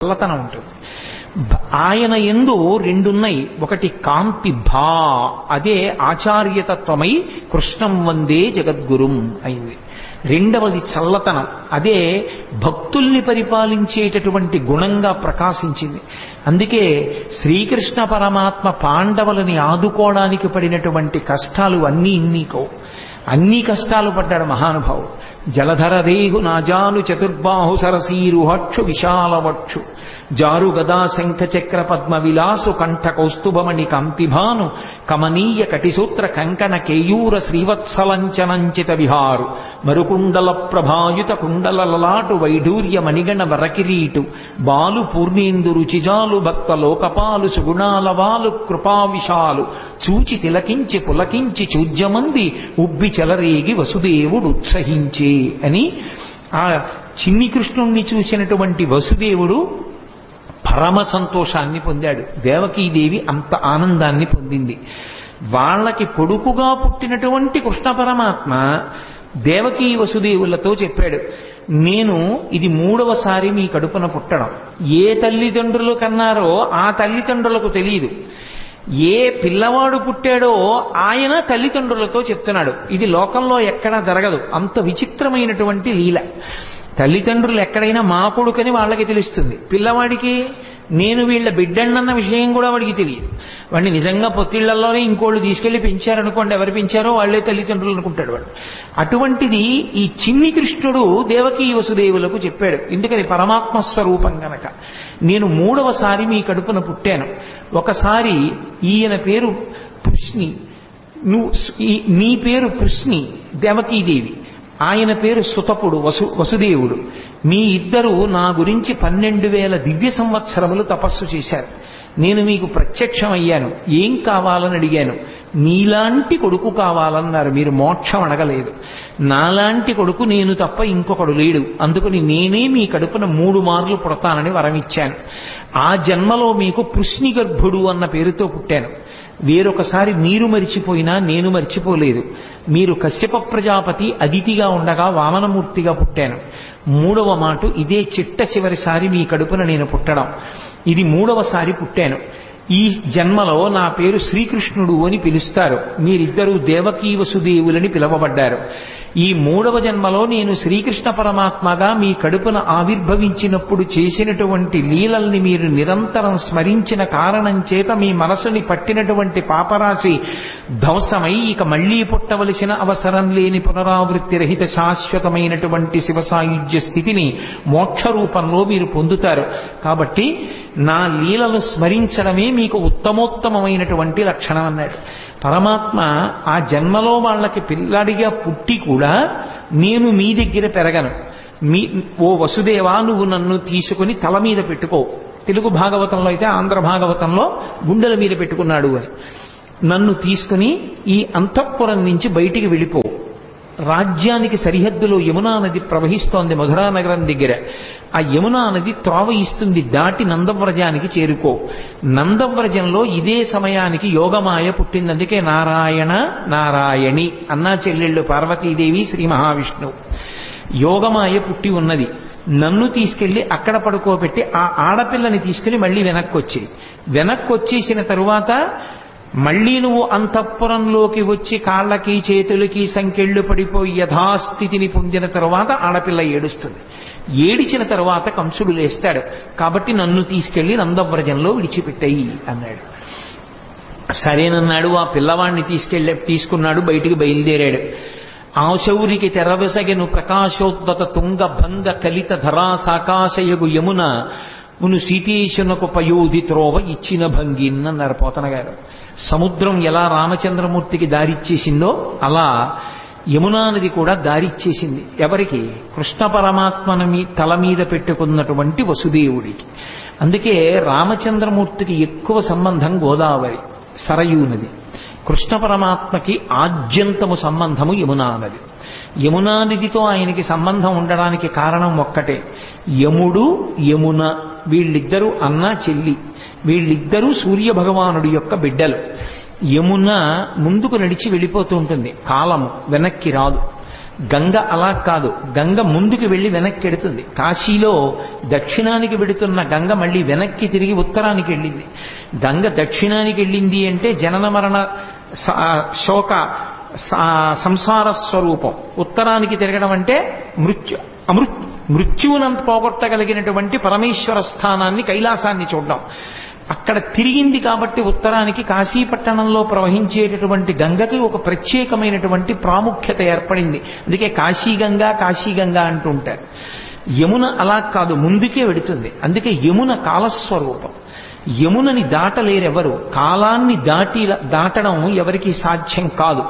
చల్లతనం ఉంటుంది. ఆయన యందు రెండున్నాయి. ఒకటి కాంతి భా, అదే ఆచార్యతత్వమై కృష్ణం వందే జగద్గురుం అయింది. రెండవది చల్లతనం, అదే భక్తుల్ని పరిపాలించేటటువంటి గుణంగా ప్రకాశించింది. అందుకే శ్రీకృష్ణ పరమాత్మ పాండవులని ఆదుకోవడానికి పడినటువంటి కష్టాలు అన్నీ ఇన్నీకో, అన్ని కష్టాలు పడ్డాడు మహానుభావుడు. జలధర రేహు నాజాను చతుర్బాహు సరసీరుహక్షు విశాలవక్షు జారు గదా శంఖ చక్ర పద్మ విలాసు కంఠ కౌస్తుభమణి కాంతిభాను కమనీయ కటిసూత్ర కంకణ కేయూర శ్రీవత్సలంచనంచిత విహారు మరుకుండల ప్రభాయుత కుండల లలాటు వైఢూర్య మణిగణ వరకిరీటు బాలు పూర్ణేందు రుచిజాలు భక్త లోకపాలు సుగుణాల వాలు కృపావిశాలు చూచి తిలకించి పులకించి చూజ్యమంది ఉబ్బి చెలరేగి వసుదేవుడు ఉత్సహించే అని ఆ చిన్ని కృష్ణుణ్ణి చూసినటువంటి వసుదేవుడు పరమ సంతోషాన్ని పొందాడు. దేవకీదేవి అంత ఆనందాన్ని పొందింది. వాళ్ళకి కొడుకుగా పుట్టినటువంటి కృష్ణ పరమాత్మ దేవకీ వసుదేవులతో చెప్పాడు, నేను ఇది 3వసారి మీ కడుపున పుట్టడం. ఏ తల్లిదండ్రులు కన్నారో ఆ తల్లిదండ్రులకు తెలియదు. ఏ పిల్లవాడు పుట్టాడో ఆయన తల్లిదండ్రులతో చెప్తున్నాడు. ఇది లోకంలో ఎక్కడా జరగదు. అంత విచిత్రమైనటువంటి లీల. తల్లిదండ్రులు ఎక్కడైనా మా కొడుకని వాళ్ళకి తెలుస్తుంది. పిల్లవాడికి నేను వీళ్ళ బిడ్డన్నన్న విషయం కూడా వాడికి తెలియదు. వాడిని నిజంగా పొత్తిళ్లలోనే ఇంకోళ్ళు తీసుకెళ్లి పెంచారనుకోండి, ఎవరు పెంచారో వాళ్లే తల్లిదండ్రులు అనుకుంటాడు వాడు. అటువంటిది ఈ చిన్ని కృష్ణుడు దేవకీ వసుదేవులకు చెప్పాడు. ఎందుకని పరమాత్మ స్వరూపం గనక. నేను 3వసారి మీ కడుపున పుట్టాను. ఒకసారి ఈయన పేరు పృష్ణి, నీ పేరు పృష్ణి దేవకీదేవి, ఆయన పేరు సుతపుడు వసుదేవుడు. మీ ఇద్దరు నా గురించి 12,000 దివ్య సంవత్సరములు తపస్సు చేశారు. నేను మీకు ప్రత్యక్షం అయ్యాను. ఏం కావాలని అడిగాను. నీలాంటి కొడుకు కావాలన్నారు. మీరు మోక్షం అడగలేదు. నాలాంటి కొడుకు నేను తప్ప ఇంకొకడు లేడు. అందుకని నేనే మీ కడుపున 3 మార్లు పుడతానని వరమిచ్చాను. ఆ జన్మలో మీకు పృష్ణి గర్భుడు అన్న పేరుతో పుట్టాను. వేరొకసారి మీరు మరిచిపోయినా నేను మరిచిపోలేదు. మీరు కశ్యప ప్రజాపతి అదితిగా ఉండగా వామనమూర్తిగా పుట్టాను. 3వ మాట ఇదే చిట్ట చివరిసారి మీ కడుపున నేను పుట్టడం. ఇది 3వసారి పుట్టాను. ఈ జన్మలో నా పేరు శ్రీకృష్ణుడు అని పిలుస్తారు. మీరిద్దరూ దేవకీ వసుదేవులని పిలవబడ్డారు. ఈ 3వ జన్మలో నేను శ్రీకృష్ణ పరమాత్మగా మీ కడుపున ఆవిర్భవించినప్పుడు చేసినటువంటి లీలల్ని మీరు నిరంతరం స్మరించిన కారణం చేత మీ మనసుని పట్టినటువంటి పాపరాశి ధ్వంసమై ఇక మళ్లీ పుట్టవలసిన అవసరం లేని పునరావృత్తి రహిత శాశ్వతమైనటువంటి శివసాయుజ్య స్థితిని మోక్ష రూపంలో మీరు పొందుతారు. కాబట్టి నా లీలను స్మరించడమే మీకు ఉత్తమోత్తమమైనటువంటి లక్షణం అన్నాడు. పరమాత్మ ఆ జన్మలో వాళ్ళకి పిల్లాడిగా పుట్టి కూడా నేను మీ దగ్గర పెరగను. ఓ వసుదేవా, నువ్వు నన్ను తీసుకుని తల మీద పెట్టుకో. తెలుగు భాగవతంలో అయితే ఆంధ్ర భాగవతంలో గుండెల మీద పెట్టుకున్నాడు అని. నన్ను తీసుకుని ఈ అంతఃపురం నుంచి బయటికి వెళ్ళిపో. రాజ్యానికి సరిహద్దులో యమునా నది ప్రవహిస్తోంది మధురా నగరం దగ్గర. ఆ యమునా నది త్రోవ ఇస్తుంది, దాటి నందవ్రజానికి చేరుకో. నందవ్రజంలో ఇదే సమయానికి యోగమాయ పుట్టింది. అందుకే నారాయణ నారాయణి అన్నా చెల్లెళ్ళు పార్వతీదేవి శ్రీ మహావిష్ణువు. యోగమాయ పుట్టి ఉన్నది. నన్ను తీసుకెళ్లి అక్కడ పడుకోబెట్టి ఆ ఆడపిల్లని తీసుకెళ్లి మళ్ళీ వెనక్కి వచ్చేసిన తరువాత మళ్లీ నువ్వు అంతఃపురంలోకి వచ్చి కాళ్ళకి చేతులకి సంకెళ్ళు పడిపోయి యథాస్థితిని పొందిన తరువాత ఆడపిల్ల ఏడుస్తుంది. ఏడిచిన తరువాత కంసుడు లేస్తాడు. కాబట్టి నన్ను తీసుకెళ్లి నందవ్రజంలో విడిచిపెట్టాయి అన్నాడు. సరేనన్నాడు. ఆ పిల్లవాడిని తీసుకున్నాడు. బయటికి బయలుదేరాడు. ఆశౌరికి తెరవెసగెను ప్రకాశోద్దత తుంగ భంగ కలిత ధరాసాకాశయగు యమున మును సీతేశునకు పయోధి త్రోవ ఇచ్చిన భంగిన్ అన్నారు పోతన గారు. సముద్రం ఎలా రామచంద్రమూర్తికి దారిచ్చేసిందో అలా యమునా నది కూడా దారిచ్చేసింది. ఎవరికి? కృష్ణ పరమాత్మని తల మీద పెట్టుకున్నటువంటి వసుదేవుడికి. అందుకే రామచంద్రమూర్తికి ఎక్కువ సంబంధం గోదావరి సరయూ నది. కృష్ణ పరమాత్మకి ఆద్యంతము సంబంధము యమునా నది. యమునా నదితో ఆయనకి సంబంధం ఉండడానికి కారణం ఒక్కటే. యముడు యమున వీళ్ళిద్దరూ అన్న చెల్లి. వీళ్ళిద్దరూ సూర్య భగవానుడి యొక్క బిడ్డలు. యమున ముందుకు నడిచి వెళ్ళిపోతూ ఉంటుంది. కాలము వెనక్కి రాదు. గంగ అలా కాదు, గంగ ముందుకు వెళ్ళి వెనక్కి వెడుతుంది. కాశీలో దక్షిణానికి వెడుతున్న గంగ మళ్ళీ వెనక్కి తిరిగి ఉత్తరానికి వెళ్ళింది. గంగ దక్షిణానికి వెళ్ళింది అంటే జనన మరణ శోక సంసార స్వరూపం. ఉత్తరానికి తిరగడం అంటే మృత్యువునంత పోగొట్టగలిగినటువంటి పరమేశ్వర స్థానాన్ని, కైలాసాన్ని చూడడం. అక్కడ తిరిగింది కాబట్టి ఉత్తరానికి కాశీపట్టణంలో ప్రవహించేటటువంటి గంగకి ఒక ప్రత్యేకమైనటువంటి ప్రాముఖ్యత ఏర్పడింది. అందుకే కాశీగంగా కాశీగంగా అంటుంటారు. యమున అలా కాదు, ముందుకే వెడుతుంది. అందుకే యమున కాలస్వరూపం. యమునని దాటలేరెవరు. కాలాన్ని దాటడం ఎవరికి సాధ్యం కాదు.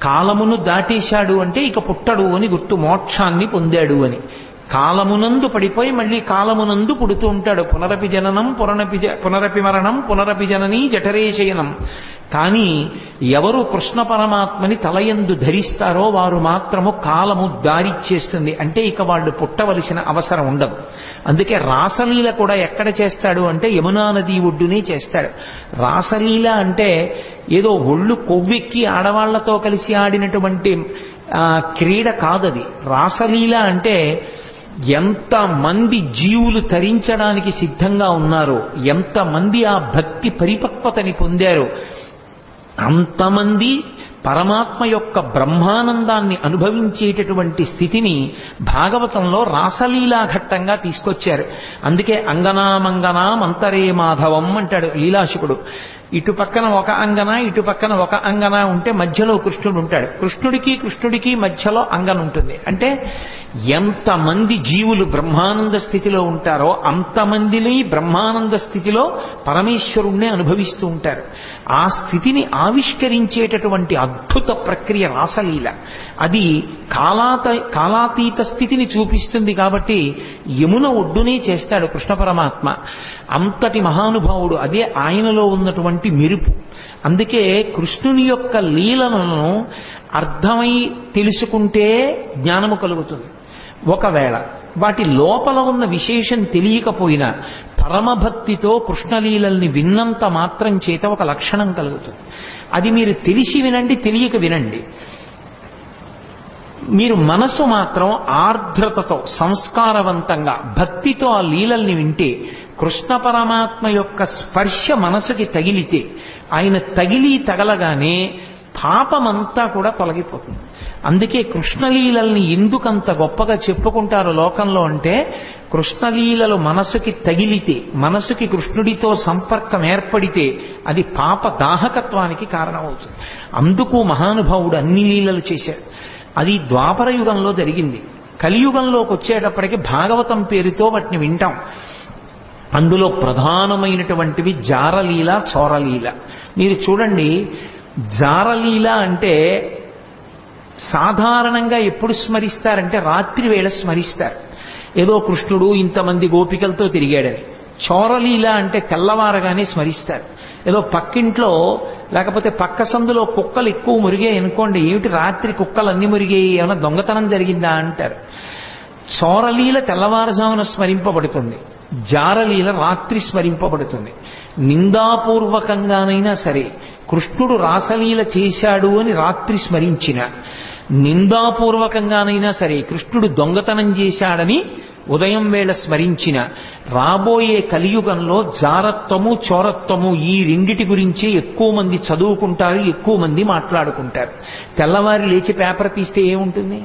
కాలమును దాటేశాడు అంటే ఇక పుట్టడు అని గుర్తు, మోక్షాన్ని పొందాడు అని. కాలమునందు పడిపోయి మళ్ళీ కాలమునందు పుడుతూ ఉంటాడు. పునరపి జననం పునరపి మరణం పునరపి జననీ జఠరేశయనం. కానీ ఎవరు కృష్ణ పరమాత్మని తలయందు ధరిస్తారో వారు మాత్రము కాలము దారిచ్చేస్తుంది. అంటే ఇక వాళ్ళు పుట్టవలసిన అవసరం ఉండదు. అందుకే రాసలీల కూడా ఎక్కడ చేస్తాడు అంటే యమునా నది ఒడ్డునే చేస్తాడు. రాసలీల అంటే ఏదో ఒళ్ళు కొవ్వెక్కి ఆడవాళ్లతో కలిసి ఆడినటువంటి క్రీడ కాదది. రాసలీల అంటే ఎంతమంది జీవులు తరించడానికి సిద్ధంగా ఉన్నారో, ఎంతమంది ఆ భక్తి పరిపక్వతని పొందారో అంతమంది పరమాత్మ యొక్క బ్రహ్మానందాన్ని అనుభవించేటటువంటి స్థితిని భాగవతంలో రాసలీలాఘట్టంగా తీసుకొచ్చారు. అందుకే అంగనామంగనాం అంతరే మాధవం అంటాడు లీలాశుకుడు. ఇటు పక్కన ఒక అంగన, ఇటు పక్కన ఒక అంగన ఉంటే మధ్యలో కృష్ణుడు ఉంటాడు. కృష్ణుడికి మధ్యలో అంగన ఉంటుంది. అంటే ఎంతమంది జీవులు బ్రహ్మానంద స్థితిలో ఉంటారో అంతమందిని బ్రహ్మానంద స్థితిలో పరమేశ్వరుణ్ణే అనుభవిస్తూ ఉంటారు. ఆ స్థితిని ఆవిష్కరించేటటువంటి అద్భుత ప్రక్రియ రాసలీల. అది కాలాతీత స్థితిని చూపిస్తుంది. కాబట్టి యమున ఒడ్డునే చేస్తాడు కృష్ణ పరమాత్మ. అంతటి మహానుభావుడు. అదే ఆయనలో ఉన్నటువంటి మెరుపు. అందుకే కృష్ణుని యొక్క లీలలను అర్థమై తెలుసుకుంటే జ్ఞానము కలుగుతుంది. ఒకవేళ వాటి లోపల ఉన్న విశేషం తెలియకపోయినా పరమభక్తితో కృష్ణలీలల్ని విన్నంత మాత్రం చేత ఒక లక్షణం కలుగుతుంది. అది మీరు తెలిసి వినండి, తెలియక వినండి. మీరు మనసు మాత్రం ఆర్ద్రతతో సంస్కారవంతంగా భక్తితో ఆ లీలల్ని వింటే, కృష్ణ పరమాత్మ యొక్క స్పర్శ మనసుకి తగిలితే, ఆయన తగలగానే పాపమంతా కూడా తొలగిపోతుంది. అందుకే కృష్ణలీలల్ని ఎందుకంత గొప్పగా చెప్పుకుంటారు లోకంలో అంటే, కృష్ణలీలలు మనసుకి తగిలితే, మనసుకి కృష్ణుడితో సంపర్కం ఏర్పడితే అది పాప దాహకత్వానికి కారణమవుతుంది. అందుకు మహానుభావుడు అన్ని లీలలు చేశాడు. అది ద్వాపర యుగంలో జరిగింది. కలియుగంలోకి వచ్చేటప్పటికి భాగవతం పేరుతో వాటిని వింటాం. అందులో ప్రధానమైనటువంటివి జారలీల, చోరలీల. మీరు చూడండి, జారలీల అంటే సాధారణంగా ఎప్పుడు స్మరిస్తారంటే రాత్రి వేళ స్మరిస్తారు. ఏదో కృష్ణుడు ఇంతమంది గోపికలతో తిరిగాడని. చోరలీల అంటే తెల్లవారగానే స్మరిస్తారు. ఏదో పక్కింట్లో లేకపోతే పక్క సందులో కుక్కలు ఎక్కువ మురిగాయి అనుకోండి, ఏమిటి రాత్రి కుక్కలు అన్ని మురిగాయి, ఏమైనా దొంగతనం జరిగిందా అంటారు. చోరలీల తెల్లవారుజామున స్మరింపబడుతుంది, జారలీల రాత్రి స్మరింపబడుతుంది. నిందాపూర్వకంగానైనా సరే కృష్ణుడు రాసలీల చేశాడు అని రాత్రి స్మరించిన, నిందాపూర్వకంగానైనా సరే కృష్ణుడు దొంగతనం చేశాడని ఉదయం వేళ స్మరించిన, రాబోయే కలియుగంలో జారత్వము చోరత్వము ఈ రెండిటి గురించే ఎక్కువ మంది చదువుకుంటారు, ఎక్కువ మంది మాట్లాడుకుంటారు. తెల్లవారి లేచి పేపర్ తీస్తే ఏముంటుంది?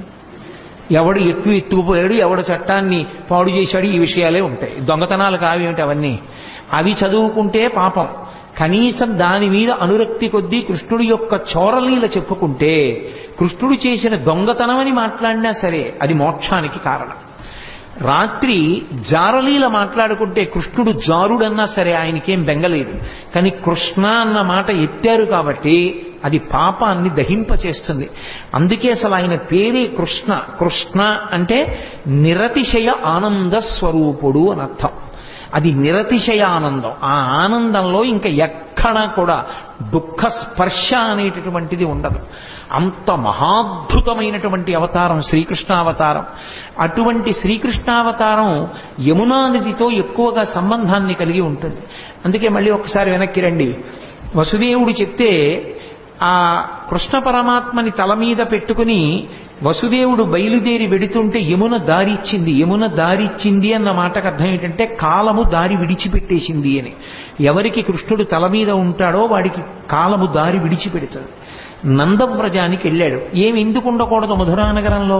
ఎవడు ఎక్కువ ఎత్తుకుపోయాడు, ఎవడు చట్టాన్ని పాడు చేశాడు, ఈ విషయాలే ఉంటాయి. దొంగతనాలు కావేమిటి అవన్నీ? అవి చదువుకుంటే పాపం. కనీసం దాని మీద అనురక్తి కొద్దీ కృష్ణుడి యొక్క చోరలీల చెప్పుకుంటే, కృష్ణుడు చేసిన దొంగతనమని మాట్లాడినా సరే అది మోక్షానికి కారణం. రాత్రి జారలీల మాట్లాడుకుంటే కృష్ణుడు జారుడన్నా సరే ఆయనకేం బెంగలేదు. కానీ కృష్ణ అన్న మాట ఎత్తారు కాబట్టి అది పాపాన్ని దహింపచేస్తుంది. అందుకే అసలు ఆయన పేరే కృష్ణ. కృష్ణ అంటే నిరతిశయ ఆనంద స్వరూపుడు అని అర్థం. అది నిరతిశయ ఆనందం. ఆ ఆనందంలో ఇంకా ఎక్కడా కూడా దుఃఖ స్పర్శ అనేటటువంటిది ఉండదు. అంత మహాద్భుతమైనటువంటి అవతారం శ్రీకృష్ణావతారం. అటువంటి శ్రీకృష్ణావతారం యమునా నదితో ఎక్కువగా సంబంధాన్ని కలిగి ఉంటుంది. అందుకే మళ్ళీ ఒకసారి వెనక్కి రండి. వసుదేవుడు చెప్తే ఆ కృష్ణ పరమాత్మని తల మీద పెట్టుకుని వసుదేవుడు బయలుదేరి వెడుతుంటే యమున దారిచ్చింది. యమున దారిచ్చింది అన్న మాటకు అర్థం ఏంటంటే కాలము దారి విడిచిపెట్టేసింది అని. ఎవరికి కృష్ణుడు తల మీద ఉంటాడో వాడికి కాలము దారి విడిచిపెడుతుంది. నందవ్రజానికి వెళ్ళాడు. ఏమి ఎందుకు ఉండకూడదు మధురానగరంలో?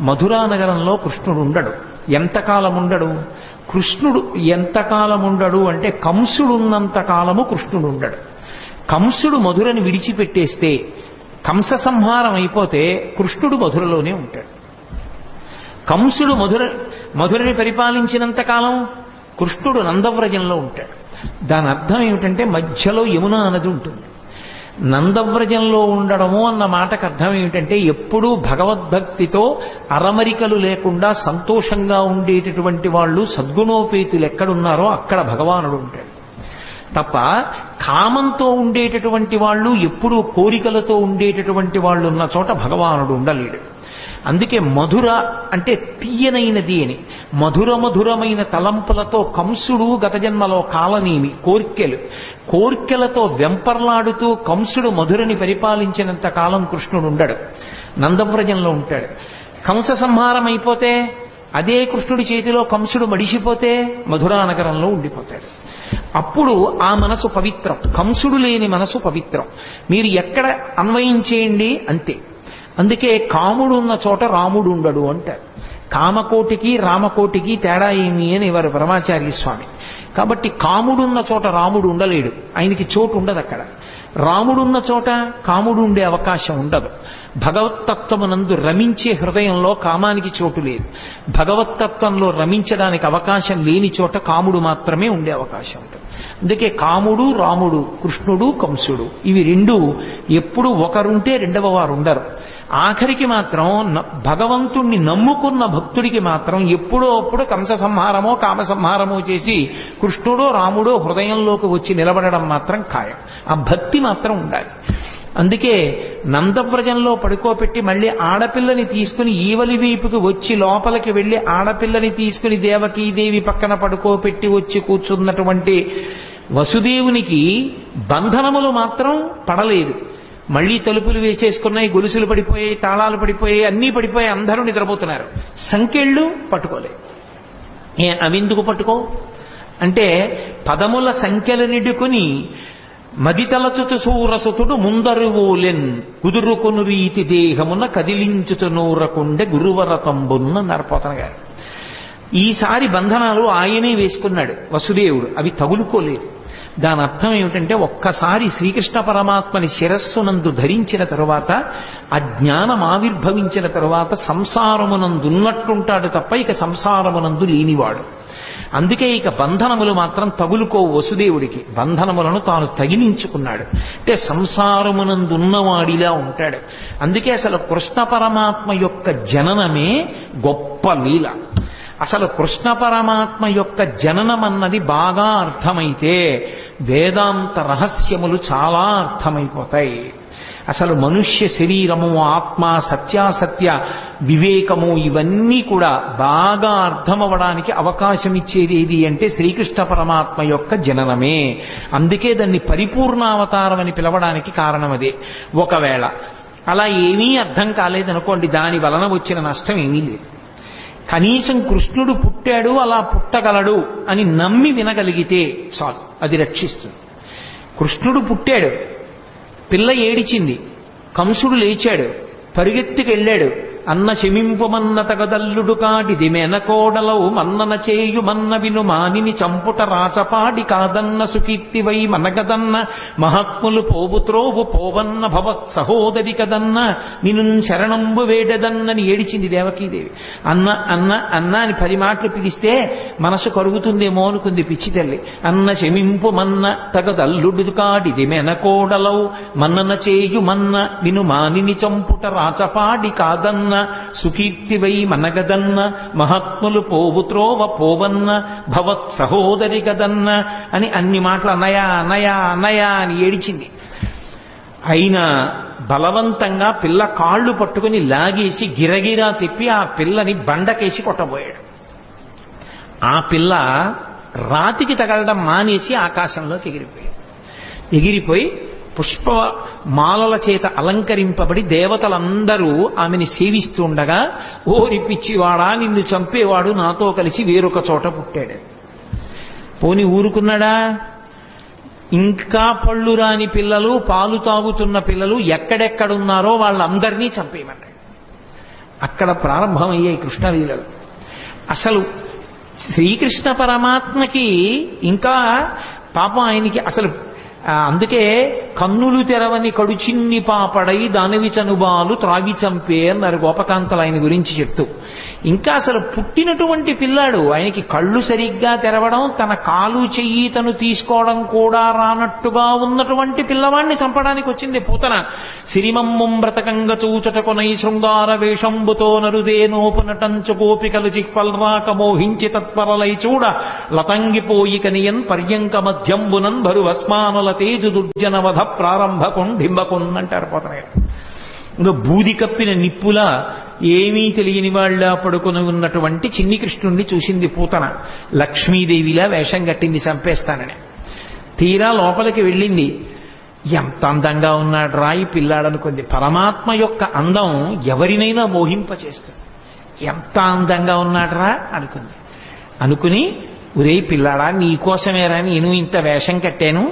మధురానగరంలో కృష్ణుడు ఉండడు. ఎంతకాలం ఉండడు? కృష్ణుడు ఎంతకాలం ఉండడు అంటే కంసుడు ఉన్నంత కాలము కృష్ణుడు ఉండడు. కంసుడు మధురని విడిచిపెట్టేస్తే, కంస సంహారం అయిపోతే కృష్ణుడు మధురలోనే ఉంటాడు. కంసుడు మధురని పరిపాలించినంత కాలం కృష్ణుడు నందవ్రజంలో ఉంటాడు. దాని అర్థం ఏమిటంటే మధ్యలో యమునా నది ఉంటుంది. నందవ్రజంలో ఉండడము అన్న మాటకు అర్థం ఏమిటంటే ఎప్పుడూ భగవద్భక్తితో అరమరికలు లేకుండా సంతోషంగా ఉండేటటువంటి వాళ్ళు సద్గుణోపేతులు ఎక్కడున్నారో అక్కడ భగవానుడు ఉంటాడు తప్ప కామంతో ఉండేటటువంటి వాళ్ళు, ఎప్పుడూ కోరికలతో ఉండేటటువంటి వాళ్ళు ఉన్న చోట భగవానుడు ఉండలేడు. అందుకే మధుర అంటే తీయనైనది అని. మధురమైన తలంపులతో కంసుడు గత జన్మలో కాలనేమి కోర్కెలతో వెంపర్లాడుతూ కంసుడు మధురని పరిపాలించినంత కాలం కృష్ణుడు ఉండడు, నందవ్రజంలో ఉంటాడు. కంస సంహారం అయిపోతే అదే కృష్ణుడి చేతిలో కంసుడు మడిసిపోతే మధురానగరంలో ఉండిపోతాడు. అప్పుడు ఆ మనసు పవిత్రం. కంసుడు లేని మనసు పవిత్రం. మీరు ఎక్కడ అన్వయించేయండి అంతే. అందుకే కాముడు ఉన్న చోట రాముడు ఉండడు అంటారు. కామకోటికి రామకోటికి తేడా ఏమి అని వారు పరమాచార్య స్వామి. కాబట్టి కాముడున్న చోట రాముడు ఉండలేడు, ఆయనకి చోటు ఉండదు అక్కడ. రాముడున్న చోట కాముడు ఉండే అవకాశం ఉండదు. భగవత్తత్వమునందు రమించే హృదయంలో కామానికి చోటు లేదు. భగవత్తత్వంలో రమించడానికి అవకాశం లేని చోట కాముడు మాత్రమే ఉండే అవకాశం ఉంటుంది. అందుకే కాముడు రాముడు, కృష్ణుడు కంసుడు, ఇవి రెండు ఎప్పుడు ఒకరుంటే రెండవ వారు ఉండరు. ఆఖరికి మాత్రం భగవంతుణ్ణి నమ్ముకున్న భక్తుడికి మాత్రం ఎప్పుడో అప్పుడు కంస సంహారమో కామ సంహారమో చేసి కృష్ణుడో రాముడో హృదయంలోకి వచ్చి నిలబడడం మాత్రం ఖాయం. ఆ భక్తి మాత్రం ఉండాలి. అందుకే నందవ్రజంలో పడుకోబెట్టి మళ్ళీ ఆడపిల్లని తీసుకుని ఈవలి వీపుకి వచ్చి లోపలికి వెళ్ళి ఆడపిల్లని తీసుకుని దేవకీదేవి పక్కన పడుకోబెట్టి వచ్చి కూర్చున్నటువంటి వసుదేవునికి బంధనములు మాత్రం పడలేదు. మళ్లీ తలుపులు వేసేసుకున్నాయి, గొలుసులు పడిపోయాయి, తాళాలు పడిపోయాయి, అన్నీ పడిపోయాయి, అందరూ నిద్రపోతున్నారు. సంకెళ్ళు పట్టుకోలేదు. అవెందుకు పట్టుకో అంటే పదముల సంఖ్యలు నిడుకుని మదితలచుతు సూరసుతుడు ముందరువోలెన్ కుదురుకొను రీతి దేహమున కదిలించుతు నూరకుండె గురువరతంబున్న నరపోతన గారు. ఈసారి బంధనాలు ఆయనే వేసుకున్నాడు వసుదేవుడు, అవి తగులుకోలేదు. దాని అర్థం ఏమిటంటే ఒక్కసారి శ్రీకృష్ణ పరమాత్మని శిరస్సునందు ధరించిన తరువాత, అజ్ఞానం ఆవిర్భవించిన తరువాత సంసారమునందున్నట్టుంటాడు తప్ప ఇక సంసారమునందు లేనివాడు. అందుకే ఇక బంధనములు మాత్రం తగులుకోవు వసుదేవుడికి. బంధనములను తాను తగిలించుకున్నాడు. అంటే సంసారమునందున్నవాడిలా ఉంటాడు. అందుకే అసలు కృష్ణ పరమాత్మ యొక్క జననమే గొప్ప లీల. అసలు కృష్ణ పరమాత్మ యొక్క జననం అన్నది బాగా అర్థమైతే వేదాంత రహస్యములు చాలా అర్థమైపోతాయి. అసలు మనుష్య శరీరము, ఆత్మ, సత్యాసత్య వివేకము ఇవన్నీ కూడా బాగా అర్థమవడానికి అవకాశం ఇచ్చేది ఏది అంటే శ్రీకృష్ణ పరమాత్మ యొక్క జననమే. అందుకే దాన్ని పరిపూర్ణావతారం అని పిలవడానికి కారణం అదే. ఒకవేళ అలా ఏమీ అర్థం కాలేదనుకోండి, దాని వలన వచ్చిన నష్టం ఏమీ లేదు. కనీసం కృష్ణుడు పుట్టాడు, అలా పుట్టగలడు అని నమ్మి వినగలిగితే చాలు, అది రక్షిస్తుంది. కృష్ణుడు పుట్టాడు, పిల్ల ఏడిచింది, కంసుడు లేచాడు, పరిగెత్తుకెళ్ళాడు. అన్న శమింపుమన్న తగదల్లుడు కాటిది మెనకోడలవు మన్నన చేయు మన్న విను మానిని చంపుట రాచపాడి కాదన్న సుకీర్తివై మనగదన్న మహాత్ములు పోవుత్రోవు పోవన్న భవత్ సహోదరి కదన్న నిను శరణంబు వేడదన్నని ఏడిచింది దేవకీదేవి. అన్న అన్న అన్న అని 10 మాటలు పిలిస్తే మనసు కరుగుతుందేమో అనుకుంది పిచ్చి తల్లి. అన్న శమింపు మన్న తగదల్లుడు కాటిది మెనకోడలవు మన్నన చేయు మన్న విను మానిని చంపుట రాచపాడి కాదన్న సుకీర్తివై మనగదన్న మహాత్ములు పోవుత్రోవ పోవన్న భవత్ సహోదరి గదన్న అని అన్ని మాటలు అన్నయా అన్నయా అన్నయా అని ఏడిచింది. అయినా బలవంతంగా పిల్ల కాళ్ళు పట్టుకుని లాగేసి గిరగిరా తిప్పి ఆ పిల్లని బండకేసి కొట్టబోయాడు. ఆ పిల్ల రాతికి తగలడం మానేసి ఆకాశంలోకి ఎగిరిపోయి పుష్ప మాలల చేత అలంకరింపబడి దేవతలందరూ ఆమెని సేవిస్తుండగా, ఓరి పిచ్చివాడా, నిన్ను చంపేవాడు నాతో కలిసి వేరొక చోట పుట్టాడు. పోని ఊరుకున్నాడా? ఇంకా పళ్ళు రాని పిల్లలు, పాలు తాగుతున్న పిల్లలు ఎక్కడెక్కడున్నారో వాళ్ళందరినీ చంపేయమన్నాడు. అక్కడ ప్రారంభమయ్యాయి కృష్ణలీలలు. అసలు శ్రీకృష్ణ పరమాత్మకి ఇంకా పాపం ఆయనకి అసలు అందుకే కన్నులు తెరవని కడుచిన్ని పాపడై దానివి చనుబాలు త్రాగి చంపే అన్నారు గోపకాంతలు ఆయన గురించి చెప్తూ. ఇంకా అసలు పుట్టినటువంటి పిల్లాడు, ఆయనకి కళ్ళు సరిగ్గా తెరవడం, తన కాలు చెయ్యి తను తీసుకోవడం కూడా రానట్టుగా ఉన్నటువంటి పిల్లవాడిని చంపడానికి వచ్చింది పూతన. సిరిమమ్మం బ్రతకంగ చూచటకొనై శృంగార వేషంబుతో నరుదేనోపునటంచు గోపికలు చిక్పల్రాక మోహించి తత్పరలై చూడ లతంగిపోయి కనియన్ పర్యంక మధ్యంబునన్ భరువస్మానుల తేజు దుర్జనవధ ప్రారంభకొండింబకొన్ అంటారు పోతనగారు. ఇంకా బూది కప్పిన నిప్పులా ఏమీ తెలియని వాళ్ళ పడుకొని ఉన్నటువంటి చిన్ని కృష్ణుణ్ణి చూసింది పూతన. లక్ష్మీదేవిలా వేషం కట్టింది చంపేస్తానని. తీరా లోపలికి వెళ్ళింది. ఎంత అందంగా ఉన్నాడు రాయి పిల్లాడనుకుంది. పరమాత్మ యొక్క అందం ఎవరినైనా మోహింపచేస్తుంది. ఎంత అందంగా ఉన్నాడరా అనుకుంది. అనుకుని, ఒరే పిల్లాడా, నీకోసమేరా నేను ఇంత వేషం కట్టాను,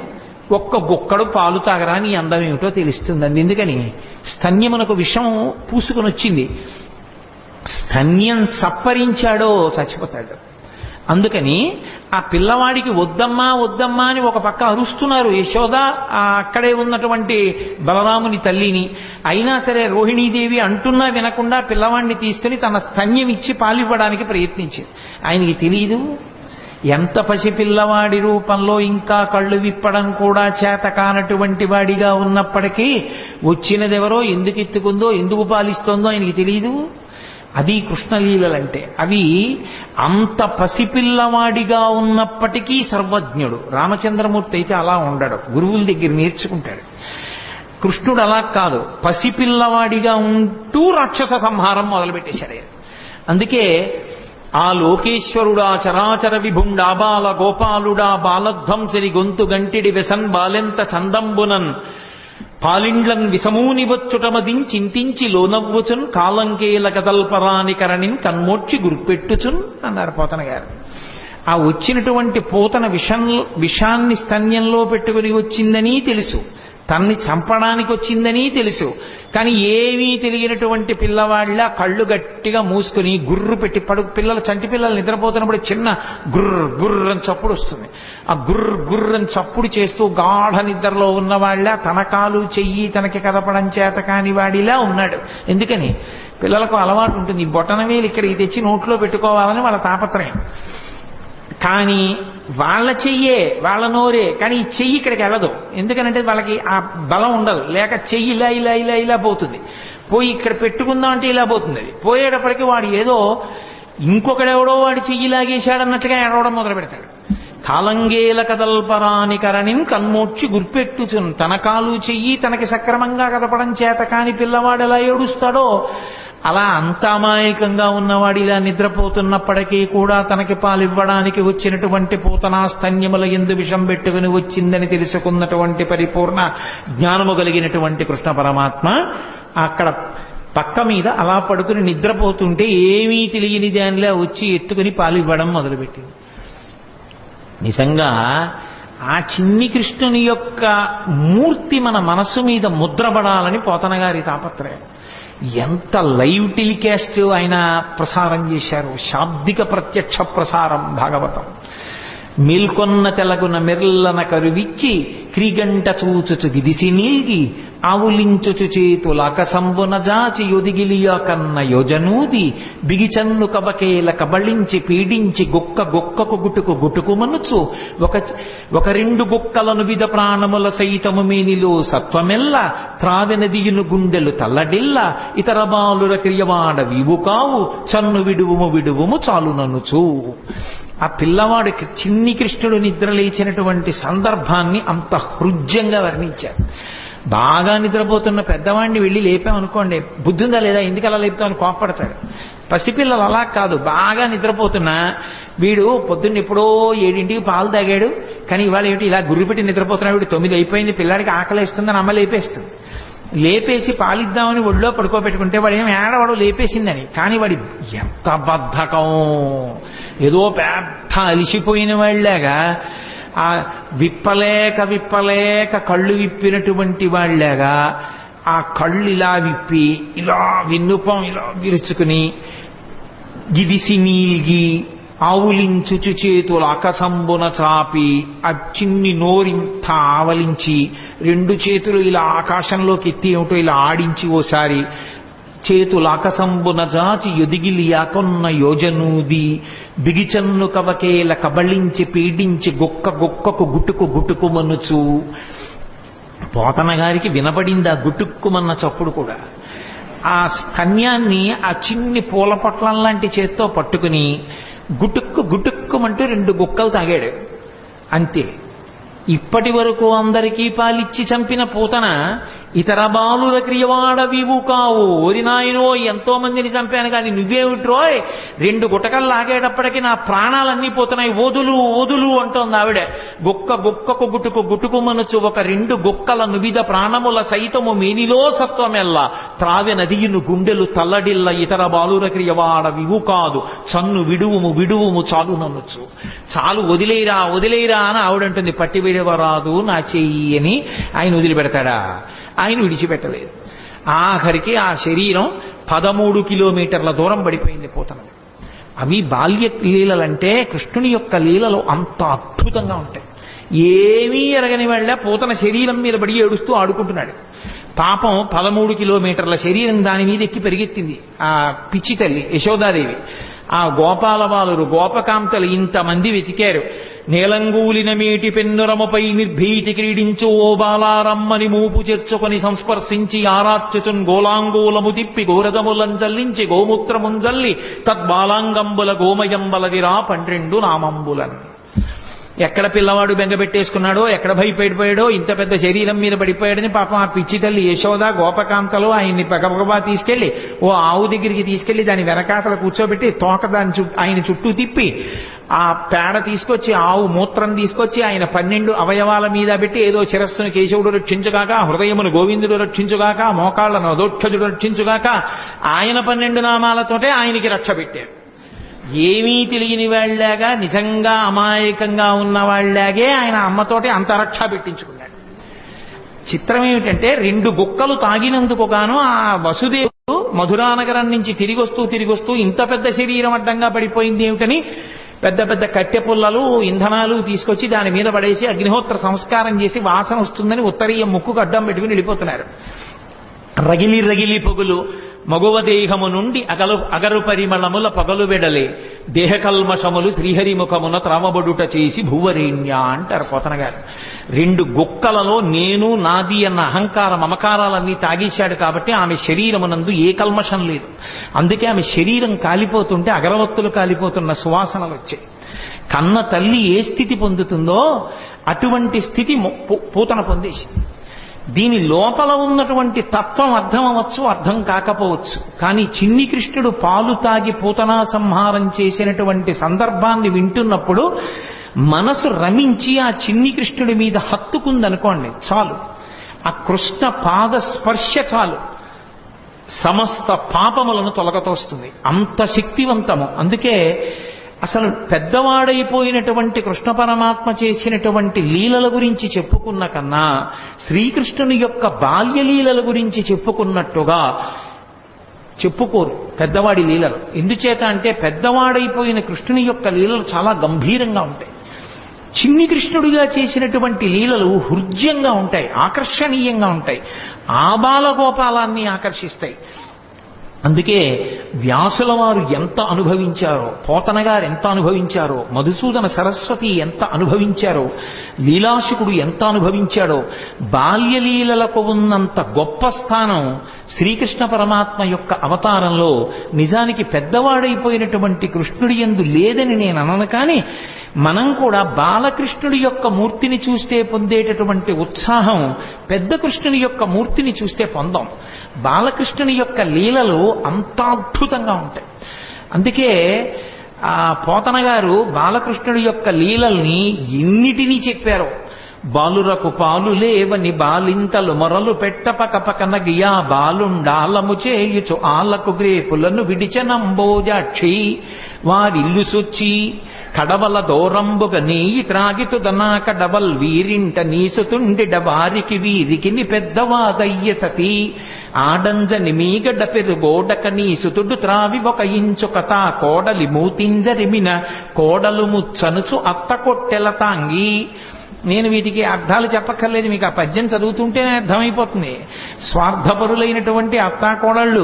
ఒక్క గుక్కడు పాలు తాగరా నీ అందం ఏమిటో తెలుస్తుందండి. ఎందుకని స్తన్యమునకు విషం పూసుకొని వచ్చింది. స్తన్యం చప్పరించాడో చచ్చిపోతాడు. అందుకని ఆ పిల్లవాడికి వద్దమ్మా వద్దమ్మా అని ఒక పక్క అరుస్తున్నారు యశోద, అక్కడే ఉన్నటువంటి బలరాముని తల్లిని. అయినా సరే రోహిణీదేవి అంటున్నా వినకుండా పిల్లవాడిని తీసుకుని తన స్తన్యం ఇచ్చి పాలివ్వడానికి ప్రయత్నించింది. ఆయనకి తెలియదు, ఎంత పసిపిల్లవాడి రూపంలో ఇంకా కళ్ళు విప్పడం కూడా చేత కానటువంటి వాడిగా ఉన్నప్పటికీ వచ్చినదెవరో, ఎందుకు ఎత్తుకుందో, ఎందుకు పాలిస్తోందో ఆయనకి తెలియదు. అది కృష్ణలీలలంటే. అవి అంత పసిపిల్లవాడిగా ఉన్నప్పటికీ సర్వజ్ఞుడు. రామచంద్రమూర్తి అయితే అలా ఉండడు, గురువుల దగ్గర నేర్చుకుంటాడు. కృష్ణుడు అలా కాదు, పసిపిల్లవాడిగా ఉంటూ రాక్షస సంహారం మొదలుపెట్టేశాడు. అందుకే ఆ లోకేశ్వరుడా చరాచర విభుండా బాల గోపాలుడా బాలధ్వంసరి గొంతు గంటిడి వెసన్ బాలెంత చందంబునన్ పాలిండ్లన్ విసమూని వచ్చుటమదించింతించి లోనవ్వుచున్ కాలంకేల కదల్పరాని కరణిన్ కన్మోడ్చి గుర్పెట్టుచున్ అన్నారు పోతన గారు. ఆ వచ్చినటువంటి పూతన విషాన్ని స్తన్యంలో పెట్టుకుని వచ్చిందని తెలుసు, తన్ని చంపడానికి వచ్చిందని తెలుసు. కానీ ఏమీ తెలియనటువంటి పిల్లవాళ్ళ కళ్ళు గట్టిగా మూసుకుని గుర్రు పెట్టి పిల్లలు, చంటి పిల్లలు నిద్రపోతున్నప్పుడు చిన్న గుర్ర గుర్ర అని చప్పుడు వస్తుంది. ఆ గుర్ర గుర్ర అని చప్పుడు చేస్తూ గాఢ నిద్రలో ఉన్నవాళ్ళ తన కాలు చెయ్యి తనకి కదపడం చేత కాని వాడిలా ఉన్నాడు. ఎందుకని పిల్లలకు అలవాటు ఉంటుంది, బొటనవేలు ఇక్కడికి తెచ్చి నోట్లో పెట్టుకోవాలని వాళ్ళ తాపత్రయం. కానీ వాళ్ళ చెయ్యే, వాళ్ళ నోరే, కానీ ఈ చెయ్యి ఇక్కడికి వెళ్ళదు. ఎందుకనంటే వాళ్ళకి ఆ బలం ఉండదు. లేక చెయ్యి ఇలా ఇలా ఇలా ఇలా పోతుంది. పోయి ఇక్కడ పెట్టుకుందాం అంటే ఇలా పోతుంది. అది పోయేటప్పటికి వాడు ఏదో ఇంకొకడెవడో వాడి చెయ్యి లాగేశాడన్నట్టుగా ఎడవడం మొదలు పెడతాడు. కాలంగేల కదల్పరాని కరణిన్ కన్మోడ్చి గుర్పెట్టుచున్. తన కాలు చెయ్యి తనకి సక్రమంగా కదపడం చేత కాని పిల్లవాడు ఎలా ఏడుస్తాడో అలా అంత అమాయకంగా ఉన్నవాడు ఇలా నిద్రపోతున్నప్పటికీ కూడా తనకి పాలివ్వడానికి వచ్చినటువంటి పూతనా స్తన్యముల యందు విషం పెట్టుకుని వచ్చిందని తెలుసుకున్నటువంటి పరిపూర్ణ జ్ఞానము కలిగినటువంటి కృష్ణ పరమాత్మ అక్కడ పక్క మీద అలా పడుకుని నిద్రపోతుంటే ఏమీ తెలియని దానిలా వచ్చి ఎత్తుకుని పాలివ్వడం మొదలుపెట్టింది. నిజంగా ఆ చిన్ని కృష్ణుని యొక్క మూర్తి మన మనస్సు మీద ముద్రపడాలని పోతన గారి తాపత్రయం. ఎంత లైవ్ టెలికాస్ట్ ఆయన ప్రసారం చేశారు. శాబ్దిక ప్రత్యక్ష ప్రసారం భాగవతం. మేల్కొన్న తెలగున మెర్లన కరువిచ్చి క్రీగంట చూచుచు గిదిసి నీల్గి ఆవులించుచు చేతులాకసంబున జాచి యొదిగిలియ కన్న యోజనూది బిగిచన్ను కబకేల కబళించి పీడించి గొక్క గొక్కకు గుటుకు గుటుకు మనుచు ఒక రెండు గొక్కలను విధ ప్రాణముల సైతము మేనిలో సత్వమెల్ల త్రావెనదియును గుండెలు తల్లడిల్ల ఇతర బాలుర క్రియవాడ వీవు కావు చన్ను విడువుము విడువుము చాలుననుచు. ఆ పిల్లవాడికి చిన్ని కృష్ణుడు నిద్ర లేచినటువంటి సందర్భాన్ని అంత హృద్యంగా వర్ణించారు. బాగా నిద్రపోతున్న పెద్దవాడిని వెళ్ళి లేపామనుకోండి, బుద్ధి ఉందా లేదా, ఎందుకు అలా లేపుతామని కోపడతాడు. పసిపిల్లలు అలా కాదు, బాగా నిద్రపోతున్నా వీడు పొద్దున్న ఎప్పుడో 7ంటికి పాలు తాగాడు, కానీ ఇవాళ ఏమిటి ఇలా గుర్రుపెట్టి నిద్రపోతున్నాడు, వీడు 9 అయిపోయింది, పిల్లాడికి ఆకలేస్తుందని అమ్మ లేపేస్తుంది. లేపేసి పాలిద్దామని ఒళ్ళో పడుకోబెట్టుకుంటే వాడు ఏమి ఏడవాడు లేపేసిందని. కానీ వాడి ఎంత బద్ధకం, ఏదో పెద్ద అలిసిపోయిన వాళ్ళలాగా ఆ విప్పలేక కళ్ళు విప్పినటువంటి వాళ్ళలాగా ఆ కళ్ళు ఇలా విప్పి ఇలా విన్నుపం ఇలా విరుచుకుని గిదిసి నీల్గి ఆవులించుచు చేతులు ఆకాశంబున చాపి ఆ చిన్ని నోరింత ఆవలించి 2 చేతులు ఇలా ఆకాశంలోకి ఎత్తి ఏమిటో ఇలా ఆడించి ఓసారి చేతులు ఆకాశంబున జాచి ఎదిగిలియాకొన్న యోజనూది బిగిచన్ను కవకేల కబళించి పీడించి గొక్కకు గుట్టుకు మనుచు. పోతన గారికి వినపడింది ఆ గుట్టుక్కుమన్న చప్పుడు కూడా. ఆ స్తన్యాన్ని ఆ చిన్ని పూల పొట్లం లాంటి చేత్తో పట్టుకుని గుట్టుక్కుమంటూ 2 గుక్కలు తాగాడు అంతే. ఇప్పటి వరకు అందరికీ పాలిచ్చి చంపిన పూతన ఇతర బాలుల క్రియవాడవివు కావు, ఓరి నాయనో ఎంతో మందిని చంపాను కానీ నువ్వేమిట్రోయ్ 2 గుటకలు లాగేటప్పటికీ నా ప్రాణాలన్నీ పోతున్నాయి, వదులు అంటోంది ఆవిడ. గుక్కకు గుట్టుకు మనసు ఒక 2 గుక్కల నువిద ప్రాణముల సైతము మేనిలో సత్వమెల్ల త్రావె నదియును గుండెలు తల్లడిల్ల ఇతర బాలుల క్రియవాడవివు కాదు, చన్ను విడువుము చాలు నన్నొచ్చు. చాలు వదిలేరా అని ఆవిడంటుంది. పట్టి విడవరాదు నా చెయ్యి అని ఆయన వదిలిపెడతాడా? ఆయన విడిచిపెట్టలేదు. ఆఖరికి ఆ శరీరం 13 కిలోమీటర్ల దూరం పడిపోయింది పోతనది. అవి బాల్య లీలలంటే కృష్ణుని యొక్క లీలలు అంత అద్భుతంగా ఉంటాయి. ఏమీ ఎరగని వాళ్ళ పూతన శరీరం మీద పడి ఏడుస్తూ ఆడుకుంటున్నాడు. పాపం 13 కిలోమీటర్ల శరీరం దాని మీద ఎక్కి పెరిగెత్తింది ఆ పిచ్చి తల్లి యశోదాదేవి. ఆ గోపాలబాలురు గోపకాంతలు ఇంతమంది వెతికారు. నేలంగూలిన మేటి పెన్నురముపై నిర్భీతి క్రీడించు ఓ బాలారమ్మని మూపు చేర్చుకొని సంస్పర్శించి ఆరార్చుచున్ గోలాంగూలము తిప్పి గోరదములంజల్లించి గోమూత్రముంజల్లి తద్బాలాంగంబుల గోమయంబలదిరా 12 నామంబులను. ఎక్కడ పిల్లవాడు బెంగపెట్టేసుకున్నాడో, ఎక్కడ భయపడిపోయాడో, ఇంత పెద్ద శరీరం మీద పడిపోయాడని పాపం ఆ పిచ్చి తల్లి యశోద గోపకాంతలో ఆయన్ని పగపగబా తీసుకెళ్లి ఓ ఆవు దగ్గరికి తీసుకెళ్లి దాని వెనకాతల కూర్చోబెట్టి తోక దాని ఆయన చుట్టూ తిప్పి ఆ పేడ తీసుకొచ్చి ఆవు మూత్రం తీసుకొచ్చి ఆయన 12 అవయవాల మీద పెట్టి ఏదో శిరస్సును కేశవుడు రక్షించుగాక, హృదయమును గోవిందుడు రక్షించుగాక, మోకాళ్లను అధోక్షజుడు రక్షించుగాక, ఆయన 12 నామాలతోటే ఆయనకి రక్ష పెట్టారు. ఏమీ తెలియని వాళ్ళలాగా నిజంగా అమాయకంగా ఉన్న వాళ్ళలాగే ఆయన అమ్మతోటి అంతరక్ష పెట్టించుకున్నాడు. చిత్రం ఏమిటంటే 2 గుక్కలు తాగినందుకు గాను ఆ వసుదేవుడు మధురానగరం నుంచి తిరిగొస్తూ ఇంత పెద్ద శరీరం అడ్డంగా పడిపోయింది ఏమిటని పెద్ద కట్టె పుల్లలు ఇంధనాలు తీసుకొచ్చి దాని మీద పడేసి అగ్నిహోత్ర సంస్కారం చేసి వాసన వస్తుందని ఉత్తరీయ ముక్కుకు అడ్డం పెట్టుకుని వెళ్ళిపోతున్నారు. రగిలి పొగులు మగువ దేహము నుండి అగరు పరిమళముల పగలు వెడలే దేహకల్మషములు శ్రీహరిముఖమున త్రామబడుట చేసి భూవరేణ్య అంటారు పోతన గారు. 2 గుక్కలలో నేను నాది అన్న అహంకార మమకారాలన్నీ తాగేశాడు కాబట్టి ఆమె శరీరమునందు ఏ కల్మషం లేదు. అందుకే ఆమె శరీరం కాలిపోతుంటే అగరవత్తులు కాలిపోతున్న సువాసనలు వచ్చాయి. కన్న తల్లి ఏ స్థితి పొందుతుందో అటువంటి స్థితి పూతన పొందేసింది. దీని లోపల ఉన్నటువంటి తత్వం అర్థం అవ్వచ్చు, అర్థం కాకపోవచ్చు. కానీ చిన్ని కృష్ణుడు పాలు తాగి పూతనా సంహారం చేసినటువంటి సందర్భాన్ని వింటున్నప్పుడు మనసు రమించి ఆ చిన్ని కృష్ణుడి మీద హత్తుకుందనుకోండి చాలు. ఆ కృష్ణ పాద స్పర్శ చాలు సమస్త పాపములను తొలగతోస్తుంది. అంత శక్తివంతము. అందుకే అసలు పెద్దవాడైపోయినటువంటి కృష్ణ పరమాత్మ చేసినటువంటి లీలల గురించి చెప్పుకున్న కన్నా శ్రీకృష్ణుని యొక్క బాల్యలీలల గురించి చెప్పుకున్నట్టుగా చెప్పుకోరు పెద్దవాడి లీలలు. ఎందుచేత అంటే పెద్దవాడైపోయిన కృష్ణుని యొక్క లీలలు చాలా గంభీరంగా ఉంటాయి. చిన్ని కృష్ణుడిగా చేసినటువంటి లీలలు హృద్యంగా ఉంటాయి, ఆకర్షణీయంగా ఉంటాయి, ఆ బాలగోపాలాన్ని ఆకర్షిస్తాయి. అందుకే వ్యాసుల వారు ఎంత అనుభవించారో, పోతన గారు ఎంత అనుభవించారో, మధుసూదన సరస్వతి ఎంత అనుభవించారో, లీలాశుకుడు ఎంత అనుభవించాడో, బాల్యలీలలకు ఉన్నంత గొప్ప స్థానం శ్రీకృష్ణ పరమాత్మ యొక్క అవతారంలో నిజానికి పెద్దవాడైపోయినటువంటి కృష్ణుడి యందు లేదని నేను అనను. కానీ మనం కూడా బాలకృష్ణుడి యొక్క మూర్తిని చూస్తే పొందేటటువంటి ఉత్సాహం పెద్ద కృష్ణుని యొక్క మూర్తిని చూస్తే పొందాం. బాలకృష్ణుని యొక్క లీలలు అంత అద్భుతంగా ఉంటాయి. అందుకే ఆ పోతన గారు బాలకృష్ణుడి యొక్క లీలల్ని ఎన్నిటినీ చెప్పారు. బాలురకు పాలు లేవని బాలింతలు మొరలు పెట్టపక పకన గియా బాలుండాలము చేయుచు ఆలకు గ్రేపులను విడిచనంబోజాక్షి వారిల్లు సొచ్చి కడవల దూరంబుగ నీయి త్రాగితుదనా కడవల్ వీరింట నీసుతుండిడ వారికి వీరికి ని పెద్దవాదయ్య సతీ ఆడంజని మీగడ పెరుగోడక నీసుతుడు త్రావి ఒక ఇంచుకతా కోడలి మూతింజరిమిన కోడలు ముచ్చనుచు అత్త కొట్టెల తాంగి. నేను వీటికి అర్థాలు చెప్పక్కర్లేదు, మీకు ఆ పద్యం చదువుతుంటేనే అర్థమైపోతుంది. స్వార్థపరులైనటువంటి అత్తాకోడళ్ళు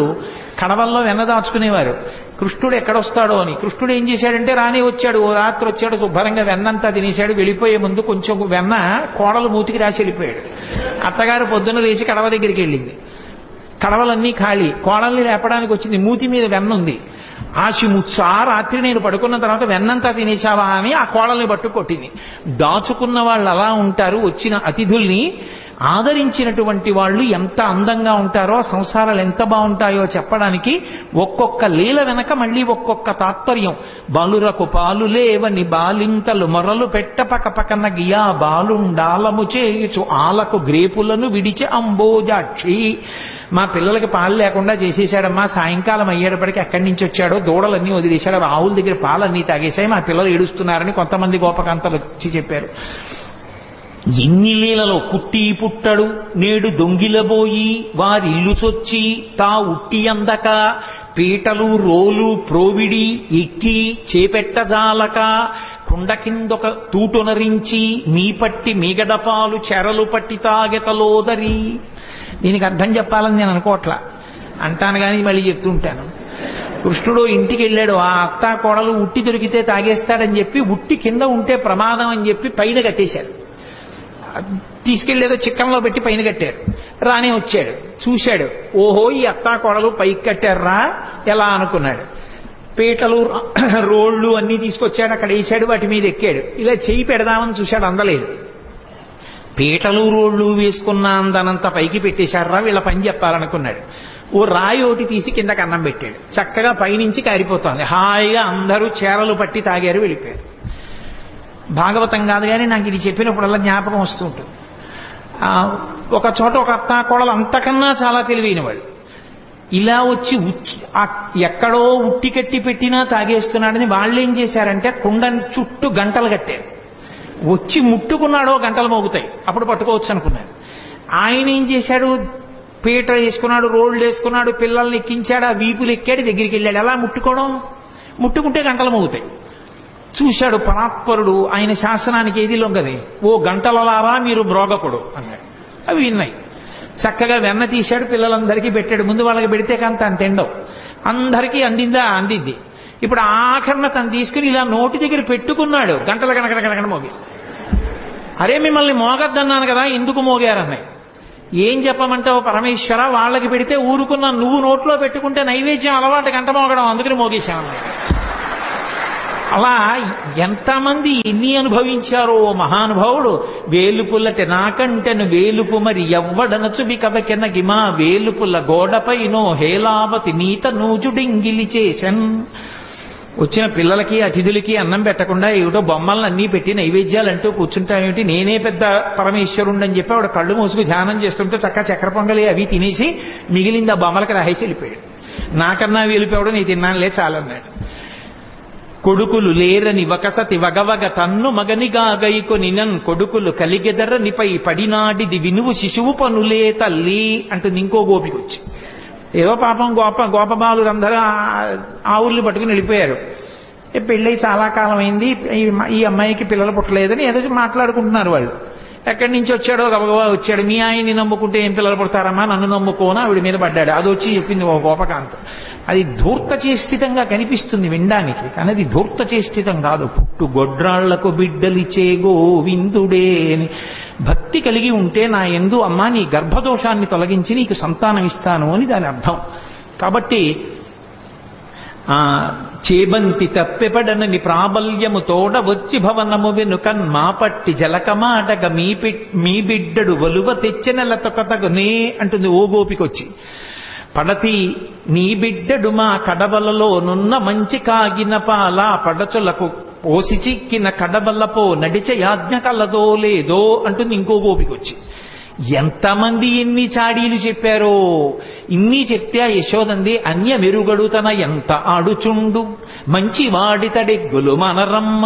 కడవల్లో వెన్న దాచుకునేవారు. కృష్ణుడు ఎక్కడొస్తాడో అని. కృష్ణుడు ఏం చేశాడంటే రానే వచ్చాడు, ఓ రాత్రి వచ్చాడు, శుభ్రంగా వెన్నంతా తినేశాడు. వెళ్ళిపోయే ముందు కొంచెం వెన్న కోడలు మూతికి రాసి వెళ్ళిపోయాడు. అత్తగారు పొద్దున్న లేచి కడవ దగ్గరికి వెళ్ళింది. కడవలన్నీ ఖాళీ. కోడల్ని లేపడానికి వచ్చింది, మూతి మీద వెన్న ఉంది. ఆశిముచ్చా రాత్రి నేను పడుకున్న తర్వాత వెన్నంతా తినేశావా అని ఆ కోడల్ని పట్టు కొట్టింది. దాచుకున్న వాళ్ళు అలా ఉంటారు. వచ్చిన అతిథుల్ని ఆదరించినటువంటి వాళ్ళు ఎంత అందంగా ఉంటారో, సంసారాలు ఎంత బాగుంటాయో చెప్పడానికి ఒక్కొక్క లీల వెనక మళ్ళీ ఒక్కొక్క తాత్పర్యం. బాలురకు పాలు లేవని బాలింతలు మొరలు పెట్టపక పకన గియా బాలుండాలము చేయుచు ఆలకు గ్రేపులను విడిచి అంబోజాక్షి. మా పిల్లలకి పాలు లేకుండా చేసేశాడమ్మా, సాయంకాలం అయ్యేటప్పటికి ఎక్కడి నుంచి వచ్చాడో దూడలన్నీ వదిలేశాడు, ఆవుల దగ్గర పాలన్నీ తాగేశాయి, మా పిల్లలు ఏడుస్తున్నారని కొంతమంది గోపకాంతలు వచ్చి చెప్పారు. ఎన్ని లీలలో పుట్టి పుట్టడు నేడు దొంగిలబోయి వారిల్లు చొచ్చి తా ఉట్టి అందక పీటలు రోలు ప్రోవిడి ఎక్కి చేపెట్టజాలక కుండ కిందొక తూటునరించి మీ పట్టి మీగడపాలు చెరలు పట్టి తాగెతలోదరి. దీనికి అర్థం చెప్పాలని నేను అనుకోవట్లా, అంటాను కానీ మళ్ళీ చెప్తుంటాను. కృష్ణుడు ఇంటికి వెళ్ళాడు, ఆ అత్తా కోడలు ఉట్టి దొరికితే తాగేస్తాడని చెప్పి ఉట్టి కింద ఉంటే ప్రమాదం అని చెప్పి పైన కట్టేశారు. తీసుకెళ్లేదో చిక్కంలో పెట్టి పైన కట్టారు. రానే వచ్చాడు, చూశాడు, ఓహో ఈ అత్తా కోడలు పైకి కట్టారా ఎలా అనుకున్నాడు. పీటలు రోళ్లు అన్నీ తీసుకొచ్చాడు, అక్కడ వేసాడు, వాటి మీద ఎక్కాడు. ఇలా చెయ్యి పెడదామని చూశాడు, అందలేదు. పీటలు రోళ్లు వేసుకున్న అందనంత పైకి పెట్టేశారా, వీళ్ళ పని చెప్పాలనుకున్నాడు. ఓ రాయి ఒకటి తీసి కిందకి అన్నం పెట్టాడు. చక్కగా పైనుంచి కారిపోతోంది. హాయిగా అందరూ చేరలు పట్టి తాగారు, వెళ్ళిపోయారు. భాగవతం కాదు కానీ నాకు ఇది చెప్పినప్పుడల్లా జ్ఞాపకం వస్తూ ఉంటుంది. ఒక చోట ఒక అత్తా కోడలు అంతకన్నా చాలా తెలివైన వాళ్ళు ఇలా వచ్చి ఎక్కడో ఉట్టి కట్టి పెట్టినా తాగేస్తున్నాడని వాళ్ళు ఏం చేశారంటే కుండ చుట్టూ గంటలు కట్టారు. వచ్చి ముట్టుకున్నాడో గంటలు మోగుతాయి, అప్పుడు పట్టుకోవచ్చు అనుకున్నాడు. ఆయన ఏం చేశాడు, పీట వేసుకున్నాడు, రోడ్లు వేసుకున్నాడు, పిల్లల్ని ఎక్కించాడు, ఆ వీపులు ఎక్కాడు, దగ్గరికి వెళ్ళాడు. ఎలా ముట్టుకోవడం, ముట్టుకుంటే గంటలు మోగుతాయి. చూశాడు పరాత్పరుడు, ఆయన శాసనానికి ఏది లొంగది. ఓ గంటలలారా మీరు మ్రోగకుడు అన్నాడు. అవి విన్నాయి. చక్కగా వెన్న తీశాడు, పిల్లలందరికీ పెట్టాడు. ముందు వాళ్ళకి పెడితే కాంత అంత ఎండవు, అందరికీ అందిందా, అందింది. ఇప్పుడు ఆఖరణ తను తీసుకుని ఇలా నోటి దగ్గర పెట్టుకున్నాడు, గంటల గణగణ మోగి. అరే మిమ్మల్ని మోగద్దన్నాను కదా, ఎందుకు మోగారన్నాయి. ఏం చెప్పమంటావు పరమేశ్వర, వాళ్ళకి పెడితే ఊరుకున్నా, నువ్వు నోట్లో పెట్టుకుంటే నైవేద్యం అలవాటు గంట మోగడం, అందుకని మోగేశామన్నాయి. అలా ఎంతమంది ఎన్ని అనుభవించారో మహానుభావుడు. వేలుపుల్లటి నాకంటెను వేలుపు మరి ఎవ్వడనచుబి కబకెన గిమా వేలుపుల్ల గోడపైనో హేలావతి నీత నూజుడింగిలి చేసన్. వచ్చిన పిల్లలకి అతిథులకి అన్నం పెట్టకుండా ఏమిటో బొమ్మలను అన్నీ పెట్టి నైవేద్యాలు అంటూ కూర్చుంటామేమిటి, నేనే పెద్ద పరమేశ్వరుండని చెప్పి ఆవిడ కళ్ళు మూసుకు ధ్యానం చేస్తుంటే చక్క చక్కెర పొంగలి అవి తినేసి మిగిలింది ఆ బొమ్మలకి రాహేసి వెళ్ళిపోయాడు. నాకన్నా వెళ్ళిపోవడం నీ తిన్నానులే చాలన్నాడు. కొడుకులు లేరని వకసతి వగవగ తన్ను మగనిగా గైకొని నన్ కొడుకులు కలిగెదరనిపై పడినాడిది వినువు శిశువు పనులే తల్లి అంటుంది ఇంకో గోపికొచ్చి. ఏదో పాపం గోపబాలురందరూ ఆవుల్ని పట్టుకుని వెళ్ళిపోయారు. పెళ్ళై చాలా కాలం అయింది, ఈ అమ్మాయికి పిల్లలు పుట్టలేదని ఏదో మాట్లాడుకుంటున్నారు వాళ్ళు. ఎక్కడి నుంచి వచ్చాడో గబగబా వచ్చాడు. మీ ఆయన్ని నమ్ముకుంటే ఏం పిల్లలు పుడతారమ్మా, నన్ను నమ్ముకోనా ఆవిడ మీద పడ్డాడు. అది వచ్చి చెప్పింది ఓ గోపకాంత. అది ధూర్త చేష్టితంగా కనిపిస్తుంది వినడానికి, కానీ అది ధూర్త చేష్టితం కాదు. పుట్టు గొడ్రాళ్లకు బిడ్డలిచే గోవిందుడే అని భక్తి కలిగి ఉంటే నా యందు అమ్మా నీ గర్భదోషాన్ని తొలగించి నీకు సంతానం ఇస్తాను అని దాని అర్థం. కాబట్టి చేబంతి తప్పెపడనని ప్రాబల్యము తోడ వచ్చి భవనము వెనుకన్ మాపట్టి జలకమాటగ మీ బిడ్డడు వలువ తెచ్చెనలతొకతగునే అంటుంది ఓ గోపికొచ్చి. పడతి నీ బిడ్డడు మా కడబలలో నున్న మంచి కాగిన పాల పడచులకు పోసి చిక్కిన కడబల్లపో నడిచే యాజ్ఞ కలదో లేదో అంటుంది ఇంకో గోపికొచ్చి. ఎంతమంది ఎన్ని చాడీలు చెప్పారో. ఇన్ని చెప్తే యశోదంది అన్య మెరుగడు తన ఎంత ఆడుచుండు మంచి వాడితడెగ్గులు మనరమ్మ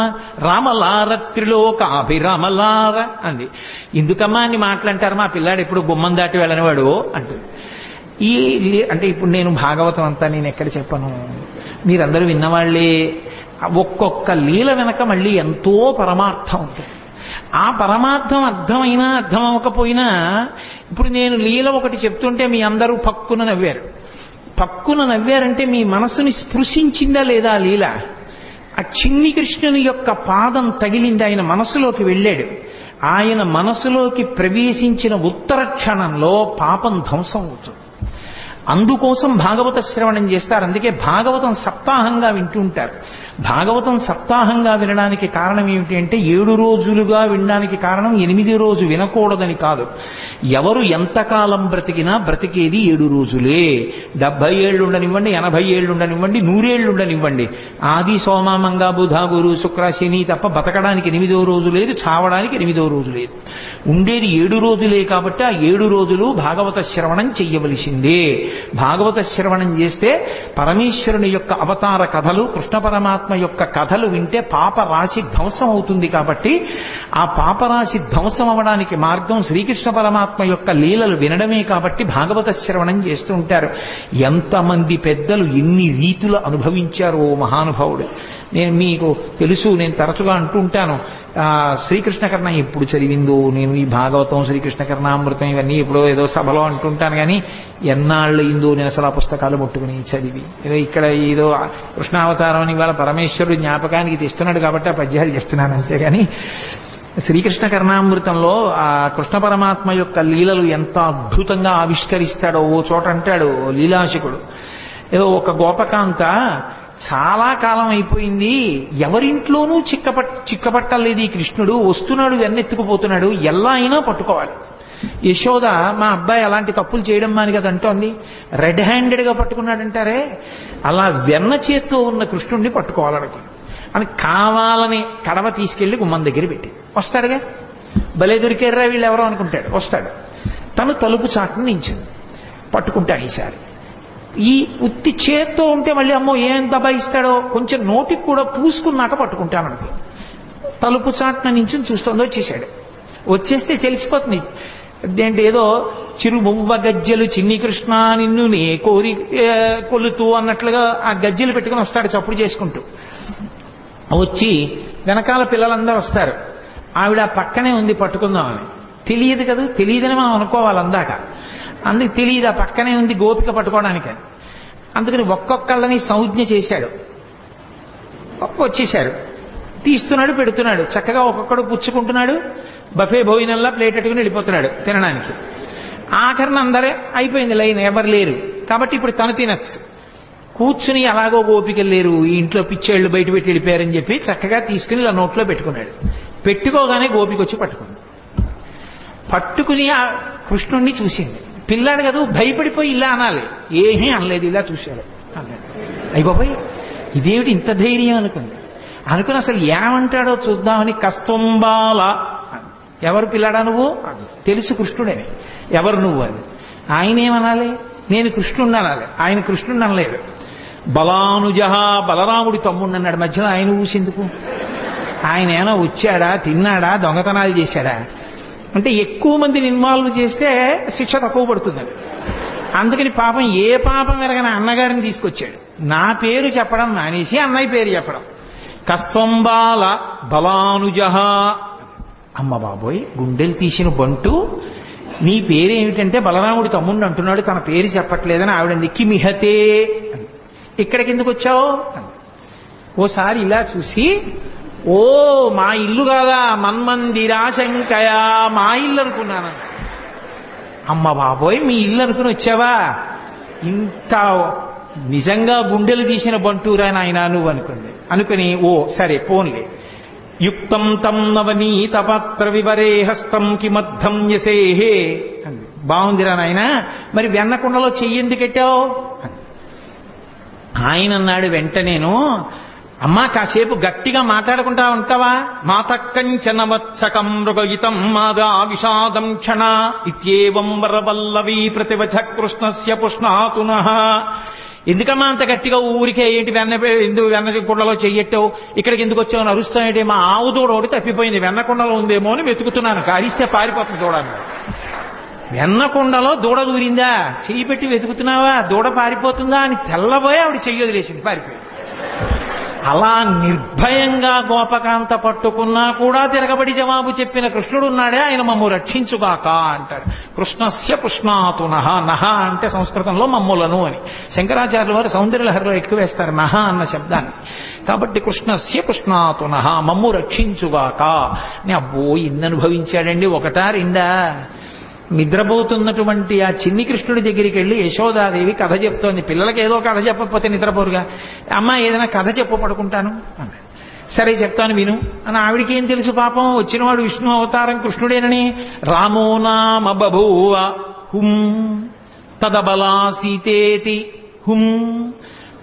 రామలారత్రిలోకాభిరామలార అంది. ఎందుకమ్మా అని మాట్లాంటారు, మా పిల్లాడు ఎప్పుడు గుమ్మం దాటి వెళ్ళనివాడు అంటుంది. అంటే ఇప్పుడు నేను భాగవతం అంతా నేను ఎక్కడ చెప్పను, మీరందరూ విన్నవాళ్లే. ఒక్కొక్క లీల వెనక మళ్ళీ ఎంతో పరమార్థం ఉంటుంది. ఆ పరమార్థం అర్థమైనా అర్థం అవ్వకపోయినా, ఇప్పుడు నేను లీల ఒకటి చెప్తుంటే మీ అందరూ పక్కున నవ్వారు. పక్కున నవ్వారంటే మీ మనసుని స్పృశించిందా లేదా ఆ లీల? ఆ చిన్ని కృష్ణుని యొక్క పాదం తగిలింది, ఆయన మనసులోకి వెళ్ళాడు. ఆయన మనసులోకి ప్రవేశించిన ఉత్తర క్షణంలో పాపం ధ్వంసం అవుతుంది. అందుకోసం భాగవత శ్రవణం చేస్తారు. అందుకే భాగవతం సప్తాహంగా వింటుంటారు. భాగవతం సప్తాహంగా వినడానికి కారణం ఏమిటి అంటే 7 రోజులుగా వినడానికి కారణం 8 రోజు వినకూడదని కాదు. ఎవరు ఎంతకాలం బ్రతికినా బ్రతికేది 7 రోజులే. 70 ఏళ్ళు ఉండనివ్వండి, 80 ఏళ్ళు ఉండనివ్వండి, 100 ఏళ్ళు ఉండనివ్వండి. ఆది సోమ మంగ బుధ గురు శుక్ర శని తప్ప బతకడానికి 8వ రోజు లేదు, చావడానికి 8వ రోజు లేదు. ఉండేది 7 రోజులే. కాబట్టి ఆ 7 రోజులు భాగవత శ్రవణం చెయ్యవలసిందే. భాగవత శ్రవణం చేస్తే పరమేశ్వరుని యొక్క అవతార కథలు, కృష్ణ పరమాత్మ యొక్క కథలు వింటే పాపరాశి ధ్వంసం అవుతుంది. కాబట్టి ఆ పాపరాశి ధ్వంసం అవడానికి మార్గం శ్రీకృష్ణ పరమాత్మ యొక్క లీలలు వినడమే. కాబట్టి భాగవత శ్రవణం చేస్తూ ఉంటారు. ఎంతమంది పెద్దలు ఎన్ని రీతులు అనుభవించారో మహానుభావుడు. నేను మీకు తెలుసు, నేను తరచుగా అంటుంటాను, శ్రీకృష్ణ కర్ణ ఎప్పుడు చదివిందో నేను ఈ భాగవతం శ్రీకృష్ణ కర్ణామృతం ఇవన్నీ ఎప్పుడో ఏదో సభలో అంటుంటాను. కానీ ఎన్నాళ్ళు అయిందో నేను అసలు ఆ పుస్తకాలు ముట్టుకుని చదివి. ఏదో ఇక్కడ ఏదో కృష్ణావతారం అని ఇవాళ పరమేశ్వరుడు జ్ఞాపకానికి తెస్తున్నాడు కాబట్టి ఆ పద్యాలు చేస్తున్నాను అంతేగాని శ్రీకృష్ణ కర్ణామృతంలో ఆ కృష్ణ పరమాత్మ యొక్క లీలలు ఎంత అద్భుతంగా ఆవిష్కరిస్తాడో. ఓ చోట అంటాడు లీలాశకుడు, ఏదో ఒక గోపకాంత చాలా కాలం అయిపోయింది, ఎవరింట్లోనూ చిక్కపట్టలేదు ఈ కృష్ణుడు, వస్తున్నాడు వెన్నెత్తుకుపోతున్నాడు, ఎలా అయినా పట్టుకోవాలి. యశోద మా అబ్బాయి అలాంటి తప్పులు చేయడం మాని కదా అంటోంది. రెడ్ హ్యాండెడ్గా పట్టుకున్నాడంటారే, అలా వెన్న చేత్తో ఉన్న కృష్ణుడిని పట్టుకోవాలనుకున్నాడు అని కావాలని కడవ తీసుకెళ్లి గుమ్మం దగ్గర పెట్టి వస్తాడుగా. భలే దొరికారా వీళ్ళు ఎవరో అనుకుంటాడు. వస్తాడు, తను తలుపు చాటును నించింది, పట్టుకుంటాడు. ఈసారి ఈ ఉత్తి చేత్తో ఉంటే మళ్ళీ అమ్మో ఏం దబాయిస్తాడో, కొంచెం నోటికి కూడా పూసుకున్నాక పట్టుకుంటాను అనుకో. తలుపు చాటున నుంచి చూస్తుందో వచ్చేసాడు. వచ్చేస్తే తెలిసిపోతుంది ఏంటి, ఏదో చిరుమువ్వ గజ్జెలు చిన్ని కృష్ణ నిన్ను నే కోరి కొలుతూ అన్నట్లుగా ఆ గజ్జెలు పెట్టుకుని వస్తాడు చప్పుడు చేసుకుంటూ. వచ్చి వెనకాల పిల్లలందరూ వస్తారు. ఆవిడ పక్కనే ఉంది పట్టుకుందామని. తెలియదు కదా, తెలియదని మనం అనుకోవాలి అందాక. అందుకు తెలియదు ఆ పక్కనే ఉంది గోపిక పట్టుకోవడానికని. అందుకని ఒక్కొక్కళ్ళని సంజ్ఞ చేశాడు. వచ్చేశాడు, తీస్తున్నాడు, పెడుతున్నాడు, చక్కగా ఒక్కొక్కడు పుచ్చుకుంటున్నాడు. బఫే భోజనంలా ప్లేట్ పెట్టుకుని వెళ్ళిపోతున్నాడు తినడానికి. ఆఖరణ అందరే అయిపోయింది లైన్, ఎవరు లేరు కాబట్టి ఇప్పుడు తను తినచ్చు. కూర్చుని అలాగో గోపికలు లేరు, ఈ ఇంట్లో పిచ్చేళ్లు బయట పెట్టి వెళ్ళిపోయారని చెప్పి చక్కగా తీసుకుని ఇలా నోట్లో పెట్టుకున్నాడు. పెట్టుకోగానే గోపిక వచ్చి పట్టుకుంది. పట్టుకుని ఆ కృష్ణుణ్ణి చూసింది. పిల్లాడు కదా, భయపడిపోయి ఇలా అనాలి, ఏమీ అనలేదు, ఇలా చూశాడు అన్నాడు. అయ్య బాబాయ్ ఇదేమిటి ఇంత ధైర్యం అనుకుంది. అనుకుని అసలు ఏమంటాడో చూద్దామని కస్తంబాల, ఎవరు పిల్లాడా నువ్వు, తెలుసు కృష్ణుడని, ఎవరు నువ్వు అని. ఆయన ఏమనాలి, నేను కృష్ణుడిని అనాలి. ఆయన కృష్ణుడిని అనలేదు. బలానుజహ, బలరాముడి తమ్ముడిని అన్నాడు. మధ్యలో ఆయన ఊసేందుకు? ఆయన ఏమైనా వచ్చాడా, తిన్నాడా, దొంగతనాలు చేశాడా? అంటే ఎక్కువ మందిని ఇన్వాల్వ్ చేస్తే శిక్ష తక్కువ పడుతుందని. అందుకని పాపం ఏ పాపం ఎరగని అన్నగారిని తీసుకొచ్చాడు. నా పేరు చెప్పడం మానేసి అన్నయ్య పేరు చెప్పడం. కస్తంబాల బలానుజహ. అమ్మ బాబోయ్, గుండెలు తీసిన బంటు, నీ పేరేమిటంటే బలరాముడి తమ్ముడిని అంటున్నాడు, తన పేరు చెప్పట్లేదని ఆవిడ కిమిహతే, ఇక్కడికి ఎందుకు వచ్చావు? ఓసారి ఇలా చూసి, ఓ మా ఇల్లు కాదా, మన్మందిరాశంకయా, మా ఇల్లు అనుకున్నాను. అమ్మ బాబోయ్ మీ ఇల్లు అనుకుని వచ్చావా, ఇంత నిజంగా గుండెలు తీసిన బంటూరా నాయన నువ్వు అనుకుని ఓ సరే పోన్లే. యుక్తం తం నవనీత పాత్ర వివరే హస్తం కిమద్ధం యసేహే అంది. బాగుందిరా నాయన, మరి వెన్నకుండలో చెయ్యి ఎందుకెట్టావు? ఆయన అన్నాడు వెంటనేను, అమ్మా కాసేపు గట్టిగా మాట్లాడుకుంటా ఉంటావా? మాతకంచనవత్సకం మృగయితం మాదా విషాదం క్షణ ఇత్యేవం వరవల్లవీ ప్రతివచ కృష్ణస్య పుష్ణాతునః. ఎందుకమ్మా అంత గట్టిగా ఊరికే ఏంటి వెన్న కుండలో చెయ్యట్టావు, ఇక్కడికి ఎందుకు వచ్చావు అని అరుస్తాయంటే, మా ఆవు దూడ ఒకటి తప్పిపోయింది, వెన్నకుండలో ఉందేమో అని వెతుకుతున్నాను, అరిస్తే పారిపోతుంది దూడని. వెన్నకుండలో దూడ దూరిందా, చెయ్యి పెట్టి వెతుకుతున్నావా, దూడ పారిపోతుందా అని తెల్లబోయి ఆవిడ చెయ్యి వదిలేసింది, పారిపోయింది. అలా నిర్భయంగా గోపకాంత పట్టుకున్నా కూడా తిరగబడి జవాబు చెప్పిన కృష్ణుడు ఉన్నాడే, ఆయన మమ్ము రక్షించుగాక అంటాడు. కృష్ణస్య పుష్ణాతునః. నహ అంటే సంస్కృతంలో మమ్ములను అని. శంకరాచార్యుల వారు సౌందర్యలహరిలో ఎక్కువ వేస్తారు నహ అన్న శబ్దాన్ని. కాబట్టి కృష్ణస్య పుష్ణాతునః, మమ్ము రక్షించుగాక. అబ్బో ఇన్ని అనుభవించాడండి, ఒకటా రెండా? నిద్రపోతున్నటువంటి ఆ చిన్ని కృష్ణుడి దగ్గరికి వెళ్ళి యశోదాదేవి కథ చెప్తోంది. పిల్లలకి ఏదో కథ చెప్పకపోతే నిద్రపోరుగా. అమ్మ ఏదైనా కథ చెప్పు, పడుకుంటాను అన్నాడు. సరే చెప్తాను విను అని. ఆవిడికి ఏం తెలుసు పాపం, వచ్చినవాడు విష్ణు అవతారం కృష్ణుడేనని. రామో నామ బభూవ హుం తదబలా సీతేతి హుం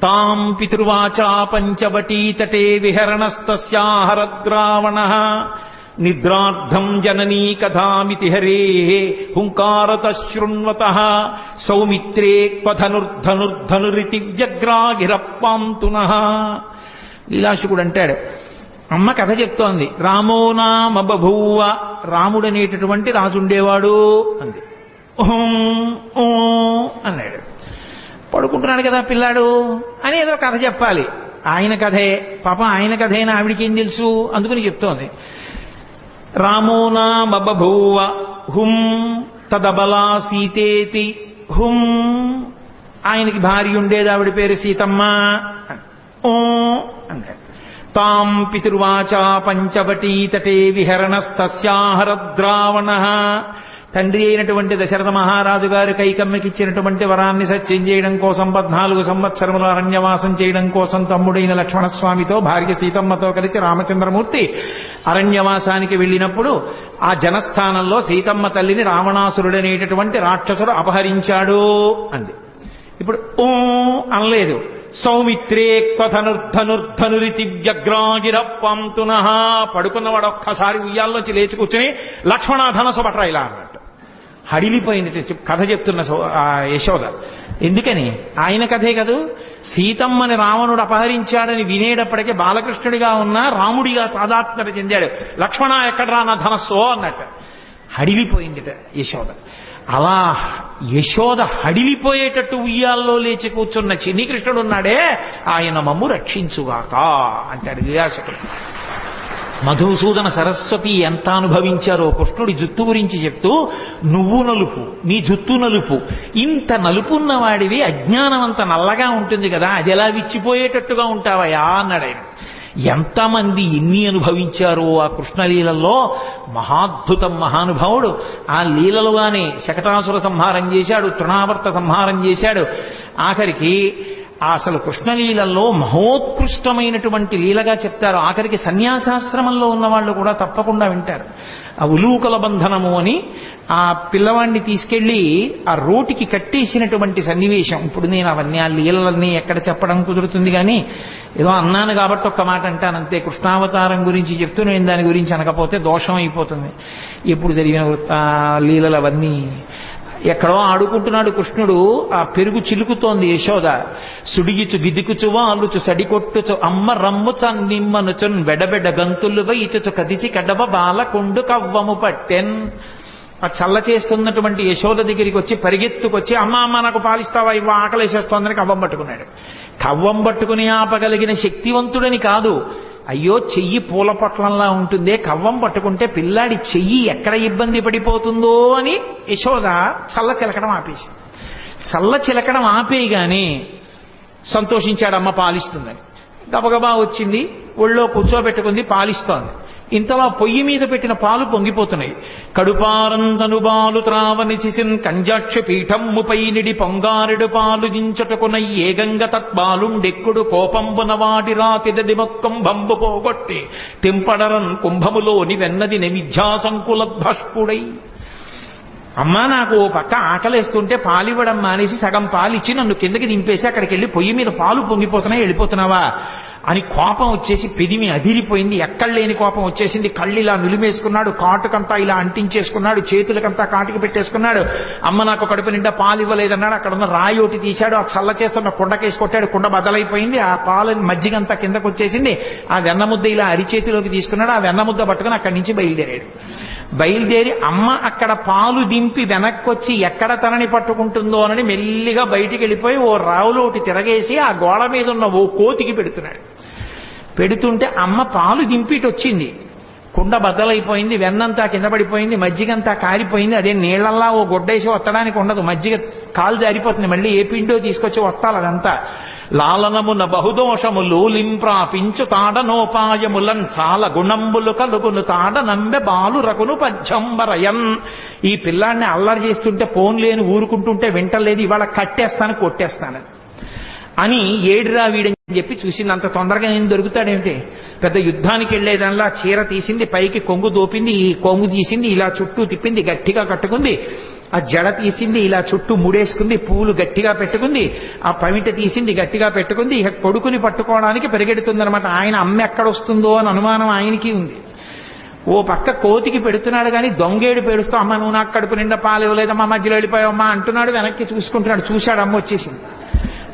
తాం పితృవాచా పంచవటీతటే విహరణస్తస్యాహరద్రావణః నిద్రార్థం జననీ కథామితి హరే హుంకారతః శృణ్వతః సౌమిత్రే క్వధనుర్ధనుర్ధనురితి వ్యగ్రాగిరప్పాంతునః. లీలాశుకుడు అంటాడు, అమ్మ కథ చెప్తోంది. రామో నామ బభూవ, రాముడనేటటువంటి రాజుండేవాడు అంది. ఓం ఓ అన్నాడు. పడుకుంటున్నాడు కదా పిల్లాడు అని ఏదో కథ చెప్పాలి. ఆయన కథే పాపం, ఆయన కథేనా ఆవిడికేం తెలుసు, అందుకని చెప్తోంది. రామో నామ బభూవ హుం తదబలా సీతేతి హుం. ఆయనకి భార్య ఉండేది, ఆవిడ పేరు సీతమ్మ. ఓ అన్నాడు. తాం పితృవాచా పంచవటీతటే విహరణస్తస్యాహరద్రావణః. తండ్రి అయినటువంటి దశరథ మహారాజు గారు కైకమ్మకిచ్చినటువంటి వరాన్ని సత్యం చేయడం కోసం 14 సంవత్సరముల అరణ్యవాసం చేయడం కోసం తమ్ముడైన లక్ష్మణస్వామితో భార్య సీతమ్మతో కలిసి రామచంద్రమూర్తి అరణ్యవాసానికి వెళ్ళినప్పుడు ఆ జనస్థానంలో సీతమ్మ తల్లిని రావణాసురుడనేటటువంటి రాక్షసుడు అపహరించాడు అంది. ఇప్పుడు ఓ అనలేదు. సౌమిత్రే క్వధనుర్ధనుర్ధనురితి వ్యగ్రాగిరప్పాంతునః. పడుకున్నవాడు ఒక్కసారి ఉయ్యాల్లోంచి లేచి కూర్చుని లక్ష్మణ ధనసు పట్రా ఇలా అన్నట్టు హడిలిపోయింది కథ చెప్తున్న యశోద. ఎందుకని? ఆయన కథే కదూ. సీతమ్మని రావణుడు అపహరించాడని వినేటప్పటికే బాలకృష్ణుడిగా ఉన్న రాముడిగా తాదాత్మ్యత చెందాడు. లక్ష్మణ ఎక్కడరా నా ధనస్సో అన్నట్టు హడిలిపోయిందిట యశోద. అలా యశోద హడిలిపోయేటట్టు ఉయ్యాల్లో లేచి కూర్చున్న చిన్ని కృష్ణుడు ఉన్నాడే, ఆయన మమ్ము రక్షించుగాక అంటాడు లీలాశకుడు. మధుసూదన సరస్వతి ఎంత అనుభవించారో కృష్ణుడి జుత్తు గురించి చెప్తూ, నువ్వు నలుపు, నీ జుత్తు నలుపు, ఇంత నలుపున్న వాడివి అజ్ఞానం అంత నల్లగా ఉంటుంది కదా, అది ఎలా విచ్చిపోయేటట్టుగా ఉంటావయా అన్నాడు ఆయన. ఎంతమంది ఎన్ని అనుభవించారో ఆ కృష్ణలీలలో. మహాద్భుతం మహానుభావుడు. ఆ లీలలుగానే శకటాసుర సంహారం చేశాడు, తృణావర్త సంహారం చేశాడు. ఆఖరికి అసలు కృష్ణలీలలో మహోత్కృష్టమైనటువంటి లీలగా చెప్తారు. ఆఖరికి సన్యాసాశ్రమంలో ఉన్నవాళ్ళు కూడా తప్పకుండా వింటారు. ఆ ఉలూకల బంధనము అని ఆ పిల్లవాడిని తీసుకెళ్లి ఆ రోటికి కట్టేసినటువంటి సన్నివేశం. ఇప్పుడు నేను అవన్నీ ఆ లీలలన్నీ ఎక్కడ చెప్పడం కుదురుతుంది, కానీ ఏదో అన్నాను కాబట్టి ఒక్క మాట అంటానంతే. కృష్ణావతారం గురించి చెప్తూ నేను దాని గురించి అనకపోతే దోషం అయిపోతుంది. ఎప్పుడు జరిగిన లీలలు అవన్నీ. ఎక్కడో ఆడుకుంటున్నాడు కృష్ణుడు, ఆ పెరుగు చిలుకుతోంది యశోద. సుడిగిచు గిదికుచు వాలుచు సడికొట్టుచు అమ్మ రమ్ముచ నిమ్మనుచున్ వెడబెడ గంతులు వైచుచు కదిసి కడవ బాలకొండు కవ్వము పట్టెన్. ఆ చల్ల చేస్తున్నటువంటి యశోద దగ్గరికి వచ్చి పరిగెత్తుకొచ్చి, అమ్మ అమ్మ నాకు పాలిస్తావా, ఇవ్వ ఆకలేసేస్తోందని కవ్వం పట్టుకున్నాడు. కవ్వం పట్టుకుని ఆపగలిగిన శక్తివంతుడని కాదు, అయ్యో చెయ్యి పూల పొట్లంలా ఉంటుందే, కవ్వం పట్టుకుంటే పిల్లాడి చెయ్యి ఎక్కడ ఇబ్బంది పడిపోతుందో అని యశోద చల్ల చిలకడం ఆపేసి. చల్ల చిలకడం ఆపేయగానే సంతోషించాడు అమ్మ పాలిస్తుందని. గబగబా వచ్చింది, ఒళ్ళో కూర్చోబెట్టుకుంది, పాలిస్తోంది. ఇంతలా పొయ్యి మీద పెట్టిన పాలు పొంగిపోతున్నాయి. కడుపారంజనుబాలు త్రావనిసిసిన్ కంజాక్ష పీఠమ్ముపై నిడి పొంగారెడు పాలు దించటకున ఏగంగ తత్బాలుండెక్కుడు కోపంబున వాటి రాతిదది మొక్కం బంబు పోగొట్టి తెంపడరన్ కుంభములోని వెన్నది నిమిధ్యాసంకులద్భష్పుడై. అమ్మా నాకు ఓ పక్క ఆకలేస్తుంటే పాలు ఇవ్వడం మానేసి సగం పాలు ఇచ్చి నన్ను కిందకి దింపేసి అక్కడికి వెళ్ళి పొయ్యి మీద పాలు పొంగిపోతున్నాయి, వెళ్ళిపోతున్నావా అని కోపం వచ్చేసి పెదిమి అదిరిపోయింది. ఎక్కడ లేని కోపం వచ్చేసింది. కళ్ళు ఇలా నిలిమేసుకున్నాడు, కాటుకంతా ఇలా అంటించేసుకున్నాడు, చేతులకంతా కాటుకు పెట్టేసుకున్నాడు. అమ్మ నాకు కడుపు నిండా పాలు ఇవ్వలేదన్నాడు. అక్కడ ఉన్న రాయి ఒకటి తీశాడు, ఆ చల్ల చేస్తున్న కుండకేసి కొట్టాడు, కుండ బద్దలైపోయింది. ఆ పాలు మజ్జిగంతా కిందకు వచ్చేసింది. ఆ వెన్నముద్ద ఇలా అరిచేతిలోకి తీసుకున్నాడు. ఆ వెన్నముద్ద పట్టుకుని అక్కడి నుంచి బయలుదేరి అమ్మ అక్కడ పాలు దింపి వెనక్కొచ్చి ఎక్కడ తనని పట్టుకుంటుందో అని మెల్లిగా బయటికి వెళ్ళిపోయి ఓ రావులో ఒకటి తిరగేసి ఆ గోడ మీద ఉన్న ఓ కోతికి పెడుతుంటే అమ్మ పాలు దింపిటి వచ్చింది. కుండ బద్దలైపోయింది, వెన్నంతా కింద పడిపోయింది, మజ్జిగంతా కారిపోయింది. అదే నీళ్లల్లా ఓ గుడ్డేసి వత్తడానికి ఉండదు, మజ్జిగ కాలు జారిపోతుంది. మళ్ళీ ఏ పిండో తీసుకొచ్చి వత్తాలి. అదంతా లాలనమున బహుదోషములు లింప్రాపించు తాడనోపాయములన్ చాలా గుణంబులు కలుగును తాడ నంబె బాలు రకును పద్యంబరయన్. ఈ పిల్లాన్ని అల్లరి చేస్తుంటే ఫోన్ లేని ఊరుకుంటుంటే వింటలేదు, ఇవాళ కట్టేస్తాను కొట్టేస్తాను అని ఏడిరా వీడని చెప్పి చూసింది. అంత తొందరగా నేను దొరుకుతాడేమిటి? పెద్ద యుద్ధానికి వెళ్లేదానిలా చీర తీసింది, పైకి కొంగు దోపింది, ఈ కొంగు తీసింది, ఇలా చుట్టూ తిప్పింది, గట్టిగా కట్టుకుంది. ఆ జడ తీసింది, ఇలా చుట్టూ ముడేసుకుంది, పూలు గట్టిగా పెట్టుకుంది, ఆ పమిట తీసింది, గట్టిగా పెట్టుకుంది. ఇక కొడుకుని పట్టుకోవడానికి పరిగెడుతుందనమాట. ఆయన అమ్మ ఎక్కడొస్తుందో అని అనుమానం ఆయనకి ఉంది. ఓ పక్క కోతికి పెడుతున్నాడు కానీ దొంగేడు పేడుస్తూ అమ్మ నువ్వు నాకు కడుపు నిండా పాలు ఇవ్వలేదమ్మా, మధ్యలో వెళ్ళిపోయావమ్మా అంటున్నాడు. వెనక్కి చూసుకుంటున్నాడు. చూశాడు, అమ్మ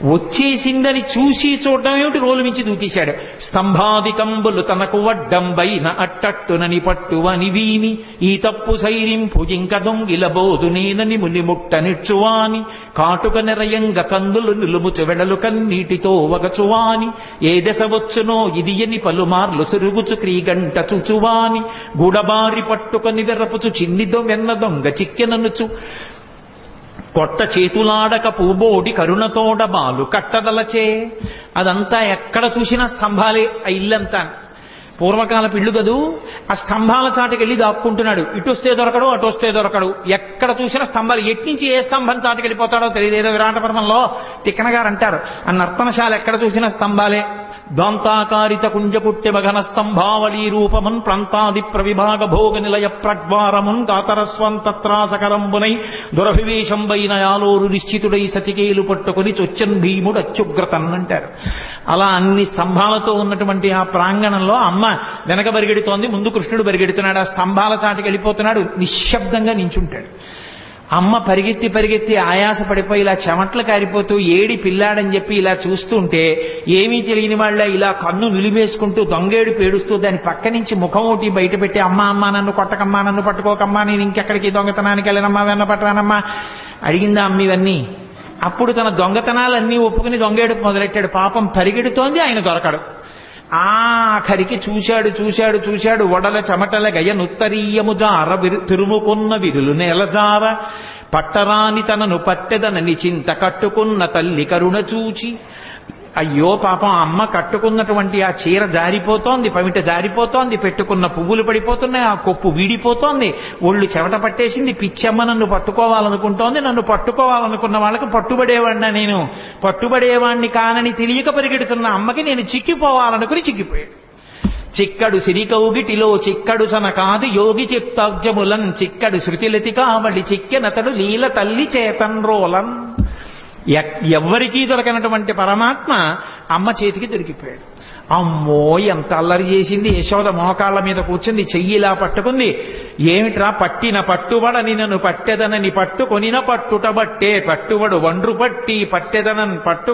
వచ్చేసిందని చూసి చూడడం ఏమిటి, రోలు మించి దూకేశాడు. స్తంభాదికంబులు తనకు వడ్డంబైన అట్టట్టునని పట్టువని వీని ఈ తప్పు సైరింపు ఇంక దొంగిల బోధు నేనని ముని ముట్ట నిచ్చువాని కాటుక నెరయంగ కందులు నిలుముచు వెడలు కన్నీటితో వగచువాని ఏ దశ వచ్చునో ఇది ఎని పలుమార్లు సురుగుచు క్రీగంట చుచువాని గుడబారి పట్టుకొని వెర్రపుచు చిన్నిదో వెన్న దొంగ చిక్కెననుచు కొట్ట చేతులాడక పూబోడి కరుణతోడ బాలు కట్టదలచే. అదంతా ఎక్కడ చూసినా స్తంభాలే. ఆ ఇల్లంతా పూర్వకాలపు ఇల్లు కదూ. ఆ స్తంభాల చాటుకి వెళ్ళి దాక్కుంటున్నాడు. ఇటు వస్తే దొరకడు, అటు వస్తే దొరకడు. ఎక్కడ చూసినా స్తంభాలు. ఎట్నుంచి ఏ స్తంభం చాటుకి వెళ్ళిపోతాడో తెలియదు. ఏదో విరాట పర్వంలో తిక్కన గారు అంటారు, ఆ నర్తనశాల ఎక్కడ చూసినా స్తంభాలే. దాంతాకారిత కుంజపుట్టె మఘన స్తంభావళీ రూపమున్ ప్రాంతాది ప్రవిభాగ భోగ నిలయ ప్రద్వారమున్ కాతరస్వంతత్రాసకరంబునై దురభివేశంబైన యాలోరు నిశ్చితుడై సతికేలు పట్టుకుని చొచ్చన్ భీముడు అత్యుగ్రతన్ అంటారు. అలా అన్ని స్తంభాలతో ఉన్నటువంటి ఆ ప్రాంగణంలో అమ్మ వెనక బరిగెడుతోంది, ముందు కృష్ణుడు బరిగెడుతున్నాడు. ఆ స్తంభాల చాటుకి వెళ్ళిపోతున్నాడు, నిశ్శబ్దంగా నించుంటాడు. అమ్మ పరిగెత్తి ఆయాస పడిపోయి ఇలా చెమట్లు కారిపోతూ ఏడి పిల్లాడని చెప్పి ఇలా చూస్తుంటే ఏమీ తెలియని వాళ్ళ ఇలా కన్ను నిలివేసుకుంటూ దొంగేడు పేడుస్తూ దాని పక్క నుంచి ముఖం ఒకటి బయట పెట్టి అమ్మ నన్ను కొట్టకమ్మా, నన్ను పట్టుకోకమ్మా, నేను ఇంకెక్కడికి దొంగతనానికి వెళ్ళనమ్మా, వెన్న పట్టరానమ్మా అడిగిందా అమ్మ ఇవన్నీ. అప్పుడు తన దొంగతనాలన్నీ ఒప్పుకుని దొంగేడు మొదలెట్టాడు. పాపం పరిగెడుతోంది, ఆయన దొరకడు. ఆఖరికి చూశాడు వడల చెమటల గయ నుత్తరీయము జార తిరుముకున్న విరులు నెలజార పట్టరాని తనను పట్టెదనని చింత కట్టుకున్న తల్లి కరుణ చూచి. అయ్యో పాపం అమ్మ కట్టుకున్నటువంటి ఆ చీర జారిపోతోంది, పమిట జారిపోతోంది, పెట్టుకున్న పువ్వులు పడిపోతున్నాయి, ఆ కొప్పు వీడిపోతోంది, ఒళ్ళు చెమట పట్టేసింది. పిచ్చమ్మ నన్ను పట్టుకోవాలనుకుంటోంది. నన్ను పట్టుకోవాలనుకున్న వాళ్ళకి పట్టుబడేవాడినా, నేను పట్టుబడేవాణ్ణి కానని తెలియక పరిగెడుతున్న అమ్మకి నేను చిక్కిపోవాలనుకుని చిక్కిపోయాడు. చిక్కడు సిరికౌగిటిలో చిక్కడు సన కాదు యోగి చిత్తాబ్జములన్ చిక్కడు శృతిలతి కావళి చిక్కెనతడు లీల తల్లి చేతన్ రోలన్. ఎవ్వరికీ దొరకనటువంటి పరమాత్మ అమ్మ చేతికి దొరికిపోయాడు. అమ్మో ఎంత అల్లరి చేసింది. యశోద మోకాళ్ళ మీద కూర్చుంది, చెయ్యిలా పట్టుకుంది. ఏమిట్రా పట్టిన పట్టుబడని నన్ను పట్టెదనని పట్టుకొనిన పట్టుట బట్టే పట్టుబడు వండ్రు పట్టి పట్టెదనని పట్టు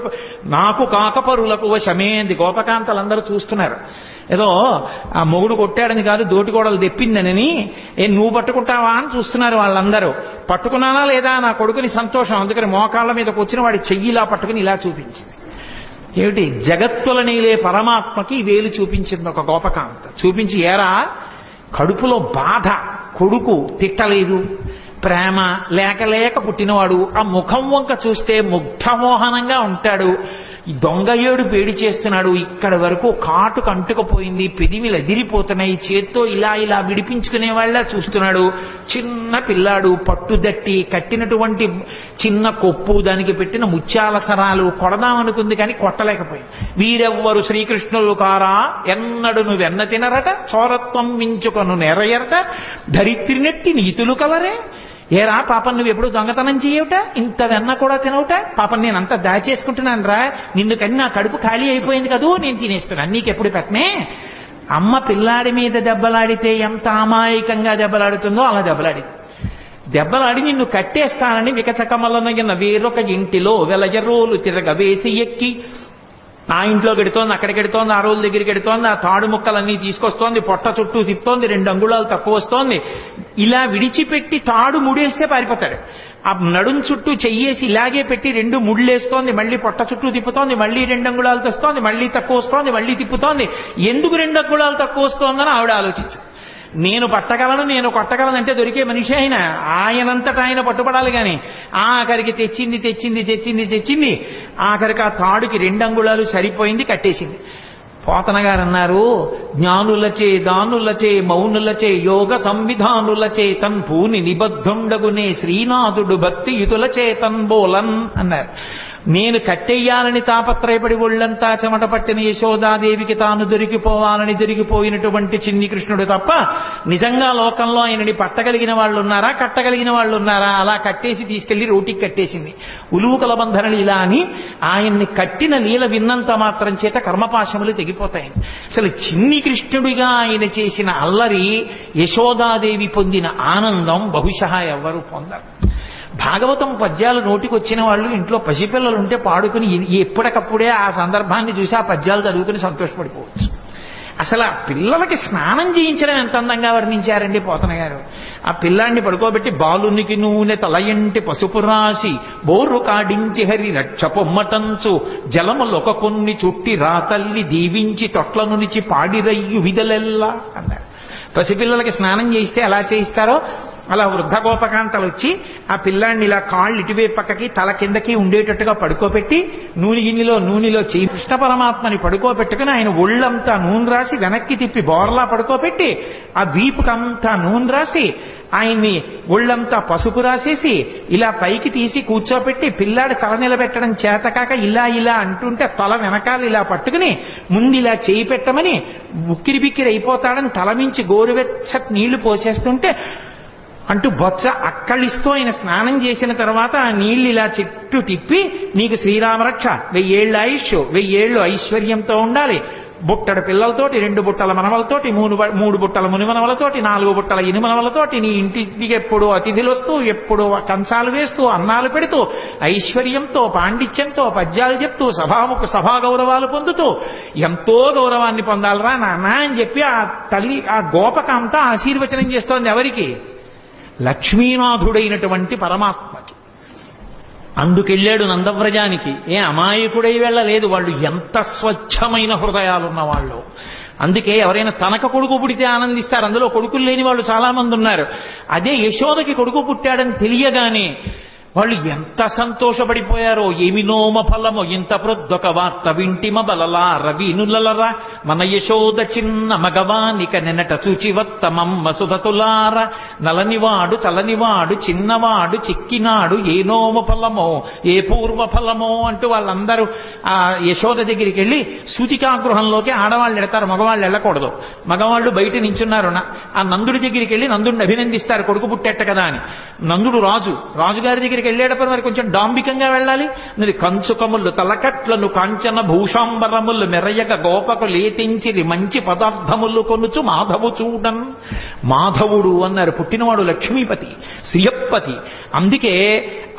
నాకు కాకపరులకు వశమేంది. గోపకాంతలందరూ చూస్తున్నారు. ఏదో ఆ మొగుడు కొట్టాడని కాదు, దోటిగోడలు తెప్పిందనని నువ్వు పట్టుకుంటావా అని చూస్తున్నారు వాళ్ళందరూ. పట్టుకున్నానా లేదా నా కొడుకుని సంతోషం. అందుకని మోకాళ్ళ మీద కూర్చుని వాడి చెయ్యిలా పట్టుకుని ఇలా చూపించింది. ఏమిటి? జగత్తుల నీలే పరమాత్మకి వేలు చూపించింది ఒక గోపకాంత. చూపించి ఏరా కడుపులో బాధ, కొడుకు తిట్టలేదు, ప్రేమ లేక పుట్టినవాడు, ఆ ముఖం వంక చూస్తే ముగ్ధమోహనంగా ఉంటాడు, ఈ దొంగ ఏడు పేడి చేస్తున్నాడు, ఇక్కడ వరకు కాటుకు అంటుకుపోయింది, పెదిమిలు ఎదిరిపోతున్నాయి, చేత్తో ఇలా విడిపించుకునే వాళ్ళ చూస్తున్నాడు. చిన్న పిల్లాడు, పట్టుదట్టి కట్టినటువంటి చిన్న కొప్పు, దానికి పెట్టిన ముత్యాల సరాలు కొడదామనుకుంది కానీ కొట్టలేకపోయింది. వీరెవ్వరు శ్రీకృష్ణులు కారా ఎన్నడును వెన్న తినరట చోరత్వం మించుకొను నెరయరట ధరిత్రినెట్టి నీతులు కలరే. ఏరా పాపం నువ్వు ఎప్పుడు దొంగతనం చేయవుట, ఇంత వెన్న కూడా తినవుట, పాపం నేను అంతా దాచేసుకుంటున్నాను రా, నిన్ను కని నా కడుపు ఖాళీ అయిపోయింది కదూ, నేను తినేస్తున్నాను, నీకెప్పుడు పెట్టనే. అమ్మ పిల్లాడి మీద దెబ్బలాడితే ఎంత అమాయకంగా దెబ్బలాడుతుందో అలా దెబ్బలాడి నిన్ను కట్టేస్తానని వికచకమలనగిన వేరొక ఇంటిలో వెలయరోలు తిరగవేసి ఎక్కి ఆ ఇంట్లో గెడుతోంది, అక్కడికి ఎడుతోంది, ఆ రోజు దగ్గరికి ఎడుతోంది, ఆ తాడు ముక్కలన్నీ తీసుకొస్తోంది, పొట్ట చుట్టూ తిప్పుతోంది, 2 అంగుళాలు తక్కువ వస్తోంది. ఇలా విడిచిపెట్టి తాడు ముడేస్తే పారిపోతాడు. ఆ నడుం చుట్టూ చెయ్యేసి ఇలాగే పెట్టి 2 ముళ్ళేస్తోంది, మళ్ళీ పొట్ట చుట్టూ తిప్పుతోంది, మళ్ళీ 2 అంగుళాలు తెస్తోంది, మళ్ళీ తక్కువ వస్తోంది, మళ్ళీ తిప్పుతోంది. ఎందుకు 2 అంగుళాలు తక్కువ వస్తోందని ఆవిడ ఆలోచించారు. నేను పట్టగలను, నేను కొట్టగలనంటే దొరికే మనిషి ఆయనంతటా ఆయన పట్టుబడాలి కానీ ఆఖరికి తెచ్చింది ఆఖరికి ఆ తాడుకి 2 అంగుళాలు సరిపోయింది, కట్టేసింది. పోతన గారు అన్నారు, జ్ఞానులచే దానులచే మౌనులచే యోగ సంవిధానులచే తన్పూని నిబద్ధుండగునే శ్రీనాథుడు భక్తియుతుల చేతన్ బోలన్ అన్నారు. నేను కట్టెయ్యాలని తాపత్రయపడి ఒళ్ళంతా చెమట పట్టిన యశోదాదేవికి తాను దొరికిపోవాలని దొరికిపోయినటువంటి చిన్ని కృష్ణుడు తప్ప నిజంగా లోకంలో ఆయనని పట్టగలిగిన వాళ్ళు ఉన్నారా, కట్టగలిగిన వాళ్ళు ఉన్నారా? అలా కట్టేసి తీసుకెళ్లి రోటికి కట్టేసింది. ఉలూకల బంధనలు ఇలా అని ఆయన్ని కట్టిన లీల విన్నంత మాత్రం చేత కర్మపాశములు తెగిపోతాయి. అసలు చిన్ని కృష్ణుడిగా ఆయన చేసిన అల్లరి యశోదాదేవి పొందిన ఆనందం బహుశಃ ఎవరు పొందరు. భాగవతం పద్యాలు నోటికి వచ్చిన వాళ్ళు ఇంట్లో పసిపిల్లలుంటే పాడుకుని ఎప్పటికప్పుడే ఆ సందర్భాన్ని చూసి ఆ పద్యాలు చదువుకుని సంతోషపడిపోవచ్చు. అసలు ఆ పిల్లలకి స్నానం చేయించడం ఎంత అందంగా వర్ణించారండి పోతన గారు. ఆ పిల్లాన్ని పడుకోబెట్టి బాలునికి నూనె తలయంటి పసుపు రాసి బోరు కాడించి హరి రక్ష పొమ్మటంచు జలములొక కొన్ని చుట్టి రాతల్లి దీవించి తొట్లను నిచి పాడిరయ్యు విదలెల్లా అన్నారు. పసిపిల్లలకి స్నానం చేయిస్తే ఎలా చేయిస్తారో అలా వృద్ధ గోపకాంతలు వచ్చి ఆ పిల్లాన్ని ఇలా కాళ్ళు ఇటువైపు పక్కకి తల కిందకి ఉండేటట్టుగా పడుకోబెట్టి నూనెలో చేయి కృష్ణ పరమాత్మని పడుకోబెట్టుకుని ఆయన ఒళ్ళంతా నూనె రాసి వెనక్కి తిప్పి బోర్లా పడుకోబెట్టి ఆ వీపుకంతా నూనె రాసి ఆయన్ని ఒళ్ళంతా పసుపు రాసేసి ఇలా పైకి తీసి కూర్చోబెట్టి పిల్లాడి తల నిలబెట్టడం చేతకాక ఇలా అంటుంటే తల వెనకాల ఇలా పట్టుకుని ముందు ఇలా చేయి పెట్టమని ఉక్కిరి బిక్కిరి అయిపోతాడని తల మించి గోరువెచ్చటి నీళ్లు పోసేస్తుంటే అంటూ బొత్స అక్కళ్ళిస్తూ ఆయన స్నానం చేసిన తర్వాత ఆ నీళ్లు ఇలా చుట్టూ తిప్పి నీకు శ్రీరామరక్ష 1000 ఏళ్ల ఆయుష్ 1000 ఏళ్లు ఐశ్వర్యంతో ఉండాలి, బుట్టడు పిల్లలతోటి 2 బుట్టల మనవలతోటి 3 బుట్టల మునిమనవలతోటి 4 బుట్టల ఇనుమనవలతోటి నీ ఇంటికి ఎప్పుడు అతిథులు వస్తూ ఎప్పుడు కంచాలు వేస్తూ అన్నాలు పెడుతూ ఐశ్వర్యంతో పాండిత్యంతో పద్యాలు చెప్తూ సభా గౌరవాలు పొందుతూ ఎంతో గౌరవాన్ని పొందాలరా నాన్న అని చెప్పి ఆ తల్లి ఆ గోపకంతా ఆశీర్వచనం చేస్తోంది. ఎవరికి? లక్ష్మీనాథుడైనటువంటి పరమాత్మకి. అందుకెళ్ళాడు నందవ్రజానికి. అమాయకుడై వెళ్ళలేదు. వాళ్ళు ఎంత స్వచ్ఛమైన హృదయాలున్న వాళ్ళు. అందుకే ఎవరైనా తనక కొడుకు పుడితే ఆనందిస్తారు. అందులో కొడుకులు లేని వాళ్ళు చాలా మంది ఉన్నారు. అదే యశోదకి కొడుకు పుట్టాడని తెలియగానే వాళ్ళు ఎంత సంతోషపడిపోయారో. ఏమినోమ ఫలమో ఇంత ప్రొద్దొక వార్త వింటిమ బలలా రవినులలరా మన యశోద చిన్న మగవానిక నెనట చూచివత్తమమ్మ సుధతులార నలనివాడు చలనివాడు చిన్నవాడు చిక్కినాడు ఏ నోమ ఫలమో ఏ పూర్వ ఫలమో అంటూ వాళ్ళందరూ ఆ యశోద దగ్గరికి వెళ్ళి సూతికాగృహంలోకి ఆడవాళ్ళు వెళతారు, మగవాళ్ళు వెళ్ళకూడదు. మగవాళ్ళు బయట నించున్నారు. ఆ నందుడి దగ్గరికి వెళ్ళి నందుడిని అభినందిస్తారు, కొడుకు పుట్టేట కదా అని. నందుడు రాజుగారి దగ్గరికి వెళ్ళేటప్పుడు మరి కొంచెం డాంబికంగా వెళ్ళాలి. మరి కంచుకములు తలకట్లను కాంచన భూషాంబరములు మెరయగ గోపకు లేతించిరి మంచి పదార్థములు కొనుచు మాధవు చూడన్. మాధవుడు అన్నారు. పుట్టినవాడు లక్ష్మీపతి, శ్రియప్పతి. అందుకే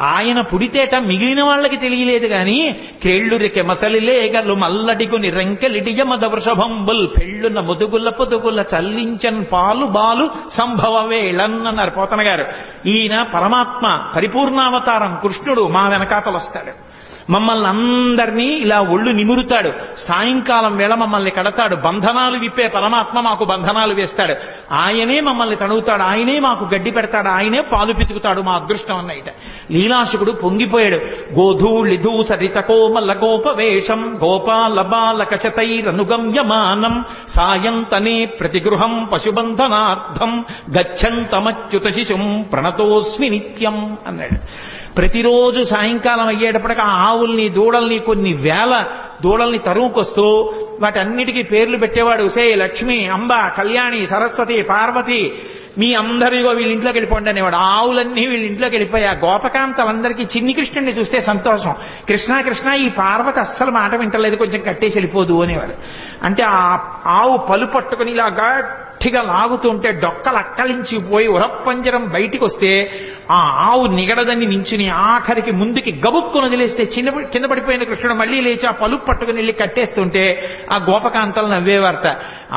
ఆయన పుడితేట మిగిలిన వాళ్ళకి తెలియలేదు గాని క్రేళ్లురికె మసలిలేగలు మల్లడిగుని రెంకెలిడియ మద వృషభంబుల్ పెళ్ళున ముదుగుల పొదుగుల చల్లించన్ పాలు బాలు సంభవ వేళన్ అన్నారు పోతన గారు. ఈయన పరమాత్మ పరిపూర్ణావతారం కృష్ణుడు మా వెనకాతలు వస్తాడు. మమ్మల్ని అందరినీ ఇలా ఒళ్ళు నిమురుతాడు. సాయంకాలం వేళ మమ్మల్ని కడతాడు. బంధనాలు విప్పే పరమాత్మ మాకు బంధనాలు వేస్తాడు. ఆయనే మమ్మల్ని తడుగుతాడు, ఆయనే మాకు గడ్డి పెడతాడు, ఆయనే పాలు పితుకుతాడు. మా అదృష్టం అన్నయిట. లీలాశుకుడు పొంగిపోయాడు. గోధూళిధూ సరిత కోమల గోపవేషం గోపాల బాలక శతైరనుగమ్యమానం సాయంతనే ప్రతిగృహం పశుబంధనార్థం గచ్చంతమచ్యుత శిశుం ప్రణతోస్మి నిత్యం అన్నాడు. ప్రతిరోజు సాయంకాలం అయ్యేటప్పటికి ఆ ఆవుల్ని దూడల్ని కొన్ని వేల దూడల్ని తరుముకొస్తూ వాటన్నిటికీ పేర్లు పెట్టేవాడు. సే లక్ష్మి, అంబ, కళ్యాణి, సరస్వతి, పార్వతి మీ అందరిగో వీళ్ళ ఇంట్లోకి వెళ్ళిపోండి అనేవాడు. ఆవులన్నీ వీళ్ళ ఇంట్లోకి వెళ్ళిపోయి ఆ గోపకాంతలందరికీ చిన్ని కృష్ణుడిని చూస్తే సంతోషం. కృష్ణ కృష్ణ ఈ పార్వతి అస్సలు మాట వింటలేదు, కొంచెం కట్టేసి వెళ్ళిపోదు అనేవాడు. అంటే ఆ ఆవు పలు పట్టుకుని ఇలా గట్టిగా లాగుతుంటే డొక్కలు అక్కలించిపోయి ఉరప్పంజరం బయటికి వస్తే ఆ ఆవు నిగడదని నించుని ఆఖరికి ముందుకి గబుక్కును వదిలేస్తే కింద పడిపోయిన కృష్ణుడు మళ్ళీ లేచి ఆ పలుపు పట్టుకుని వెళ్ళి కట్టేస్తుంటే ఆ గోపకాంతలు నవ్వేవార్త.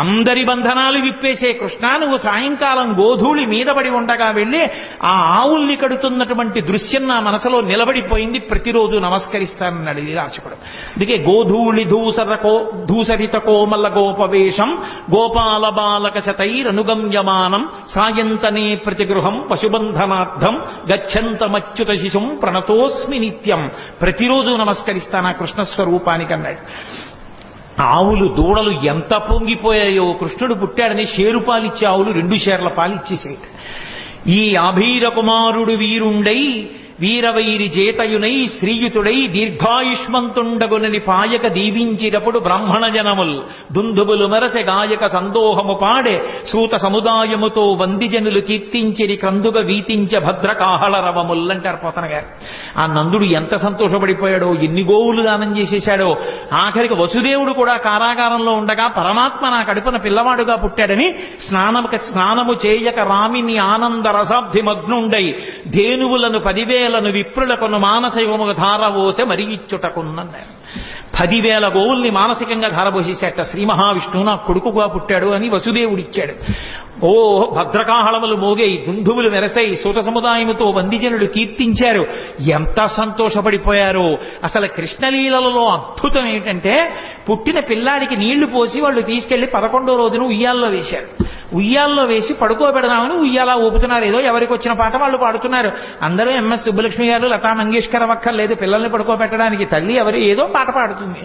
అందరి బంధనాలు విప్పేసే కృష్ణ, నువ్వు సాయంకాలం గోధూళి మీద పడి ఉండగా వెళ్ళి ఆ ఆవుల్ని కడుతున్నటువంటి దృశ్యం నా మనసులో నిలబడిపోయింది, ప్రతిరోజు నమస్కరిస్తానన్నాడు లీలాచకుడు. అందుకే గోధూళి ధూసరిత కోమల గోపవేషం గోపాల బాలక శతైరనుగమ్యమానం సాయంతనే ప్రతిగృహం పశుబంధనార్థం గచ్చంతమచ్యుత శిశుం ప్రణతోస్మి నిత్యం. ప్రతిరోజు నమస్కరిస్తాను ఆ కృష్ణ స్వరూపానికి అన్నాడు. ఆవులు దూడలు ఎంత పొంగిపోయాయో, కృష్ణుడు పుట్టాడని షేరు పాలిచ్చే ఆవులు 2 షేర్ల పాలిచ్చేసేట. ఈ అభీర కుమారుడు వీరుండై వీరవైరి జేతయునై శ్రీయుతుడై దీర్ఘాయుష్మంతుండగునని పాయక దీవించినప్పుడు బ్రాహ్మణ జనముల్ దుందుబులు మెరసె గాయక సందోహము పాడే సూత సముదాయముతో వందిజనులు కీర్తించిరి క్రందుగ వీతించ భద్రకాహళ రవముల్ అంటారు పోతన గారు. ఆ నందుడు ఎంత సంతోషపడిపోయాడో, ఎన్ని గోవులు దానం చేసేశాడో. ఆఖరికి వసుదేవుడు కూడా కారాగారంలో ఉండగా పరమాత్మ నా కడుపున పిల్లవాడుగా పుట్టాడని స్నానము చేయక రామిని ఆనంద రసాబ్ది మగ్నుండై ధేనువులను 10,000 విప్రులకును మానసికముగా ధారవోసే మరి ఇచ్చుటకున్నారు. 10,000 గోవుల్ని మానసికంగా ధారపోసేసేట. శ్రీ మహావిష్ణువు నా కొడుకుగా పుట్టాడు అని వసుదేవుడిచ్చాడు. ఓ భద్రకాహళములు మోగేయి, దుందువులు మెరసాయి, సూత సముదాయముతో వందిజనులు కీర్తించారు. ఎంత సంతోషపడిపోయారో. అసలు కృష్ణలీలలో అద్భుతం ఏంటంటే, పుట్టిన పిల్లాడికి నీళ్లు పోసి వాళ్ళు తీసుకెళ్లి 11వ రోజున ఉయ్యాల్లో వేశారు. ఉయ్యాల్లో వేసి పడుకోబెడదామని ఉయ్యాలా ఊపుతున్నారు. ఏదో ఎవరికి వచ్చిన పాట వాళ్ళు పాడుతున్నారు. అందరూ ఎంఎస్ సుబ్బలక్ష్మి గారు, లతా మంగేష్కర్ అక్కర్లేదు పిల్లల్ని పడుకోబెట్టడానికి. తల్లి ఎవరు ఏదో పాట పాడుతుంది.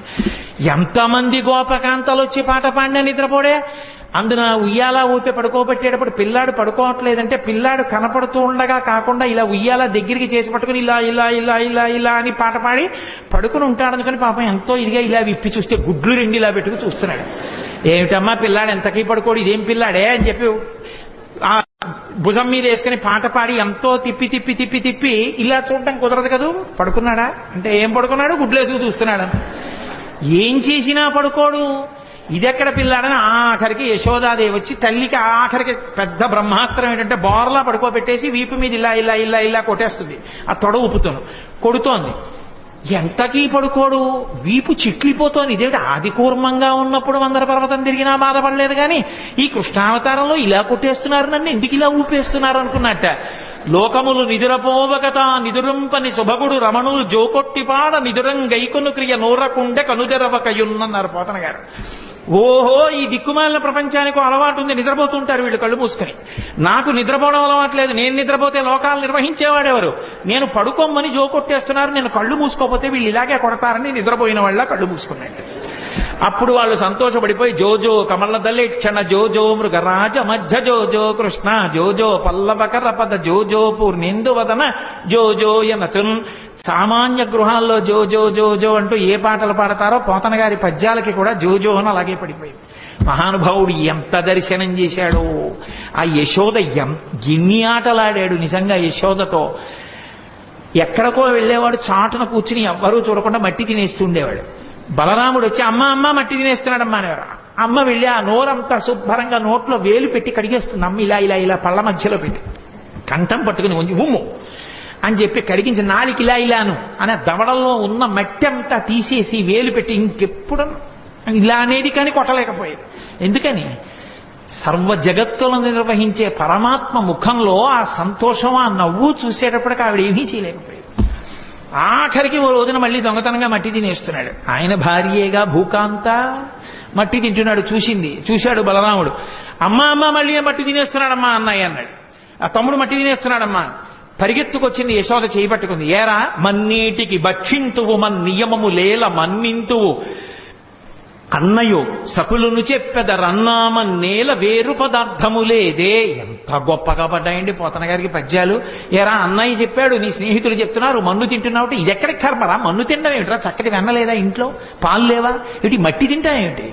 ఎంతమంది గోపకాంతలు వచ్చి పాట పాడినా నిద్రపోడే. అందున ఉయ్యాలా ఊపి పడుకోబెట్టేటప్పుడు పిల్లాడు పడుకోవట్లేదంటే పిల్లాడు కనపడుతూ ఉండగా కాకుండా ఇలా ఉయ్యాలా దగ్గరికి చేసి పట్టుకుని ఇలా ఇలా ఇలా ఇలా ఇలా అని పాట పాడి పడుకుని ఉంటాడనుకుని పాపం ఎంతో ఇదిగా ఇలా విప్పి చూస్తే గుడ్లు 2 ఇలా పెట్టుకుని చూస్తున్నాడు. ఏమిటమ్మా పిల్లాడు ఎంతకీ పడుకోడు, ఇదేం పిల్లాడే అని చెప్పి ఆ భుజం మీద వేసుకుని పాట పాడి ఎంతో తిప్పి తిప్పి తిప్పి తిప్పి ఇలా చూడటం కుదరదు కదూ. పడుకున్నాడా అంటే ఏం పడుకున్నాడు, గుడ్లేసుకు చూస్తున్నాడు. ఏం చేసినా పడుకోడు. ఇదెక్కడ పిల్లాడని ఆఖరికి యశోదాదేవి వచ్చి తల్లికి ఆఖరికి పెద్ద బ్రహ్మాస్త్రం ఏంటంటే బోర్లా పడుకోబెట్టేసి వీపు మీద ఇలా ఇలా ఇలా ఇలా కొట్టేస్తుంది. ఆ తొడ ఊపుతాను కొడుతోంది. ఎంతకీ పడుకోడు, వీపు చిట్లిపోతోంది. ఇదేమిటి ఆదికూర్మంగా ఉన్నప్పుడు మందర పర్వతం తిరిగినా బాధపడలేదు కానీ ఈ కృష్ణావతారంలో ఇలా కొట్టేస్తున్నారు, నన్ను ఎందుకు ఇలా ఊపేస్తున్నారు అనుకున్నట్ట. లోకములు నిదురపోవగత నిదురింపని శుభగుడు రమణులు జోకొట్టిపాడ నిదురం గైకొను క్రియ నూరకుండె కనుజరవకయున్నన్నారు పోతన గారు. ఓహో, ఈ దిక్కుమాలిన ప్రపంచానికి అలవాటు ఉంది, నిద్రపోతుంటారు వీళ్ళు కళ్ళు మూసుకొని. నాకు నిద్రపోవడం అలవాట్లేదు. నేను నిద్రపోతే లోకాలు నిర్వహించేవాడెవరు? నేను పడుకోమని జోకొట్టేస్తున్నారు, నేను కళ్ళు మూసుకోపోతే వీళ్ళు ఇలాగే కొడతారని నిద్రపోయిన వాళ్ళ కళ్ళు మూసుకున్నట్టు. అప్పుడు వాళ్ళు సంతోషపడిపోయి జోజో కమల దళిక్షణ జోజో మృగరాజ మధ్య జోజో కృష్ణ జోజో పల్లవకర పద జోజో పూర్ణేందువదన జోజో యనచున్. సామాన్య గృహాల్లో జోజో జోజో అంటూ ఏ పాటలు పాడతారో పోతన గారి పద్యాలకి కూడా జోజో అని అలాగే పడిపోయింది. మహానుభావుడు ఎంత దర్శనం చేశాడో. ఆ యశోద ఎన్ని ఆటలాడాడు నిజంగా యశోదతో. ఎక్కడికో వెళ్ళేవాడు చాటున కూర్చుని ఎవ్వరూ చూడకుండా మట్టి తినేస్తుండేవాడు. బలరాముడు వచ్చి అమ్మ అమ్మ మట్టి తినేస్తున్నాడమ్మా అనేవారు. అమ్మ వెళ్ళి ఆ నోరంతా శుభ్రంగా నోట్లో వేలు పెట్టి కడిగేస్తుంది. అమ్మ ఇలా ఇలా ఇలా పళ్ళ మధ్యలో పెట్టి కంఠం పట్టుకుని కొంచెం ఉమ్ము అని చెప్పి కడిగించి నాలికి ఇలా ఇలాను అనే దవడల్లో ఉన్న మట్టి అంతా తీసేసి వేలు పెట్టి ఇంకెప్పుడు ఇలా అనేది కానీ కొట్టలేకపోయేది. ఎందుకని? సర్వ జగత్తులను నిర్వహించే పరమాత్మ ముఖంలో ఆ సంతోషం, ఆ నవ్వు చూసేటప్పటికి ఆవిడ ఏమీ చేయలేకపోయేది. ఆఖరికి ఓ రోజున మళ్ళీ దొంగతనంగా మట్టి తినేస్తున్నాడు. ఆయన భార్యేగా భూకాంత మట్టి తింటున్నాడు. చూశాడు బలరాముడు. అమ్మ అమ్మ మళ్ళీ మట్టి తినేస్తున్నాడమ్మా అన్నయ్య అన్నాడు. ఆ తమ్ముడు మట్టి తినేస్తున్నాడమ్మా. పరిగెత్తుకొచ్చింది యశోద చేయబట్టుకుంది. ఏరా మన్నీటికి భక్షింతువు మన్నియమము లేల మన్నింతువు అన్నయో సకులును చెప్పెదరన్నామన్నేల వేరు పదార్థము లేదే. ఎంత గొప్పగా పడ్డాయండి పోతన గారికి పద్యాలు. ఏరా అన్నయ్య చెప్పాడు, నీ స్నేహితులు చెప్తున్నారు మన్ను తింటున్నావు. ఇది ఎక్కడికి కర్మరా? మన్ను తినడం ఏమిట్రా? చక్కటి వెన్నలేదా ఇంట్లో? పాలు లేవా? ఇటు మట్టి తింటాయేమిటి?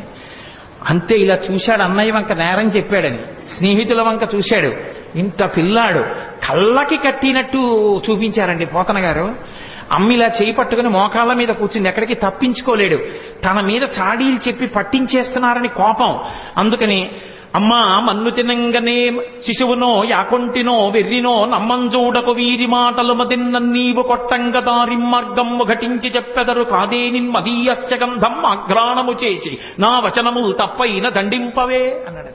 అంతే. ఇలా చూశాడు అన్నయ్య వంక నేరం చెప్పాడని. స్నేహితుల వంక చూశాడు. ఇంత పిల్లాడు కళ్ళకి కట్టినట్టు చూపించారండి పోతన గారు. అమ్మిలా చేయి పట్టుకుని మోకాళ్ళ మీద కూర్చుంది, ఎక్కడికి తప్పించుకోలేడు. తన మీద చాడీలు చెప్పి పట్టించేస్తున్నారని కోపం. అందుకని అమ్మా మన్ను తినంగనే శిశువునో యాకొంటినో వెర్రినో నమ్మంజూడకు వీరి మాటలు మదిన్నీవు కొట్టంగ దారి మార్గము ఘటించి చెప్పెదరు కాదేని మదీయస్య గంధం ఆఘ్రాణము చేసి నా వచనము తప్పైన దండింపవే అన్నాడు.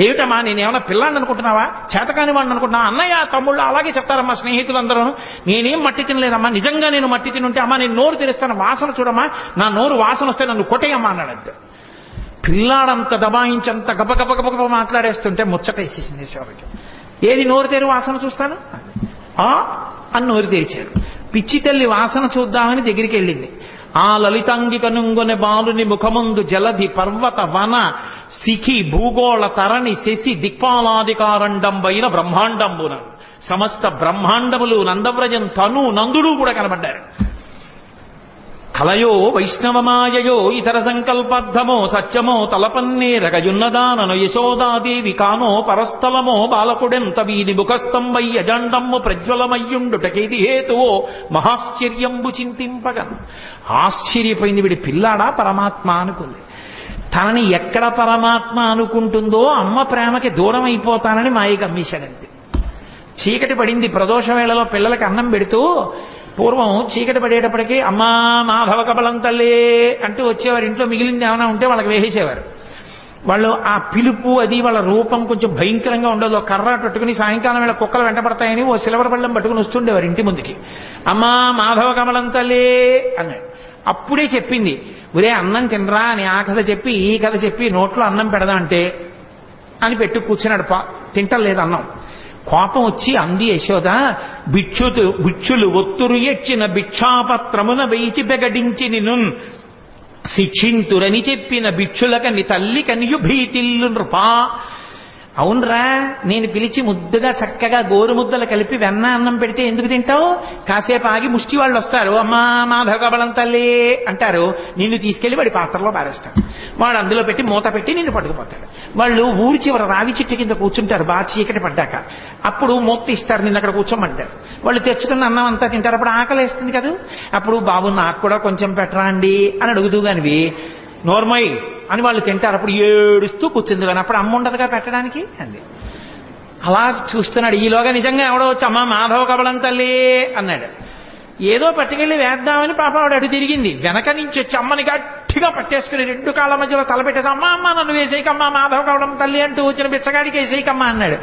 ఏమిటమ్మా నేనేమన్నా పిల్లాన్ని అనుకుంటున్నావా, చేతకాని వాడిని అనుకుంటున్నా? అన్నయ్య తమ్ముళ్ళు అలాగే చెప్తారమ్మా స్నేహితులందరూ. నేనేం మట్టి తినలేదమ్మా, నిజంగా నేను మట్టి తినుంటే అమ్మా నేను నోరు తెరుస్తాను, వాసన చూడమ్మా, నా నోరు వాసన వస్తే నన్ను కొట్టేయమ్మా అన్నాడంతే. పిల్లాడంత దబాయించంత గబగబగబ మాట్లాడేస్తుంటే ముచ్చటేసేసింది శివరికి. ఏది నోరు తెరి వాసన చూస్తాను అని నోరు తెరిచాడు. పిచ్చి తల్లి వాసన చూద్దామని దగ్గరికి వెళ్ళింది. ఆ లలితాంగి కనుంగొనె బాలుని ముఖముందు జలధి పర్వత వన శిఖి భూగోళ తరణి శశి దిక్పాలాధికారండంబైన బ్రహ్మాండంబున సమస్త బ్రహ్మాండములు నందవ్రజం తను నందుడు కూడా కనబడ్డారు. కలయో వైష్ణవమాయయో ఇతర సంకల్పార్థమో సత్యమో తలపన్నేరగయున్నదానను యశోదాదేవి కానో పరస్థలమో బాలకుడెంత వీని ముఖస్తంభై అజండమ్ము ప్రజ్వలమయ్యుండుటకేది హేతువో మహాశ్చర్యంబు చింతింపగన్. ఆశ్చర్యపోయింది, వీడి పిల్లాడా పరమాత్మ అనుకుంది. తనని ఎక్కడ పరమాత్మ అనుకుంటుందో అమ్మ ప్రేమకి దూరం అయిపోతానని మాయ గమ్మేశాడంతే. చీకటి పడింది. ప్రదోష వేళలో పిల్లలకి అన్నం పెడుతూ పూర్వం చీకటి పడేటప్పటికీ అమ్మా మాధవ కబలం తల్లే అంటూ వచ్చేవారు. ఇంట్లో మిగిలింది ఏమైనా ఉంటే వాళ్ళకి వేసేసేవారు. వాళ్ళు ఆ పిలుపు అది వాళ్ళ రూపం కొంచెం భయంకరంగా ఉండదు. కర్ర పట్టుకుని సాయంకాలం వేళ కుక్కలు వెంటపడతాయని ఓ సిల్వర్ బళ్ళం పట్టుకుని వస్తుండేవారు ఇంటి ముందుకి. అమ్మా మాధవ కమలం తల్లే అన్నాడు. అప్పుడే చెప్పింది, ఒరే అన్నం తినరా అని ఆ కథ చెప్పి ఈ కథ చెప్పి నోట్లో అన్నం పెడదా అంటే అని పెట్టు కూర్చున్నాడు. తింటలేదు అన్నం. కోపం వచ్చి అంది యశోద, భిక్షులు ఒత్తురు ఎచ్చిన భిక్షాపత్రమున వేచి బెగడించి నిన్ను శిక్షింతురని చెప్పిన భిక్షులకని తల్లి కనియు భీతిల్లు నృపా. అవునరా, నేను పిలిచి ముద్దుగా చక్కగా గోరు ముద్దలు కలిపి వెన్న అన్నం పెడితే ఎందుకు తింటావు? కాసేపు ఆగి ముష్టి వాళ్ళు వస్తారు, అమ్మా మాధవ కబలం తల్లి అంటారు, నిన్ను తీసుకెళ్లి వాడి పాత్రలో పారేస్తాడు. వాడు అందులో పెట్టి మూత పెట్టి నిన్ను పట్టుకుపోతాడు. వాళ్ళు ఊరి చివర రావి చెట్టు కింద కూర్చుంటారు బాగా చీకటి పడ్డాక. అప్పుడు మూత ఇస్తారు, నిన్ను అక్కడ కూర్చోమంటారు. వాళ్ళు తెచ్చుకున్న అన్నం అంతా తింటారు. అప్పుడు ఆకలి వేస్తుంది కదా, అప్పుడు బాబు నాకు కూడా కొంచెం పెట్టరా అండి అని అడుగుతూ కానివి నోర్మయ్ అని వాళ్ళు తింటారు. అప్పుడు ఏడుస్తూ కూర్చుంది కానీ అప్పుడు అమ్మ ఉండదుగా పెట్టడానికి అంది. అలా చూస్తున్నాడు. ఈలోగా నిజంగా ఎవడో వచ్చి అమ్మ మాధవ కబలం తల్లి అన్నాడు. ఏదో పట్టుకెళ్ళి వేద్దామని పాప ఆవిడ అటు తిరిగింది. వెనక నుంచి వచ్చి అమ్మని గట్టిగా పట్టేసుకుని రెండు కాళ్ళ మధ్యలో తలపెట్టేసి అమ్మ అమ్మ నన్ను వేసేయకమ్మా మాధవ కబలం తల్లి అంటూ వచ్చిన బిచ్చగాడికి వేసేయకమ్మా అన్నాడు.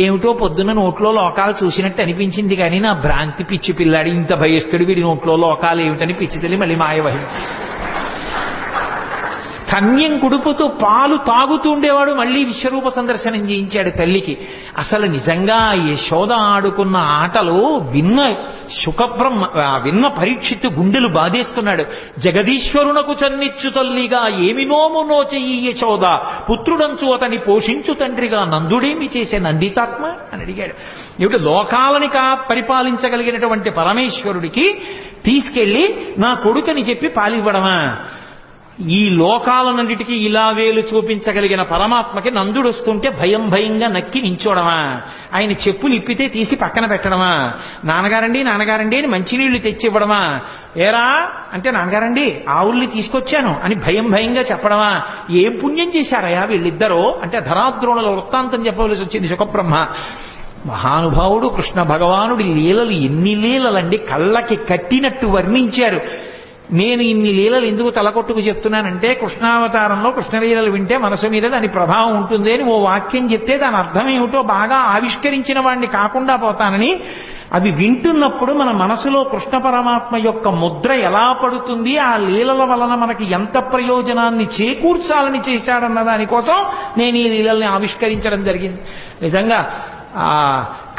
ఏమిటో పొద్దున్న నోట్లో లోకాలు చూసినట్టు అనిపించింది కానీ నా భ్రాంతి పిచ్చి పిల్లాడి ఇంత భయస్తుడు వీడి నోట్లో లోకాలు ఏమిటని పిచ్చి తల్లి మళ్ళీ మాయ వహించేసి కన్యం కుడుపుతూ పాలు తాగుతూ ఉండేవాడు. మళ్ళీ విశ్వరూప సందర్శనం చేయించాడు తల్లికి. అసలు నిజంగా యశోద ఆడుకున్న ఆటలు విన్న పరీక్షిత్తు గుండెలు బాధేస్తున్నాడు. జగదీశ్వరునకు చన్నిచ్చు తల్లిగా ఏమి నోము నోచెయ్యి యశోద, పుత్రుడంచు అతని పోషించు తండ్రిగా నందుడేమి చేసే నందితాత్మ అని అడిగాడు. ఏమిటి లోకాలని పరిపాలించగలిగినటువంటి పరమేశ్వరుడికి తీసుకెళ్లి నా కొడుకని చెప్పి పాలివ్వడమా? ఈ లోకాలన్నిటికీ ఇలా వేలు చూపించగలిగిన పరమాత్మకి నందుడు వస్తుంటే భయం భయంగా నక్కి నించోడమా? ఆయన చెప్పులు ఇప్పితే తీసి పక్కన పెట్టడమా? నాన్నగారండి అని మంచినీళ్లు తెచ్చివ్వడమా? ఏరా అంటే నాన్నగారండి ఆవుల్ని తీసుకొచ్చాను అని భయం భయంగా చెప్పడమా? ఏం పుణ్యం చేశారయా వీళ్ళిద్దరూ అంటే ధరాద్రోణుల వృత్తాంతం చెప్పవలసి వచ్చింది సుఖబ్రహ్మ. మహానుభావుడు కృష్ణ భగవానుడి లీలలు ఎన్ని లీలలండి, కళ్ళకి కట్టినట్టు వర్ణించారు. నేను ఇన్ని లీలలు ఎందుకు తలకొట్టుకు చెప్తున్నానంటే కృష్ణావతారంలో కృష్ణలీలలు వింటే మనసు మీద దాని ప్రభావం ఉంటుంది అని ఓ వాక్యం చెప్తే దాని అర్థం ఏమిటో బాగా ఆవిష్కరించిన వాడిని కాకుండా పోతానని. అవి వింటున్నప్పుడు మన మనసులో కృష్ణ పరమాత్మ యొక్క ముద్ర ఎలా పడుతుంది, ఆ లీలల వలన మనకి ఎంత ప్రయోజనాన్ని చేకూర్చాలని చేశాడన్న దానికోసం నేను ఈ లీలల్ని ఆవిష్కరించడం జరిగింది. నిజంగా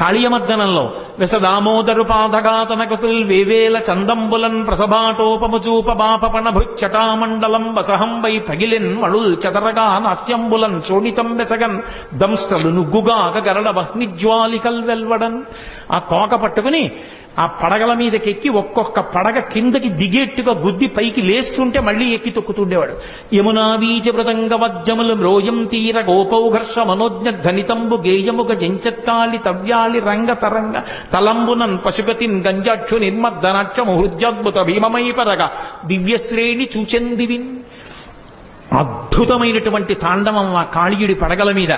కాళీయమర్దనంలో వెసదామోదరు పాదఘాతనకతుల్ వేవేల చందంబులన్ ప్రసభాటోపముచూప బాపపణ భృచ్చటామండలం వసహం వై పగిలిన్ మళుల్ చెదరగా నాస్యంబులన్ చోడితం వెసగన్ దంష్టలు నుగ్గుగా గరడ వహ్నిజ్వాలికల్ వెల్వడన్. ఆ తోక పట్టుకుని ఆ పడగల మీదకెక్కి ఒక్కొక్క పడగ కిందకి దిగేట్టుగా గుద్ది పైకి లేస్తుంటే మళ్ళీ ఎక్కి తొక్కుతుండేవాడు. యమునా వీజ మృదంగ వజ్జములు మ్రోయం తీర గోపౌఘర్ష మనోజ్ఞ ధనితంబు గేయముగ జంచత్కాళి తవ్యాళి రంగ తరంగ తలంబునన్ పశుపతిన్ గంజాక్షు నిర్మద్దనాక్షము హృద్యాద్భుత భీమమై పరగ దివ్యశ్రేణి చూచెందివిన్. అద్భుతమైనటువంటి తాండవం ఆ కాళీయుడి పడగల మీద.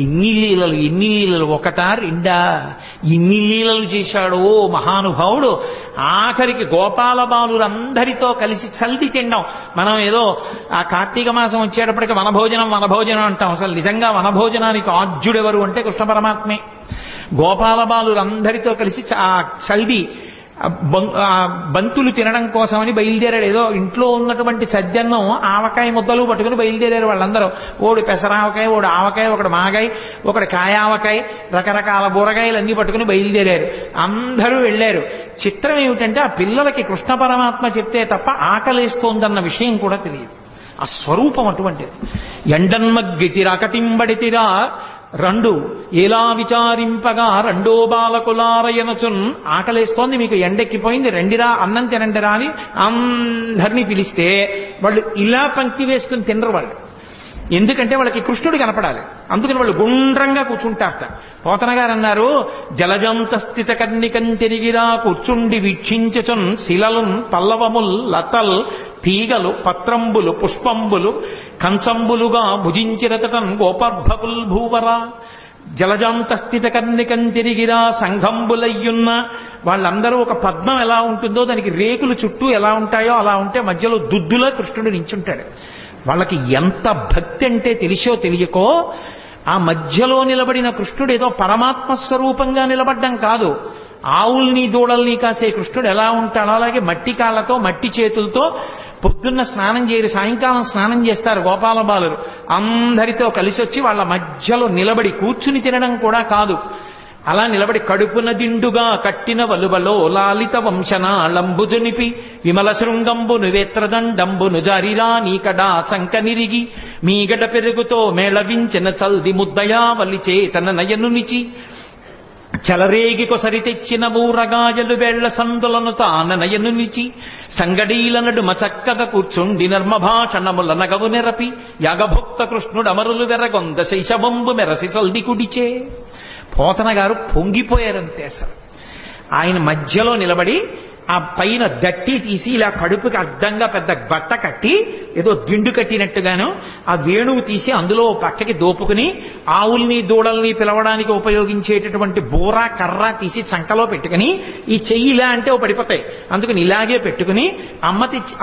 ఎన్ని లీలలు ఒకటా రెండా, ఎన్ని లీలలు చేశాడో మహానుభావుడు. ఆఖరికి గోపాల బాలురందరితో కలిసి చల్ది తినడం. మనం ఏదో ఆ కార్తీక మాసం వచ్చేటప్పటికి వనభోజనం అంటాం. అసలు నిజంగా వనభోజనానికి ఆద్యుడెవరు అంటే కృష్ణ పరమాత్మే. గోపాల బాలురందరితో కలిసి ఆ చల్ది బంతులు తినడం కోసమని బయలుదేరాడు. ఏదో ఇంట్లో ఉన్నటువంటి సద్యన్నం ఆవకాయ ముద్దలు పట్టుకుని బయలుదేరారు వాళ్ళందరూ. ఓడి పెసరావకాయ, ఓడి ఆవకాయ, ఒకటి మాగాయ, ఒకటి కాయావకాయ, రకరకాల బూరగాయలు అన్ని పట్టుకుని బయలుదేరారు. అందరూ వెళ్ళారు. చిత్రం ఏమిటంటే ఆ పిల్లలకి కృష్ణ పరమాత్మ చెప్తే తప్ప ఆకలేస్తోందన్న విషయం కూడా తెలియదు. ఆ స్వరూపం అటువంటిది. ఎండన్మగ్గితిరకటింబడితిరా రెండు ఎలా విచారింపగా రెండో బాలకులారయనచున్. ఆకలేస్తోంది, మీకు ఎండెక్కిపోయింది, రెండిరా అన్నం తినండిరా అని అందరినీ పిలిస్తే వాళ్ళు ఇలా పంక్తి వేసుకుని తినరు వాళ్ళు. ఎందుకంటే వాళ్ళకి కృష్ణుడు కనపడాలి. అందుకని వాళ్ళు గుండ్రంగా కూర్చుంటారట. పోతన గారు అన్నారు, జలజంత స్థిత కన్నికం తిరిగిరా కూర్చుండి వీక్షించుచున్ శిలలున్ పల్లవముల్ లతల్ తీగలు పత్రంబులు పుష్పంబులు కంచంబులుగా భుజించిరతటన్ గోపర్భకుల్ భూవరా. జలజాంత స్థిత కన్నికం తిరిగిరా సంఘంబులయ్యున్న. వాళ్ళందరూ ఒక పద్మం ఎలా ఉంటుందో దానికి రేకులు చుట్టూ ఎలా ఉంటాయో అలా ఉంటే మధ్యలో దుద్దులో కృష్ణుడు నించుంటాడు. వాళ్ళకి ఎంత భక్తి అంటే తెలిసో తెలియకో ఆ మధ్యలో నిలబడిన కృష్ణుడు ఏదో పరమాత్మ స్వరూపంగా నిలబడ్డం కాదు. ఆవుల్ని దూడల్ని కాసే కృష్ణుడు ఎలా ఉంటాడో అలాగే మట్టి కాళ్ళతో మట్టి చేతులతో పొద్దున్న స్నానం చేయరు, సాయంకాలం స్నానం చేస్తారు గోపాల బాలురు. అందరితో కలిసి వచ్చి వాళ్ళ మధ్యలో నిలబడి కూర్చుని తినడం కూడా కాదు, అలా నిలబడి కడుపున దిండుగా కట్టిన వలువలో లాలిత వంశనాళంబుజునిపి విమల శృంగంబును వేత్రదండంబును జారిరా నీకడా చంక నిరిగి మీగడ పెరుగుతో మేళవించిన చల్ది ముద్దయా వలిచే తన నయనునిచి చలరేగి కొసరి తెచ్చిన ఊరగాయలు వేళ్ల సందులను తాన నయనునిచి సంగడీల నడుమ చక్కగా కూర్చుండి నర్మభాషణముల నగవు నెరపి యాగభుక్త కృష్ణుడు అమరులు వెరగొంద శైశవంబు మెరసి చల్ది కుడిచే. పోతన గారు పొంగిపోయారంతే. అసలు ఆయన మధ్యలో నిలబడి ఆ పైన దట్టి తీసి ఇలా కడుపుకి అడ్డంగా పెద్ద బట్ట కట్టి ఏదో దిండు కట్టినట్టుగాను ఆ వేణువు తీసి అందులో పక్కకి దోపుకుని ఆవుల్ని దూడల్ని పిలవడానికి ఉపయోగించేటటువంటి బూర కర్ర తీసి చంకలో పెట్టుకుని ఈ చెయ్యి ఇలా అంటే ఓ పడిపోతాయి, అందుకని ఇలాగే పెట్టుకుని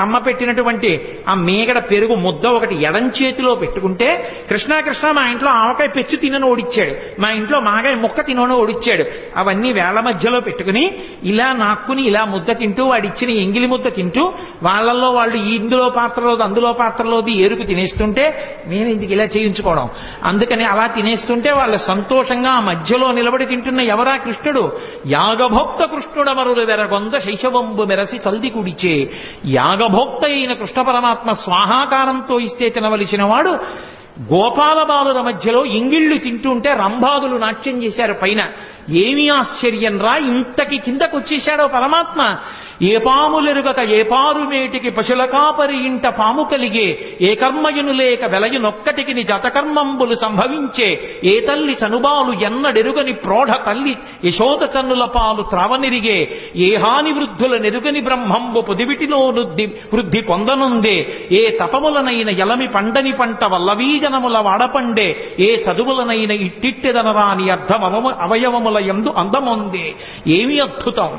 అమ్మ పెట్టినటువంటి ఆ మేగడ పెరుగు ముద్ద ఒకటి ఎడం చేతిలో పెట్టుకుంటే కృష్ణ కృష్ణ మా ఇంట్లో ఆవకాయ పెచ్చు తినను ఓడిచ్చాడు, మా ఇంట్లో మాగాయ ముక్క తినను ఓడిచ్చాడు, అవన్నీ వేళ్ల మధ్యలో పెట్టుకుని ఇలా నాక్కుని ఇలా ముద్ద తింటూ వాడిచ్చిన ఎంగిలి ముద్ద తింటూ వాళ్ళల్లో వాళ్ళు ఇందులో పాత్రలోది అందులో పాత్రలోది ఏరుకు తినేస్తుంటే నేను ఇందుకు ఇలా చేయించుకోవడం. అందుకని అలా తినేస్తుంటే వాళ్ళు సంతోషంగా ఆ మధ్యలో నిలబడి తింటున్న ఎవరా కృష్ణుడు? యాగభోక్త కృష్ణుడమరులు వెరగొంద శైశవంబు మెరసి చల్ది కుడిచే. యాగభోక్త అయిన కృష్ణ పరమాత్మ స్వాహాకారంతో ఇస్తే తినవలసిన వాడు గోపాల బాలుల మధ్యలో ఇంగిళ్ళు తింటుంటే రంభాదులు నాట్యం చేశారు పైన. ఏమీ ఆశ్చర్యం రా, ఇంతకి కిందకు వచ్చేశాడో పరమాత్మ. ఏ పాములెరుగక ఏ పారు మేటికి పశుల కాపరి ఇంట పాము కలిగే, ఏ కర్మయును లేక వెలయునొక్కటికి ని జతకర్మంబులు సంభవించే, ఏ తల్లి చనుబాలు ఎన్నడెరుగని ప్రోఢ తల్లి యశోద చన్నుల పాలు త్రావనిరిగే, ఏ హాని వృద్ధుల నెరుగని బ్రహ్మంబు పొదివిటిలో వృద్ధి పొందనుందే, ఏ తపములనైన ఎలమి పండని పంట వల్లవీజనముల వాడపండే, ఏ చదువులనైన ఇట్టిట్టెదనరాని అర్థం అవయవముల యందు అందముందే. ఏమి అద్భుతం!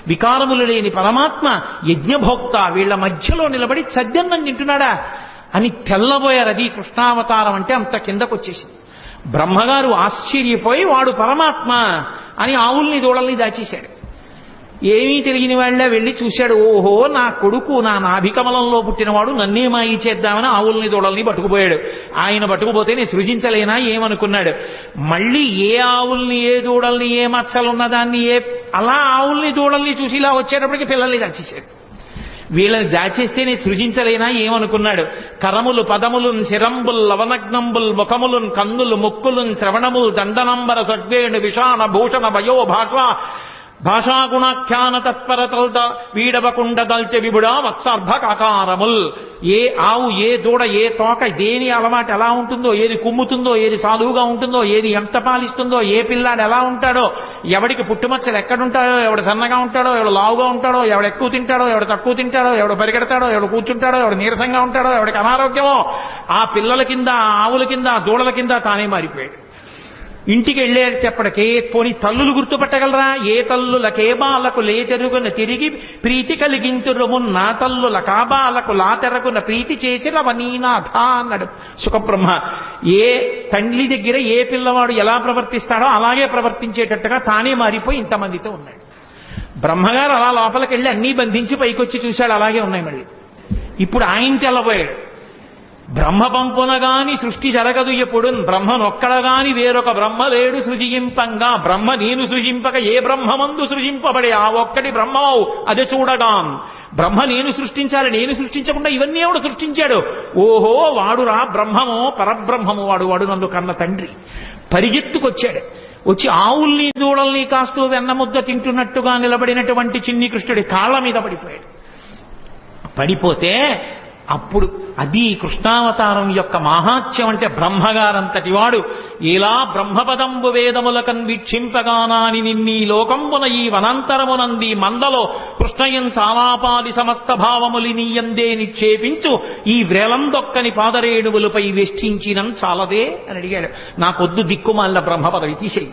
వికారములు లేని పరమాత్మ యజ్ఞభోక్త వీళ్ల మధ్యలో నిలబడి సద్యన్నం తింటున్నాడా అని తెల్లబోయారు. అది కృష్ణావతారం అంటే అంత కిందకొచ్చేసింది. బ్రహ్మగారు ఆశ్చర్యపోయి వాడు పరమాత్మ అని ఆవుల్ని దూడల్ని దాచేశాడు. ఏమీ తెలియని వాళ్ళ వెళ్ళి చూశాడు. ఓహో, నా కొడుకు నా నాభికమలంలో పుట్టినవాడు, నన్నే మాయి చేద్దామని ఆవుల్ని దూడల్ని పట్టుకుపోయాడు. ఆయన పట్టుకుపోతే నేను సృజించలేనా ఏమనుకున్నాడు. మళ్ళీ ఏ ఆవుల్ని ఏ దూడల్ని ఏ మచ్చలున్నదాన్ని అలా ఆవుల్ని దూడల్ని చూసి ఇలా వచ్చేటప్పటికి పిల్లల్ని దాచేశాడు. వీళ్ళని దాచేస్తే నేను సృజించలేనా ఏమనుకున్నాడు. కరములు పదములు శిరంబుల్ లవనగ్నంబుల్ ముఖములున్ కందులు ముక్కులున్ శ్రవణముల్ దండనంబర సడ్వేణు విషాణ భూషణ భయో భాషాగుణాఖ్యాన తత్పరతల్ద వీడవకుండ దల్చె విబుడా వత్సర్భకాకారముల్. ఏ ఆవు ఏ దూడ ఏ తోక దేని అలవాటు ఎలా ఉంటుందో, ఏది కుమ్ముతుందో, ఏది సాధువుగా ఉంటుందో, ఏది ఎంత పాలిస్తుందో, ఏ పిల్లాడు ఎలా ఉంటాడో, ఎవడికి పుట్టుమచ్చలు ఎక్కడుంటాడో, ఎవడు సన్నగా ఉంటాడో, ఎవడు లావుగా ఉంటాడో, ఎవడు ఎక్కువ తింటాడో, ఎవడు తక్కువ తింటాడో, ఎవడు పరిగెడతాడో, ఎవడు కూర్చుంటాడో, ఎవడు నీరసంగా ఉంటాడో, ఎవడికి అనారోగ్యమో, ఆ పిల్లల కింద ఆ ఆవుల కింద ఆ దూడల కింద తానే మారిపోయాడు. ఇంటికి వెళ్ళేటప్పటికే పోని తల్లులు గుర్తుపట్టగలరా? ఏ తల్లులకే బాలకు లేతెరుగున తిరిగి ప్రీతి కలిగింతురుమున్న తల్లుల కాబాలకు లాతెరగున ప్రీతి చేసిన వనీనాథ అన్నాడు సుఖబ్రహ్మ. ఏ తండ్రి దగ్గర ఏ పిల్లవాడు ఎలా ప్రవర్తిస్తాడో అలాగే ప్రవర్తించేటట్టుగా తానే మారిపోయి ఇంతమందితో ఉన్నాడు. బ్రహ్మగారు అలా లోపలికి వెళ్ళి అన్నీ బంధించి పైకొచ్చి చూశాడు, అలాగే ఉన్నాయి. మళ్ళీ ఇప్పుడు ఆయన తెల్లబోయాడు. బ్రహ్మ పంపునగాని సృష్టి జరగదు ఎప్పుడు, బ్రహ్మనొక్కడగాని వేరొక బ్రహ్మ లేడు సృజింపంగా, బ్రహ్మ నేను సృజింపక ఏ బ్రహ్మమందు సృజింపబడే ఆ ఒక్కటి బ్రహ్మవు అదే చూడగా. బ్రహ్మ నేను సృష్టించాలి, నేను సృష్టించకుండా ఇవన్నీ ఎవడు సృష్టించాడు? ఓహో, వాడురా బ్రహ్మమో పరబ్రహ్మము, వాడు నన్ను కన్న తండ్రి. పరిగెత్తుకొచ్చాడు. వచ్చి ఆవుల్ని దూడల్ని కాస్తూ వెన్నముద్ద తింటున్నట్టుగా నిలబడినటువంటి చిన్ని కృష్ణుడి కాళ్ళ మీద పడిపోయాడు. పడిపోతే అప్పుడు అది కృష్ణావతారం యొక్క మహాత్యం. అంటే బ్రహ్మగారంతటి వాడు ఇలా బ్రహ్మపదంబు వేదములకన్ వీక్షింపగానాని నిన్నీ లోకంబున ఈ వనాంతరమునంది మందలో కృష్ణయం చాలాపాది సమస్త భావములినీయందే నిక్షేపించు ఈ వ్రేలందొక్కని పాదరేణువులపై వేష్టించినం చాలదే అని అడిగాడు. నాకొద్దు దిక్కుమాల బ్రహ్మపదవి తీసేయి.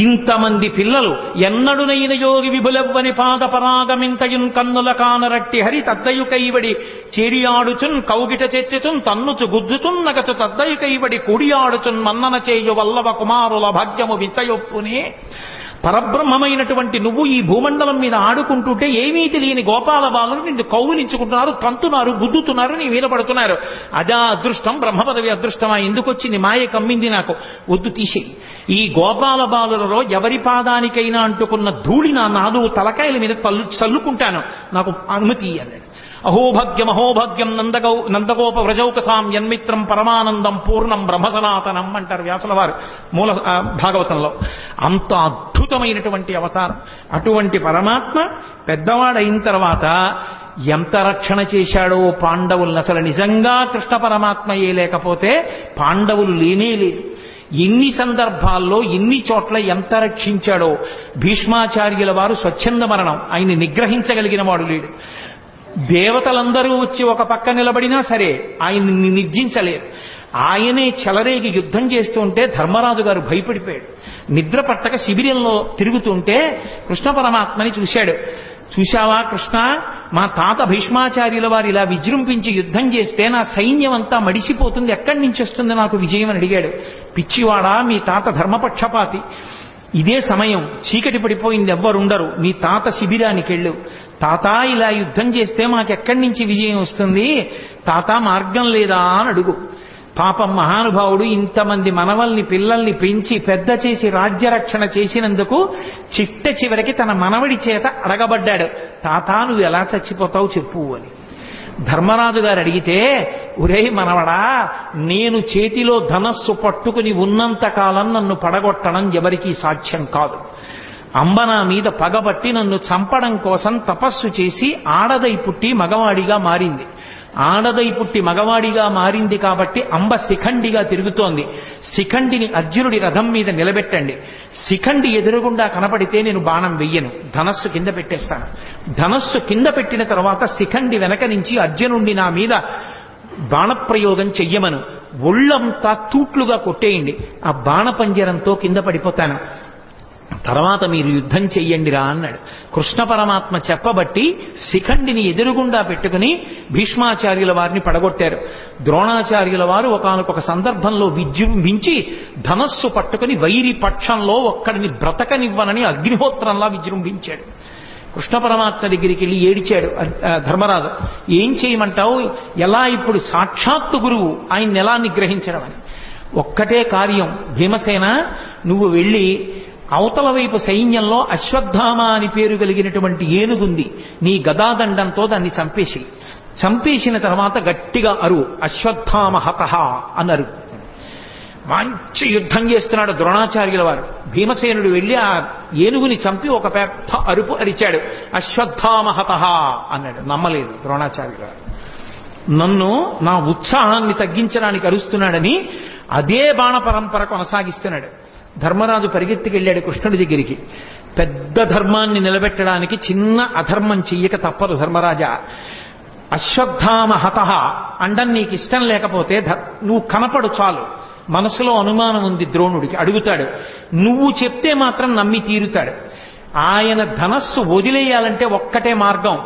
ఇంతమంది పిల్లలు ఎన్నడునైన యోగి విభులవ్వని పాద పరాగమింతయున్ కన్నుల కానరట్టి హరి తద్దయు కైవడి చేడియాడుచున్ కౌగిట చెచ్చుచున్ తన్నుచు గుజ్జుచున్ నగచు తద్దయు కైవడి కుడియాడుచున్ మన్నన చేయు వల్లవ కుమారుల భాగ్యము వింతయొప్పునే. పరబ్రహ్మమైనటువంటి నువ్వు ఈ భూమండలం మీద ఆడుకుంటుంటే ఏమీ తెలియని గోపాల బాలులు నిన్ను కౌగిలించుకుంటున్నారు, తంతున్నారు, గుద్దుతున్నారు, నీ మీద పడుతున్నారు. అదా అదృష్టం, బ్రహ్మపదవి అదృష్టమా? ఎందుకొచ్చింది? మాయ కమ్మింది నాకు, వద్దు తీసేయి. ఈ గోపాల బాలులలో ఎవరి పాదానికైనా అంటుకున్న ధూళి నా నాలుగు తలకాయల మీద చల్లుకుంటాను, నాకు అనుమతి అన్నాడు. అహోభాగ్యం నందగోప వ్రజౌకసాం యన్మిత్రం పరమానందం పూర్ణం బ్రహ్మసనాతనం అంటారు వ్యాసుల వారు మూల భాగవతంలో. అంత అద్భుతమైనటువంటి అవతారం. అటువంటి పరమాత్మ పెద్దవాడైన తర్వాత ఎంత రక్షణ చేశాడో పాండవులను. అసలు నిజంగా కృష్ణ పరమాత్మయే లేకపోతే పాండవులు లేనేలేరు. ఎన్ని సందర్భాల్లో ఎన్ని చోట్ల ఎంత రక్షించాడో. భీష్మాచార్యుల వారు స్వచ్ఛంద మరణం, ఆయన్ని నిగ్రహించగలిగిన వాడు లేడు. దేవతలందరూ వచ్చి ఒక పక్క నిలబడినా సరే ఆయన్ని నిర్జించలేరు. ఆయనే చెలరేగి యుద్ధం చేస్తుంటే ధర్మరాజు గారు భయపడిపోయాడు. నిద్ర పట్టక శిబిరంలో తిరుగుతుంటే కృష్ణ పరమాత్మని చూశాడు. చూశావా కృష్ణ, మా తాత భీష్మాచార్యుల వారు ఇలా విజృంభించి యుద్ధం చేస్తే నా సైన్యం అంతా మడిసిపోతుంది, ఎక్కడి నుంచి వస్తుంది నాకు విజయం అని అడిగాడు. పిచ్చివాడా, మీ తాత ధర్మపక్షపాతి. ఇదే సమయం, చీకటి పడిపోయింది, ఎవ్వరుండరు, నీ తాత శిబిరానికి వెళ్ళు. తాత ఇలా యుద్ధం చేస్తే మాకెక్కడి నుంచి విజయం వస్తుంది, తాత మార్గం లేదా అని అడుగు. పాపం మహానుభావుడు ఇంతమంది మనవల్ని పిల్లల్ని పెంచి పెద్ద చేసి రాజ్యరక్షణ చేసినందుకు చిట్ట చివరికి తన మనవడి చేత అడగబడ్డాడు, తాత నువ్వు ఎలా చచ్చిపోతావు చెప్పు అని. ధర్మరాజు గారు అడిగితే, ఒరేయ్ మనవడా, నేను చేతిలో ధనస్సు పట్టుకుని ఉన్నంత కాలం నన్ను పడగొట్టడం ఎవరికీ సాధ్యం కాదు. అంబ నా మీద పగబట్టి నన్ను చంపడం కోసం తపస్సు చేసి ఆడదై పుట్టి మగవాడిగా మారింది. ఆడదై పుట్టి మగవాడిగా మారింది కాబట్టి అంబ శిఖండిగా తిరుగుతోంది. శిఖండిని అర్జునుడి రథం మీద నిలబెట్టండి. శిఖండి ఎదురుగుండా కనపడితే నేను బాణం వెయ్యను, ధనస్సు కింద పెట్టేస్తాను. ధనస్సు కింద పెట్టిన తర్వాత శిఖండి వెనక నుంచి అర్జునుడిని నా మీద బాణప్రయోగం చెయ్యమను, ఒళ్ళంతా తూట్లుగా కొట్టేయండి, ఆ బాణపంజరంతో కింద పడిపోతాను, తర్వాత మీరు యుద్ధం చెయ్యండిరా అన్నాడు. కృష్ణ పరమాత్మ చెప్పబట్టి శిఖండిని ఎదురుగుండా పెట్టుకుని భీష్మాచార్యుల వారిని పడగొట్టారు. ద్రోణాచార్యుల వారు ఒకానొక సందర్భంలో విజృంభించి ధనస్సు పట్టుకుని వైరి పక్షంలో ఒక్కడిని బ్రతకనివ్వనని అగ్నిహోత్రంలా విజృంభించాడు. కృష్ణ పరమాత్మ దగ్గరికి వెళ్ళి ఏడిచాడు ధర్మరాజు. ఏం చేయమంటావు, ఎలా ఇప్పుడు సాక్షాత్తు గురువు ఆయన్ని ఎలా నిగ్రహించడం అని. ఒక్కటే కార్యం, భీమసేన నువ్వు వెళ్ళి అవతల వైపు సైన్యంలో అశ్వత్థామ అని పేరు కలిగినటువంటి ఏనుగుంది, నీ గదాదండంతో దాన్ని చంపేసిన తర్వాత గట్టిగా అరువు, అశ్వత్థామ హతః అన్నారు. మంచి యుద్ధం చేస్తున్నాడు ద్రోణాచార్యుల వారు. భీమసేనుడు వెళ్ళి ఆ ఏనుగుని చంపి ఒక పెద్ద అరుపు అరిచాడు, అశ్వత్థామ హతః అన్నాడు. నమ్మలేదు ద్రోణాచార్యుల వారు. నన్ను నా ఉత్సాహాన్ని తగ్గించడానికి అరుస్తున్నాడని అదే బాణ పరంపర కొనసాగిస్తున్నాడు. ధర్మరాజు పరిగెత్తికెళ్ళాడు కృష్ణుడి దగ్గరికి. పెద్ద ధర్మాన్ని నిలబెట్టడానికి చిన్న అధర్మం చెయ్యక తప్పదు ధర్మరాజా. అశ్వత్థామ హతః అండం నీకు ఇష్టం లేకపోతే నువ్వు కనపడు చాలు. మనసులో అనుమానం ఉంది ద్రోణుడికి, అడుగుతాడు. నువ్వు చెప్తే మాత్రం నమ్మి తీరుతాడు. ఆయన ధనస్సు వదిలేయాలంటే ఒక్కటే మార్గం,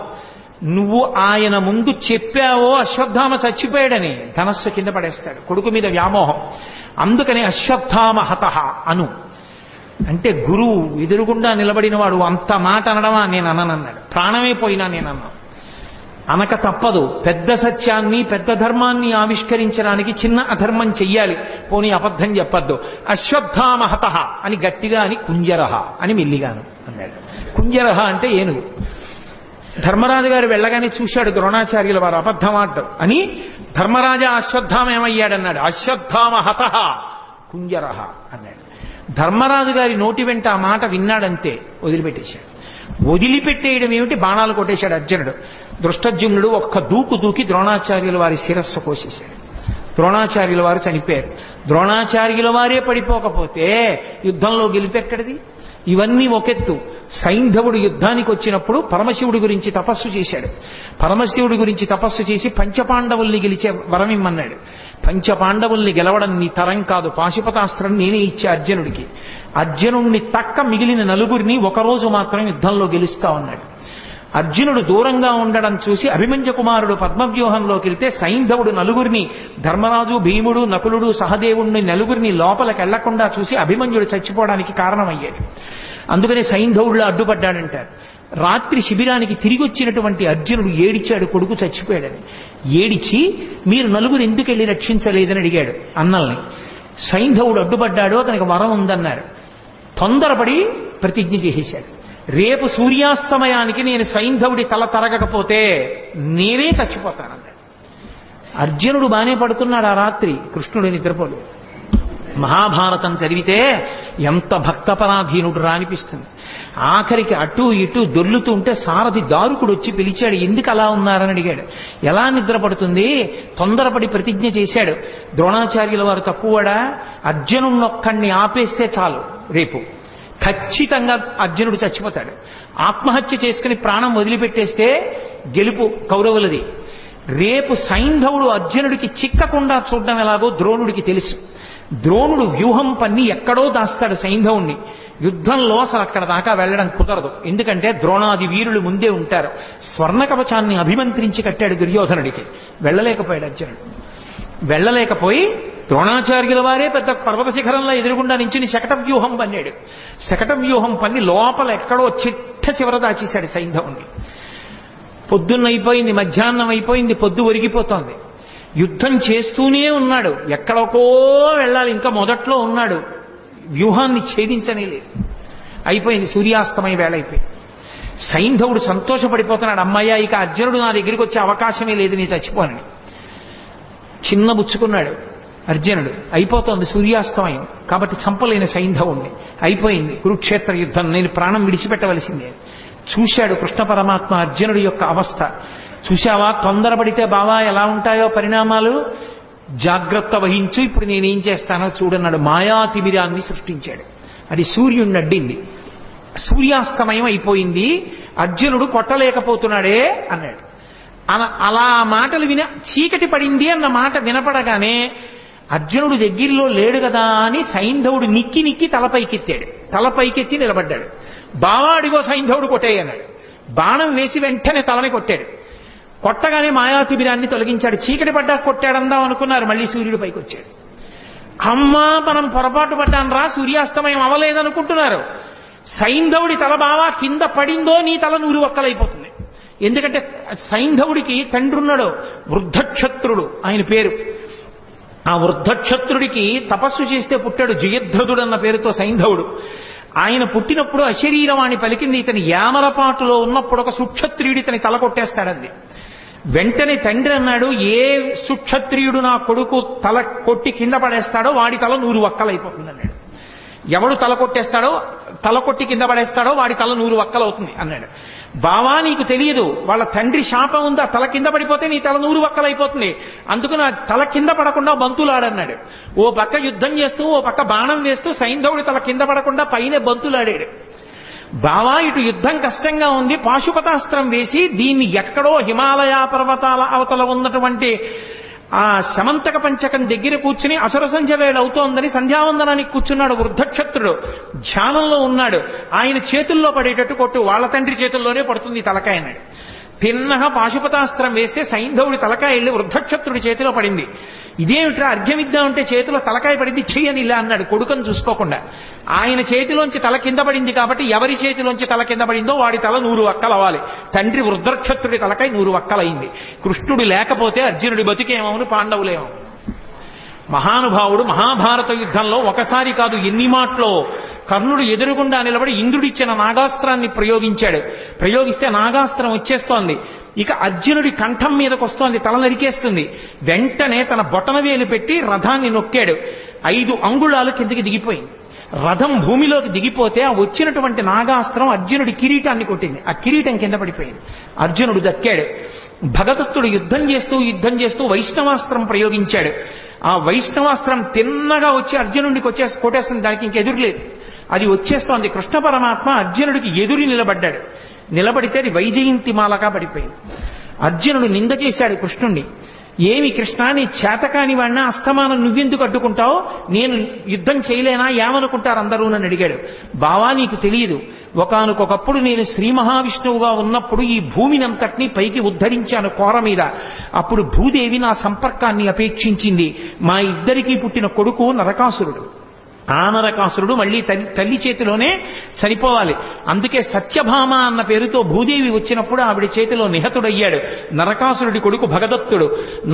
నువ్వు ఆయన ముందు చెప్పావో అశ్వత్థామ చచ్చిపోయాడని ధనస్సు కింద పడేస్తాడు. కొడుకు మీద వ్యామోహం. అందుకని అశ్వత్థామ హతః అను అంటే గురువు ఎదురుగుండా నిలబడిన వాడు అంత మాట అనడమా నేను అననన్నాడు. ప్రాణమే పోయినా నేను అన్నా. అనక తప్పదు. పెద్ద సత్యాన్ని పెద్ద ధర్మాన్ని ఆవిష్కరించడానికి చిన్న అధర్మం చెయ్యాలి, పోనీ అబద్ధం చెప్పద్దు. అశ్వత్థామ హతః అని గట్టిగా అని కుంజరహ అని మెల్లిగాను అన్నాడు. కుంజరహ అంటే ఏనుగు. ధర్మరాజు గారు వెళ్ళగానే చూశాడు ద్రోణాచార్యుల వారు అబద్ధమాడ్డం అని. ధర్మరాజా అశ్వత్థామ ఏమయ్యాడన్నాడు. అశ్వత్థామ హతః కుంజరహ అన్నాడు. ధర్మరాజు గారి నోటి వెంట ఆ మాట విన్నాడంతే వదిలిపెట్టేశాడు. వదిలిపెట్టేయడం ఏమిటి, బాణాలు కొట్టేశాడు అర్జునుడు. దృష్టజ్యుమ్నుడు ఒక్క దూకి ద్రోణాచార్యుల వారి శిరస్సు కోసేశాడు. ద్రోణాచార్యుల వారు చనిపోయారు. ద్రోణాచార్యుల వారే పడిపోకపోతే యుద్ధంలో గెలిపెక్కడిది? ఇవన్నీ ఒకెత్తు. సైంధవుడు యుద్ధానికి వచ్చినప్పుడు పరమశివుడి గురించి తపస్సు చేశాడు. పరమశివుడి గురించి తపస్సు చేసి పంచపాండవుల్ని గెలిచే వరం ఇమ్మన్నాడు. పంచపాండవుల్ని గెలవడం నీ తరం కాదు, పాశుపతాస్త్రం నేనే ఇచ్చే అర్జునుడికి. అర్జునుడిని తక్క మిగిలిన నలుగురిని ఒకరోజు మాత్రం యుద్ధంలో గెలుస్తా ఉన్నాడు. అర్జునుడు దూరంగా ఉండడం చూసి అభిమన్యు కుమారుడు పద్మవ్యూహంలోకి వెళ్తే సైంధవుడు నలుగురిని, ధర్మరాజు, భీముడు, నకులుడు, సహదేవుడిని నలుగురిని లోపలికి వెళ్లకుండా చూసి అభిమన్యుడు చచ్చిపోవడానికి కారణమయ్యాడు. అందుకని సైంధవుడిలో అడ్డుపడ్డాడంటారు. రాత్రి శిబిరానికి తిరిగి వచ్చినటువంటి అర్జునుడు ఏడిచాడు కొడుకు చచ్చిపోయాడని. ఏడిచి మీరు నలుగురు ఎందుకు వెళ్ళి రక్షించలేదని అడిగాడు అన్నల్ని. సైంధవుడు అడ్డుపడ్డాడు, అతనికి వరం ఉందన్నారు. తొందరపడి ప్రతిజ్ఞ చేసేశాడు. రేపు సూర్యాస్తమయానికి నేను సైంధవుడి తల తరగకపోతే నేనే చచ్చిపోతానన్నాడు. అర్జునుడు బానే పడుతున్నాడు ఆ రాత్రి, కృష్ణుడు నిద్రపోలేదు. మహాభారతం చదివితే ఎంత భక్తపరాధీనుడు రా అనిపిస్తుంది. ఆఖరికి అటు ఇటు దొర్లుతూ ఉంటే సారథి దారుకుడు వచ్చి పిలిచాడు. ఎందుకు అలా ఉన్నారని అడిగాడు. ఎలా నిద్రపడుతుంది? తొందరపడి ప్రతిజ్ఞ చేశాడు. ద్రోణాచార్యుల వారు తక్కువడా? అర్జునుడినొక్కడిని ఆపేస్తే చాలు, రేపు ఖచ్చితంగా అర్జునుడు చచ్చిపోతాడు. ఆత్మహత్య చేసుకుని ప్రాణం వదిలిపెట్టేస్తే గెలుపు కౌరవులది. రేపు సైంధవుడు అర్జునుడికి చిక్కకుండా చూడడం ఎలాగో ద్రోణుడికి తెలుసు. ద్రోణుడు వ్యూహం పన్ని ఎక్కడో దాస్తాడు సైంధవుణ్ణి. యుద్ధంలో అసలు అక్కడ దాకా వెళ్ళడం కుదరదు. ఎందుకంటే ద్రోణాది వీరులు ముందే ఉంటారు. స్వర్ణ కవచాన్ని అభిమంత్రించి కట్టాడు దుర్యోధనుడికి. వెళ్ళలేకపోయాడు అర్జునుడు. వెళ్ళలేకపోయి ద్రోణాచార్యుల వారే పెద్ద పర్వత శిఖరంలో ఎదురుగుండా నించుని శకట వ్యూహం పన్నాడు. శకట వ్యూహం పన్ని లోపల ఎక్కడో చివర దాచేశాడు సైంధవుణ్ణి. పొద్దున్నైపోయింది, మధ్యాహ్నం అయిపోయింది, పొద్దు ఒరిగిపోతోంది. యుద్ధం చేస్తూనే ఉన్నాడు. ఎక్కడికో వెళ్ళాలి, ఇంకా మొదట్లో ఉన్నాడు. వ్యూహాన్ని ఛేదించనే లేదు. అయిపోయింది, సూర్యాస్తమయ వేళ అయిపోయింది. సైంధవుడు సంతోషపడిపోతున్నాడు. అమ్మయ్య, ఇక అర్జునుడు నా దగ్గరికి వచ్చే అవకాశమే లేదు, నేను చచ్చిపోనని. చిన్న బుచ్చుకున్నాడు అర్జునుడు. అయిపోతోంది సూర్యాస్తమయం, కాబట్టి చంపలేని సైంధవుణ్ణి. అయిపోయింది కురుక్షేత్ర యుద్ధం, నేను ప్రాణం విడిచిపెట్టవలసిందే. చూశాడు కృష్ణ పరమాత్మ అర్జునుడి యొక్క అవస్థ. చూశావా, తొందరపడితే బావా ఎలా ఉంటాయో పరిణామాలు, జాగ్రత్త వహించు, ఇప్పుడు నేనేం చేస్తానో చూడన్నాడు. మాయాతిమిరాన్ని సృష్టించాడు. అది సూర్యుడిని అడ్డింది. సూర్యాస్తమయం అయిపోయింది, అర్జునుడు కొట్టలేకపోతున్నాడే అన్నాడు. అలా మాటలు విని చీకటి పడింది అన్న మాట వినపడగానే అర్జునుడు దగ్గరలో లేడు కదా అని సైంధవుడు నిక్కి నిక్కి తలపైకెత్తాడు. తలపైకెత్తి నిలబడ్డాడు. బావా అడిగో సైంధవుడు కొట్టేయన్నాడు. బాణం వేసి వెంటనే తలని కొట్టాడు. కొట్టగానే మాయాతిమిరాన్ని తొలగించాడు. చీకటి పడ్డా కొట్టాడందాం అనుకున్నారు, మళ్ళీ సూర్యుడు పైకి వచ్చాడు. అమ్మా మనం పొరపాటు పడ్డాను రా, సూర్యాస్తమయం అవలేదనుకుంటున్నారు. సైంధవుడి తల బావా కింద పడిందో నీ తల 100 వక్కలైపోతుంది. ఎందుకంటే సైంధవుడికి తండ్రి ఉన్నాడు, వృద్ధక్షత్రుడు ఆయన పేరు. ఆ వృద్ధక్షత్రుడికి తపస్సు చేస్తే పుట్టాడు, జయద్రథుడు అన్న పేరుతో సైంధవుడు. ఆయన పుట్టినప్పుడు అశరీరవాణి పలికింది. ఇతని యామరపాటులో ఉన్నప్పుడు ఒక సుక్షత్రియుడు ఇతని తల కొట్టేస్తాడంది. వెంటనే తండ్రి అన్నాడు, ఏ సుక్షత్రియుడు నా కొడుకు తల కొట్టి కింద పడేస్తాడో వాడి తల 100 వక్కలైపోతుంది అన్నాడు. ఎవడు తల కొట్టి కింద పడేస్తాడో వాడి తల 100 వక్కలవుతుంది అన్నాడు. బావా నీకు తెలియదు, వాళ్ళ తండ్రి శాపం ఉందా, తల కింద పడిపోతే నీ తల 100 వక్కలైపోతుంది, అందుకు నా తల కింద పడకుండా బంతులాడన్నాడు. ఓ పక్క యుద్ధం చేస్తూ ఓ పక్క బాణం వేస్తూ సైంధవుడి తల కింద పడకుండా పైనే బంతులాడాడు. బావా ఇటు యుద్ధం కష్టంగా ఉంది, పాశుపతాస్త్రం వేసి దీన్ని ఎక్కడో హిమాలయ పర్వతాల అవతల ఉన్నటువంటి ఆ శమంతక పంచకం దగ్గర కూర్చుని అసుర సంధ్య వేళ అవుతోందని సంధ్యావందనానికి కూర్చున్నాడు వృద్ధక్షత్రుడు. ధ్యానంలో ఉన్నాడు. ఆయన చేతుల్లో పడేటట్టు కొట్టు, వాళ్ళ తండ్రి చేతుల్లోనే పడుతుంది తలకాయ అన్నాడు. తిన్నగా పాశుపతాస్త్రం వేస్తే సైంధవుడి తలకాయ వెళ్ళి వృద్ధక్షత్రుడి చేతిలో పడింది. ఇదేమిట్రా అర్ఘ్యమిద్దామంటే చేతిలో తలకాయ పడింది, చెయ్యని ఇలా అన్నాడు కొడుకుని చూసుకోకుండా. ఆయన చేతిలోంచి తల కింద పడింది కాబట్టి ఎవరి చేతిలోంచి తల కింద పడిందో వాడి తల 100 వక్కలవ్వాలి. తండ్రి వృద్ధక్షత్రుడి తలకాయ 100 వక్కలైంది. కృష్ణుడు లేకపోతే అర్జునుడి బతికేమవును, పాండవులేమో. మహానుభావుడు మహాభారత యుద్ధంలో ఒకసారి కాదు ఎన్ని మాటలో కర్ణుడు ఎదురుగుండా నిలబడి ఇంద్రుడిచ్చిన నాగాస్త్రాన్ని ప్రయోగిస్తే నాగాస్త్రం వచ్చేస్తోంది. ఇక అర్జునుడి కంఠం మీదకి వస్తోంది, తల నరికేస్తుంది. వెంటనే తన బొటనవేలు పెట్టి రథాన్ని నొక్కాడు. 5 అంగుళాలు కిందికి దిగిపోయింది. రథం భూమిలోకి దిగిపోతే ఆ వచ్చినటువంటి నాగాస్త్రం అర్జునుడి కిరీటాన్ని కొట్టింది. ఆ కిరీటం కింద పడిపోయింది. అర్జునుడు దక్కాడు. భగదత్తుడు యుద్ధం చేస్తూ వైష్ణవాస్త్రం ప్రయోగించాడు. ఆ వైష్ణవాస్త్రం తిన్నగా వచ్చి అర్జునుడికి కొట్టేస్తుంది. దానికి ఇంకెదురులేదు, అది వచ్చేస్తోంది. కృష్ణ పరమాత్మ అర్జునుడికి ఎదురు నిలబడ్డాడు. నిలబడితే అది వైజయంతిమాలగా పడిపోయింది. అర్జునుడు నింద చేశాడు కృష్ణుణ్ణి. ఏమి కృష్ణ, నీ చేతకాని వాడినా అస్తమానం నువ్వెందుకు అడ్డుకుంటావు, నేను యుద్ధం చేయలేనా, ఏమనుకుంటారు అందరూ అని అడిగాడు. బావా నీకు తెలియదు, ఒకానొకప్పుడు నేను శ్రీ మహావిష్ణువుగా ఉన్నప్పుడు ఈ భూమినంతటినీ పైకి ఉద్ధరించాను కోర మీద. అప్పుడు భూదేవి నా సంపర్కాన్ని అపేక్షించింది. మా ఇద్దరికీ పుట్టిన కొడుకు నరకాసురుడు. ఆ నరకాసురుడు మళ్ళీ తల్లి చేతిలోనే చనిపోవాలి. అందుకే సత్యభామ అన్న పేరుతో భూదేవి వచ్చినప్పుడు ఆవిడ చేతిలో నిహతుడయ్యాడు. నరకాసురుడి కొడుకు భగదత్తుడు.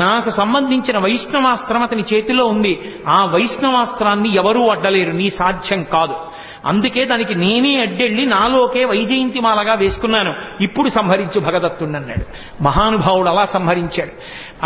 నాకు సంబంధించిన వైష్ణవాస్త్రం అతని చేతిలో ఉంది. ఆ వైష్ణవాస్త్రాన్ని ఎవరూ అడ్డలేరు, నీ సాధ్యం కాదు. అందుకే దానికి నేనే అడ్డెళ్ళి నాలోకే వైజయంతిమాలగా వేసుకున్నాను. ఇప్పుడు సంహరించు భగదత్తుణ్ణి అన్నాడు. మహానుభావుడు అలా సంహరించాడు.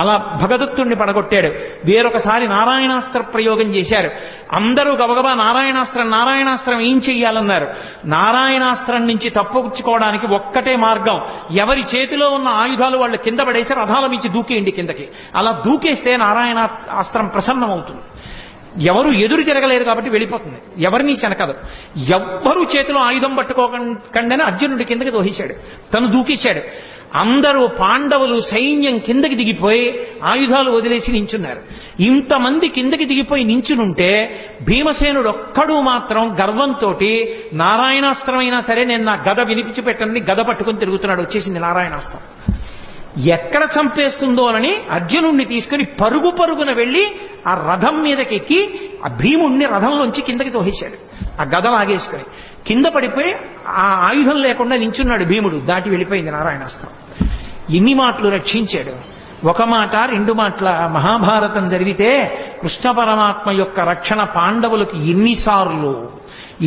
అలా భగదత్తుణ్ణి పడగొట్టాడు. వేరొకసారి నారాయణాస్త్ర ప్రయోగం చేశారు. అందరూ గబగబా నారాయణాస్త్రం ఏం చెయ్యాలన్నారు. నారాయణాస్త్రం నుంచి తప్పుచ్చుకోవడానికి ఒక్కటే మార్గం, ఎవరి చేతిలో ఉన్న ఆయుధాలు వాళ్ళు కింద పడేసి రథాల నుంచి దూకేయండి కిందకి. అలా దూకేస్తే నారాయణాస్త్రం ప్రసన్నమవుతుంది. ఎవరు ఎదురు తిరగలేరు కాబట్టి వెళ్ళిపోతుంది, ఎవరినీ చెనకదు. ఎవ్వరూ చేతిలో ఆయుధం పట్టుకోకండి అర్జునుడి కిందకి దోహించాడు. తను దూకేశాడు. అందరూ పాండవులు సైన్యం కిందకి దిగిపోయి ఆయుధాలు వదిలేసి నించున్నారు. ఇంతమంది కిందకి దిగిపోయి నించునుంటే భీమసేనుడు ఒక్కడు మాత్రం గర్వంతో నారాయణాస్త్రమైనా సరే నేను నా గద వినిపించి పెట్టని గద పట్టుకుని తిరుగుతున్నాడు. వచ్చేసింది నారాయణాస్త్రం. ఎక్కడ చంపేస్తుందోనని అర్జునుణ్ణి తీసుకుని పరుగున వెళ్ళి ఆ రథం మీదకెక్కి ఆ భీముణ్ణి రథంలోంచి కిందకి తోసేశాడు. ఆ గద లాగేసుకుని కింద పడిపోయి ఆ ఆయుధం లేకుండా నించున్నాడు భీముడు. దాటి వెళ్ళిపోయింది నారాయణాస్త్రం. ఎన్ని మాటలు రక్షించాడు. ఒక మాట 2 మాటల మహాభారతం జరిగితే కృష్ణ పరమాత్మ యొక్క రక్షణ పాండవులకు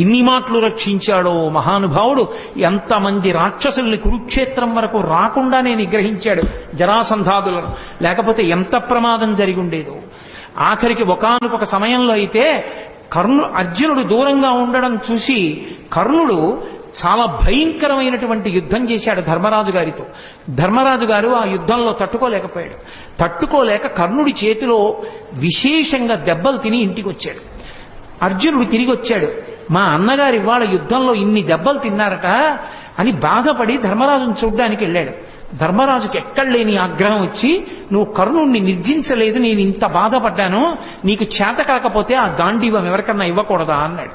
ఎన్ని మాటలు రక్షించాడో మహానుభావుడు. ఎంతమంది రాక్షసుల్ని కురుక్షేత్రం వరకు రాకుండానే నిగ్రహించాడు జరాసంధాదులను. లేకపోతే ఎంత ప్రమాదం జరిగి ఉండేదో. ఆఖరికి ఒకానొక సమయంలో అయితే అర్జునుడు దూరంగా ఉండడం చూసి కర్ణుడు చాలా భయంకరమైనటువంటి యుద్ధం చేశాడు ధర్మరాజు గారితో. ధర్మరాజు గారు ఆ యుద్ధంలో తట్టుకోలేకపోయాడు. తట్టుకోలేక కర్ణుడి చేతిలో విశేషంగా దెబ్బలు తిని ఇంటికి వచ్చాడు. అర్జునుడు తిరిగి వచ్చాడు. మా అన్నగారు ఇవాళ యుద్ధంలో ఇన్ని దెబ్బలు తిన్నారట అని బాధపడి ధర్మరాజును చూడ్డానికి వెళ్ళాడు. ధర్మరాజుకి ఎక్కడలేని ఆగ్రహం వచ్చి, నువ్వు కర్ణుణ్ణి నిర్జించలేదు, నేను ఇంత బాధపడ్డాను, నీకు చేత కాకపోతే ఆ గాంధీవం ఎవరికన్నా ఇవ్వకూడదా అన్నాడు.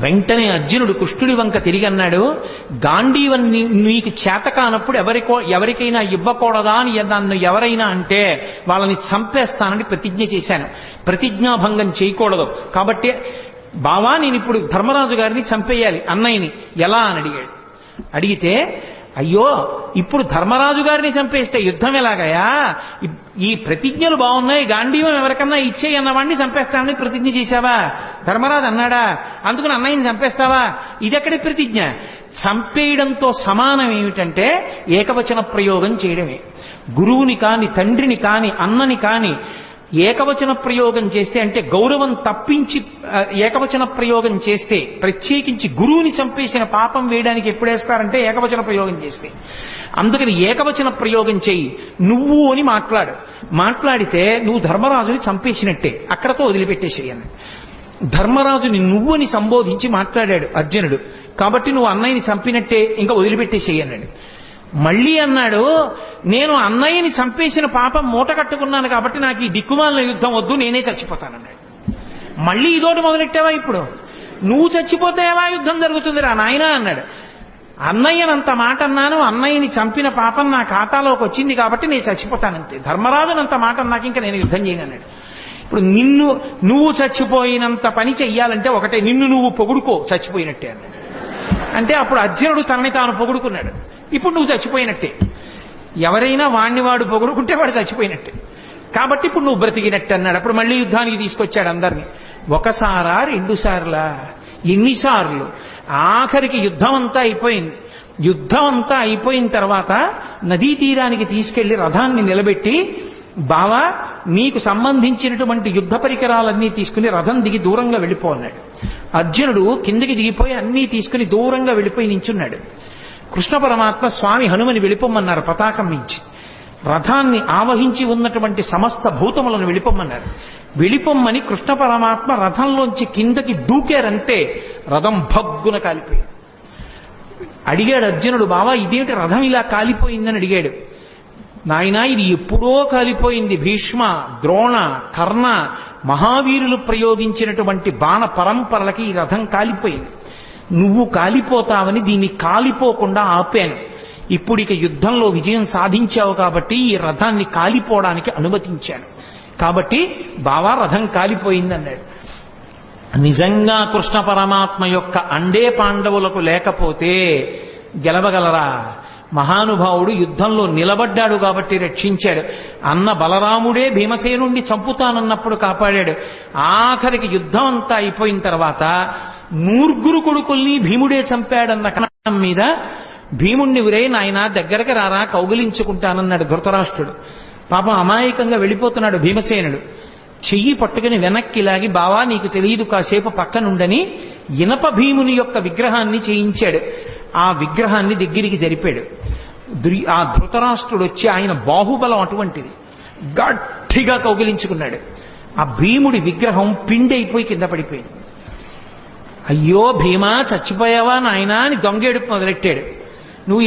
వెంటనే అర్జునుడు కృష్ణుడి వంక తిరిగి అన్నాడు, గాంధీవం నీకు చేత కానప్పుడు ఎవరికైనా ఇవ్వకూడదా అని నన్ను ఎవరైనా అంటే వాళ్ళని చంపేస్తానని ప్రతిజ్ఞ చేశాను. ప్రతిజ్ఞాభంగం చేయకూడదు. కాబట్టి బావా నేను ఇప్పుడు ధర్మరాజు గారిని చంపేయాలి అన్నయ్యని ఎలా అని అడిగాడు. అడిగితే అయ్యో ఇప్పుడు ధర్మరాజు గారిని చంపేస్తే యుద్ధం ఎలాగయా, ఈ ప్రతిజ్ఞలు బాగున్నాయి, గాంధీవం ఎవరికన్నా ఇచ్చేయి అన్నవాడిని చంపేస్తానని ప్రతిజ్ఞ చేశావా? ధర్మరాజు అన్నాడా? అందుకని అన్నయ్యని చంపేస్తావా? ఇదెక్కడి ప్రతిజ్ఞ? చంపేయడంతో సమానం ఏమిటంటే ఏకవచన ప్రయోగం చేయడమే. గురువుని కాని, తండ్రిని కాని, అన్నని కాని ఏకవచన ప్రయోగం చేస్తే, అంటే గౌరవం తప్పించి ఏకవచన ప్రయోగం చేస్తే, ప్రత్యేకించి గురువుని చంపేసిన పాపం వేయడానికి ఎప్పుడేస్తారంటే ఏకవచన ప్రయోగం చేస్తే. అందుకని ఏకవచన ప్రయోగం చేయి, నువ్వు అని మాట్లాడితే నువ్వు ధర్మరాజుని చంపేసినట్టే, అక్కడతో వదిలిపెట్టేసేయను. ధర్మరాజుని నువ్వు అని సంబోధించి మాట్లాడాడు అర్జునుడు, కాబట్టి నువ్వు అన్నయ్యని చంపినట్టే, ఇంకా వదిలిపెట్టేసేయన్నాడు. మళ్ళీ అన్నాడు, నేను అన్నయ్యని చంపేసిన పాపం మూట కట్టుకున్నాను కాబట్టి నాకు ఈ దిక్కుమాలిన యుద్ధం వద్దు, నేనే చచ్చిపోతానన్నాడు. మళ్ళీ ఇదోటి మొదలెట్టావా? ఇప్పుడు నువ్వు చచ్చిపోతే ఎలా యుద్ధం జరుగుతుంది రా నాయనా అన్నాడు. అన్నయ్యనంత మాట అన్నాను, అన్నయ్యని చంపిన పాపం నా ఖాతాలోకి వచ్చింది కాబట్టి నేను చచ్చిపోతానంతే. ధర్మరాజునంత మాట అన్నాక ఇంకా నేను యుద్ధం చేయను అన్నాడు. ఇప్పుడు నువ్వు చచ్చిపోయినంత పని చెయ్యాలంటే ఒకటే, నిన్ను నువ్వు పొగుడుకో చచ్చిపోయినట్టే అన్నాడు. అంటే అప్పుడు అర్జునుడు తనని తాను పొగుడుకున్నాడు. ఇప్పుడు నువ్వు చచ్చిపోయినట్టే. ఎవరైనా వాణ్ణి వాడు పొగుడుకుంటే వాడు చచ్చిపోయినట్టే, కాబట్టి ఇప్పుడు నువ్వు బ్రతికినట్టు అన్నాడు. అప్పుడు మళ్ళీ యుద్ధానికి తీసుకొచ్చాడు అందరినీ. ఒకసారా, రెండు సార్లా, ఎన్నిసార్లు? ఆఖరికి యుద్ధం అంతా అయిపోయింది. యుద్ధం అంతా అయిపోయిన తర్వాత నదీ తీరానికి తీసుకెళ్లి రథాన్ని నిలబెట్టి, బావా నీకు సంబంధించినటువంటి యుద్ధ పరికరాలన్నీ తీసుకుని రథం దిగి దూరంగా వెళ్ళిపో అన్నాడు. అర్జునుడు కిందకి దిగిపోయి అన్నీ తీసుకుని దూరంగా వెళ్ళిపోయి నించున్నాడు. కృష్ణ పరమాత్మ స్వామి హనుమని వెళ్ళిపోమన్నారు పతాకం మించి. రథాన్ని ఆవహించి ఉన్నటువంటి సమస్త భూతములను వెళ్ళిపోమన్నారు. వెళ్ళిపోమ్మని కృష్ణ పరమాత్మ రథంలోంచి కిందకి దూకారంటే రథం భగ్గున కాలిపోయింది. అడిగాడు అర్జునుడు, బావా ఇదేమిటి రథం ఇలా కాలిపోయిందని అడిగాడు. నాయనా ఇది ఎప్పుడో కాలిపోయింది. భీష్మ, ద్రోణ, కర్ణ మహావీరులు ప్రయోగించినటువంటి బాణ పరంపరలకి ఈ రథం కాలిపోయింది. నువ్వు కాలిపోతావని దీన్ని కాలిపోకుండా ఆపాను. ఇప్పుడు ఇక యుద్ధంలో విజయం సాధించావు కాబట్టి ఈ రథాన్ని కాలిపోవడానికి అనుమతించాను. కాబట్టి బావా రథం కాలిపోయింది అన్నాడు. నిజంగా కృష్ణ పరమాత్మ యొక్క అండే పాండవులకు లేకపోతే గెలవగలరా? మహానుభావుడు యుద్ధంలో నిలబడ్డాడు కాబట్టి రక్షించాడు. అన్న బలరాముడే భీమసేనుణ్ణి చంపుతానన్నప్పుడు కాపాడాడు. ఆఖరికి యుద్ధం అంతా అయిపోయిన తర్వాత 9 కొడుకుల్ని భీముడే చంపాడన్న కారణం మీద భీముణ్ణి విరే నాయన దగ్గరకు రారా కౌగిలించుకుంటానన్నాడు ధృతరాష్ట్రుడు. పాపం అమాయకంగా వెళ్ళిపోతున్నాడు భీమసేనుడు. చెయ్యి పట్టుకుని వెనక్కి లాగి, బావా నీకు తెలియదు కాసేపు పక్కనుండని ఇనప భీముని యొక్క విగ్రహాన్ని చేయించాడు. ఆ విగ్రహాన్ని దగ్గరికి జరిపాడు. ఆ ధృతరాష్ట్రుడు వచ్చి, ఆయన బాహుబలం అటువంటిది, గట్టిగా కౌగిలించుకున్నాడు. ఆ భీముడి విగ్రహం పిండైపోయి కింద పడిపోయింది. అయ్యో భీమా చచ్చిపోయావా నాయనా అని దొంగేడుపు మొదలెట్టాడు. నువ్వు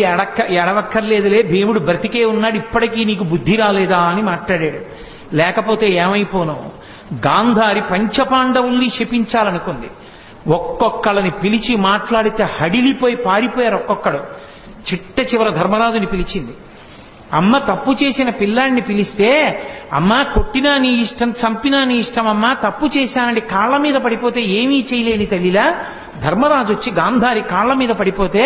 ఎడవక్కర్లేదులే, భీముడు బ్రతికే ఉన్నాడు, ఇప్పటికీ నీకు బుద్ధి రాలేదా అని మాట్లాడాడు. లేకపోతే ఏమైపోను, గాంధారి పంచపాండవుల్ని శపించాలనుకుంది. ఒక్కొక్కళ్ళని పిలిచి మాట్లాడితే హడిలిపోయి పారిపోయారు ఒక్కొక్కడు. చిట్ట చివర ధర్మరాజుని పిలిచింది. అమ్మ తప్పు చేసిన పిల్లాడిని పిలిస్తే, అమ్మా కొట్టినా నీ ఇష్టం, చంపినా నీ ఇష్టం అమ్మా, తప్పు చేశానని కాళ్ల మీద పడిపోతే ఏమీ చేయలేని తల్లిలా ధర్మరాజు వచ్చి గాంధారి కాళ్ల మీద పడిపోతే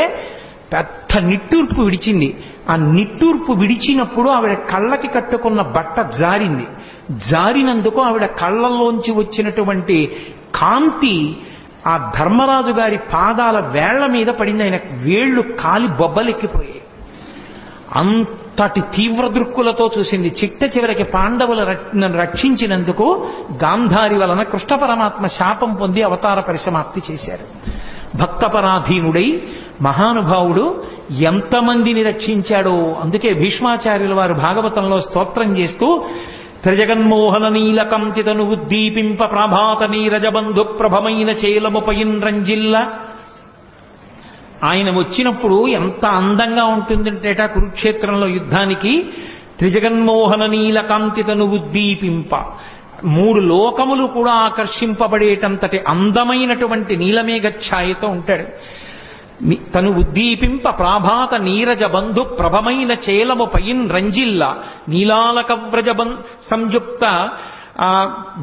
పెద్ద నిట్టూర్పు విడిచింది. ఆ నిట్టూర్పు విడిచినప్పుడు ఆవిడ కళ్ళకి కట్టుకున్న బట్ట జారింది. జారినందుకు ఆవిడ కళ్ళల్లోంచి వచ్చినటువంటి కాంతి ఆ ధర్మరాజు గారి పాదాల వేళ్ల మీద పడింది. ఆయన వేళ్లు కాలి బొబ్బలెక్కిపోయాయి. అంతటి తీవ్ర దృక్కులతో చూసింది. చిట్ట చివరికి పాండవులను రక్షించినందుకు గాంధారి వలన కృష్ణ పరమాత్మ శాపం పొంది అవతార పరిసమాప్తి చేశారు. భక్తపరాధీనుడై మహానుభావుడు ఎంతమందిని రక్షించాడో. అందుకే భీష్మాచార్యుల వారు భాగవతంలో స్తోత్రం చేస్తూ, త్రిజగన్మోహన నీలకంతితను ఉద్దీపింప ప్రభాత నీరజబంధు ప్రభమైన చేలముపయిన్ రంజిల్ల. ఆయన వచ్చినప్పుడు ఎంత అందంగా ఉంటుందంటేట కురుక్షేత్రంలో యుద్ధానికి. త్రిజగన్మోహన నీలకాంతితను ఉద్దీపింప, 3 లోకములు కూడా ఆకర్షింపబడేటంతటి అందమైనటువంటి నీలమేఘ ఛాయతో ఉంటాడు. తను ఉద్దీపింప ప్రాభాత నీరజ బంధు ప్రభమైన చేలము పయిన్ రంజిల్ల నీలాలక వ్రజ సంయుక్త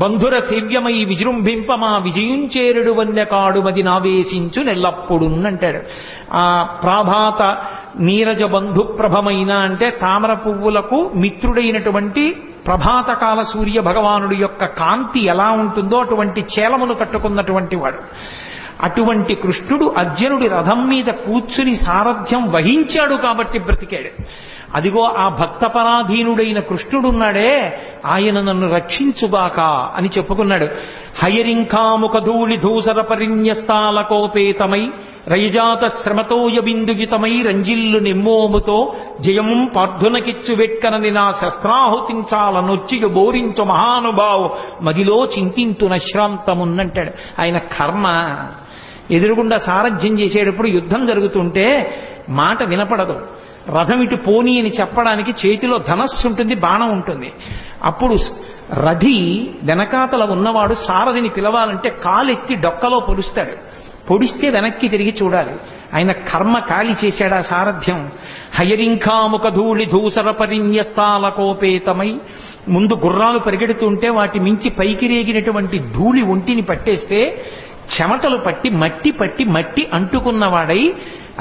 బంధుర సేవ్యమై విజృంభింప మా విజయుంచేరుడు వన్యకాడు మది నావేశించు నెల్లప్పుడు అంటాడు. ప్రాభాత నీరజ బంధు ప్రభమైన అంటే తామర పువ్వులకు మిత్రుడైనటువంటి ప్రభాతకాల సూర్య భగవానుడి యొక్క కాంతి ఎలా ఉంటుందో అటువంటి చేలమును కట్టుకున్నటువంటి వాడు. అటువంటి కృష్ణుడు అర్జునుడి రథం మీద కూర్చుని సారథ్యం వహించాడు కాబట్టి బ్రతికాడు. అదిగో ఆ భక్తపరాధీనుడైన కృష్ణుడున్నాడే, ఆయన నన్ను రక్షించుగాక అని చెప్పుకున్నాడు. హయరింకాముఖ ధూళి ధూసర పరిన్యస్తాలకోపేతమై రయజాత శ్రమతోయ బిందుగితమై రంజిల్లు నిమ్మోముతో జయము పార్థునకిచ్చు వెట్కనని నా శస్త్రాహుతించాలనొచ్చిగ బోరించు మహానుభావు మదిలో చింతింతు నశ్రాంతమున్నంటాడు. ఆయన కర్మ ఎదురుగుండా సారథ్యం చేసేటప్పుడు యుద్ధం జరుగుతుంటే మాట వినపడదు. రథం ఇటు పోనీ అని చెప్పడానికి చేతిలో ధనస్సు ఉంటుంది, బాణం ఉంటుంది. అప్పుడు రథి వెనకాతల ఉన్నవాడు సారథిని పిలవాలంటే కాలెత్తి డొక్కలో పొడుస్తాడు. పొడిస్తే వెనక్కి తిరిగి చూడాలి. ఆయన కర్మ కాలి చేశాడా సారథ్యం. హయరింకాముఖ ధూళి ధూసర పరిన్యస్తాలకోపేతమై ముందు గుర్రాలు పరిగెడుతుంటే వాటి మించి పైకి రేగినటువంటి ధూళి ఒంటిని పట్టేస్తే చెమటలు పట్టి మట్టి అంటుకున్నవాడై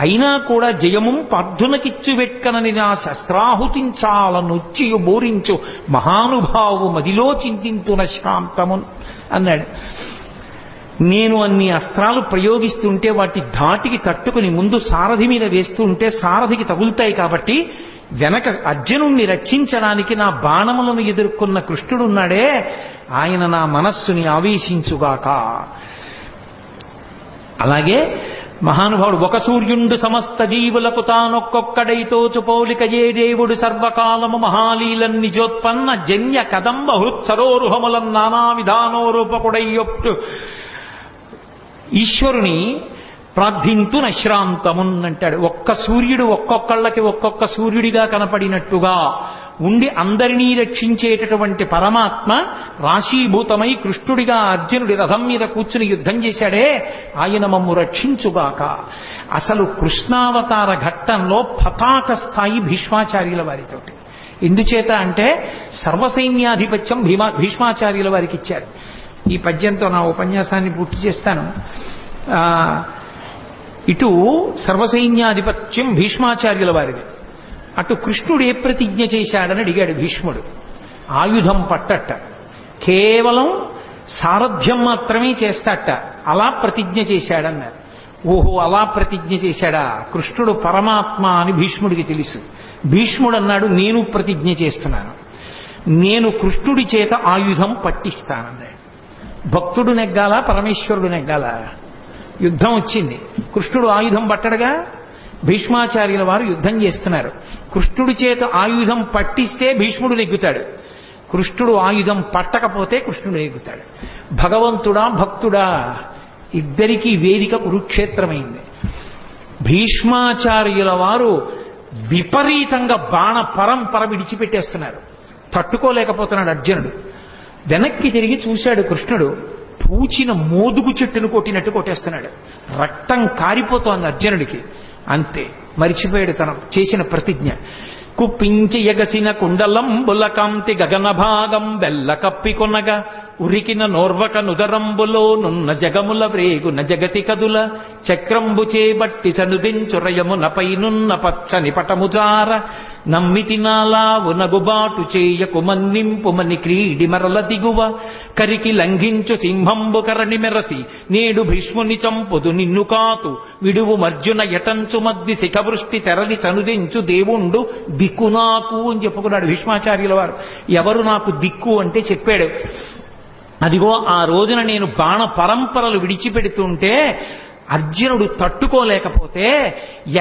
అయినా కూడా జయము పార్థునకిచ్చు వెట్కనని నా శస్త్రాహుతించాలనొచ్చి బోరించు మహానుభావు మదిలో చింతింతున శ్రాంతము అన్నాడు. నేను అన్ని అస్త్రాలు ప్రయోగిస్తుంటే వాటి ధాటికి తట్టుకుని ముందు సారథి మీద వేస్తుంటే సారథికి తగులుతాయి కాబట్టి వెనక అర్జునుణ్ణి రక్షించడానికి నా బాణములను ఎదుర్కొన్న కృష్ణుడున్నాడే, ఆయన నా మనస్సుని ఆవేశించుగాక. అలాగే మహానుభావుడు ఒక సూర్యుండు సమస్త జీవులకు తానొక్కొక్కడైతోచు పౌలిక ఏ దేవుడు సర్వకాలము మహాలీలన్ నిజోత్పన్న జన్య కదంబ హృత్సరోరుహములం నానా విధానోరూపకుడయ్యొట్టు ఈశ్వరుని ప్రార్థింతు నశ్రాంతమున్ అంటాడు. ఒక్క సూర్యుడు ఒక్కొక్కళ్ళకి ఒక్కొక్క సూర్యుడిగా కనపడినట్టుగా ఉండి అందరినీ రక్షించేటటువంటి పరమాత్మ రాశీభూతమై కృష్ణుడిగా అర్జునుడి రథం మీద కూర్చుని యుద్ధం చేశాడే, ఆయన మమ్ము రక్షించుగాక. అసలు కృష్ణావతార ఘట్టంలో పతాక స్థాయి భీష్మాచార్యుల వారితోటి. ఎందుచేత అంటే సర్వసైన్యాధిపత్యం భీష్మాచార్యుల వారికి ఇచ్చారు. ఈ పద్యంతో నా ఉపన్యాసాన్ని పూర్తి చేస్తాను. ఇటు సర్వసైన్యాధిపత్యం భీష్మాచార్యుల వారిది, అటు కృష్ణుడు ఏ ప్రతిజ్ఞ చేశాడని అడిగాడు భీష్ముడు. ఆయుధం పట్టట, కేవలం సారథ్యం మాత్రమే చేస్తాట, అలా ప్రతిజ్ఞ చేశాడన్నారు. ఓహో, అలా ప్రతిజ్ఞ చేశాడా? కృష్ణుడు పరమాత్మ అని భీష్ముడికి తెలుసు. భీష్ముడు అన్నాడు, నేను ప్రతిజ్ఞ చేస్తున్నాను, నేను కృష్ణుడి చేత ఆయుధం పట్టిస్తానన్నాడు. భక్తుడు నెగ్గాలా, పరమేశ్వరుడు నెగ్గాలా? యుద్ధం వచ్చింది, కృష్ణుడు ఆయుధం పట్టడుగా. భీష్మాచార్యుల వారు యుద్ధం చేస్తున్నారు. కృష్ణుడి చేత ఆయుధం పట్టిస్తే భీష్ముడు నెగ్గుతాడు, కృష్ణుడు ఆయుధం పట్టకపోతే కృష్ణుడు నెగ్గుతాడు. భగవంతుడా భక్తుడా ఇద్దరికీ వేదిక కురుక్షేత్రమైంది. భీష్మాచార్యుల వారు విపరీతంగా బాణ పరంపర విడిచిపెట్టేస్తున్నారు. తట్టుకోలేకపోతున్నాడు అర్జునుడు. వెనక్కి తిరిగి చూశాడు కృష్ణుడు, పూచిన మోదుగు చెట్టును కొట్టినట్టు కొట్టేస్తున్నాడు. రక్తం కారిపోతోంది అర్జునుడికి. అంతే, మరిచిపోయాడు తన చేసిన ప్రతిజ్ఞ. కుప్పించి ఎగసిన కుండలం బులకాంతి గగన భాగం బెల్ల కప్పికొనగా ఉరికిన నోర్వక నుదరంబులో నున్న జగముల వ్రేగున జగతి కదుల చక్రంబు చేబట్టి సనుదించురయమునపై నున్న పచ్చని పటముజార నమ్మితి నాలావు నగుబాటు చేయకు మన్నింపుమని క్రీడి మరల దిగువ కరికి లంఘించు సింహంబు కరణి మెరసి నేడు భీష్ముని చంపుదు నిన్ను కాతు విడువు మర్జున యటంచు మద్ది శిఖవృష్టి తెరలి చనుదించు దేవుండు దిక్కు నాకు అని చెప్పుకున్నాడు భీష్మాచార్యుల వారు. ఎవరు నాకు దిక్కు అంటే చెప్పాడు. అదిగో ఆ రోజున నేను బాణ పరంపరలు విడిచిపెడుతుంటే అర్జునుడు తట్టుకోలేకపోతే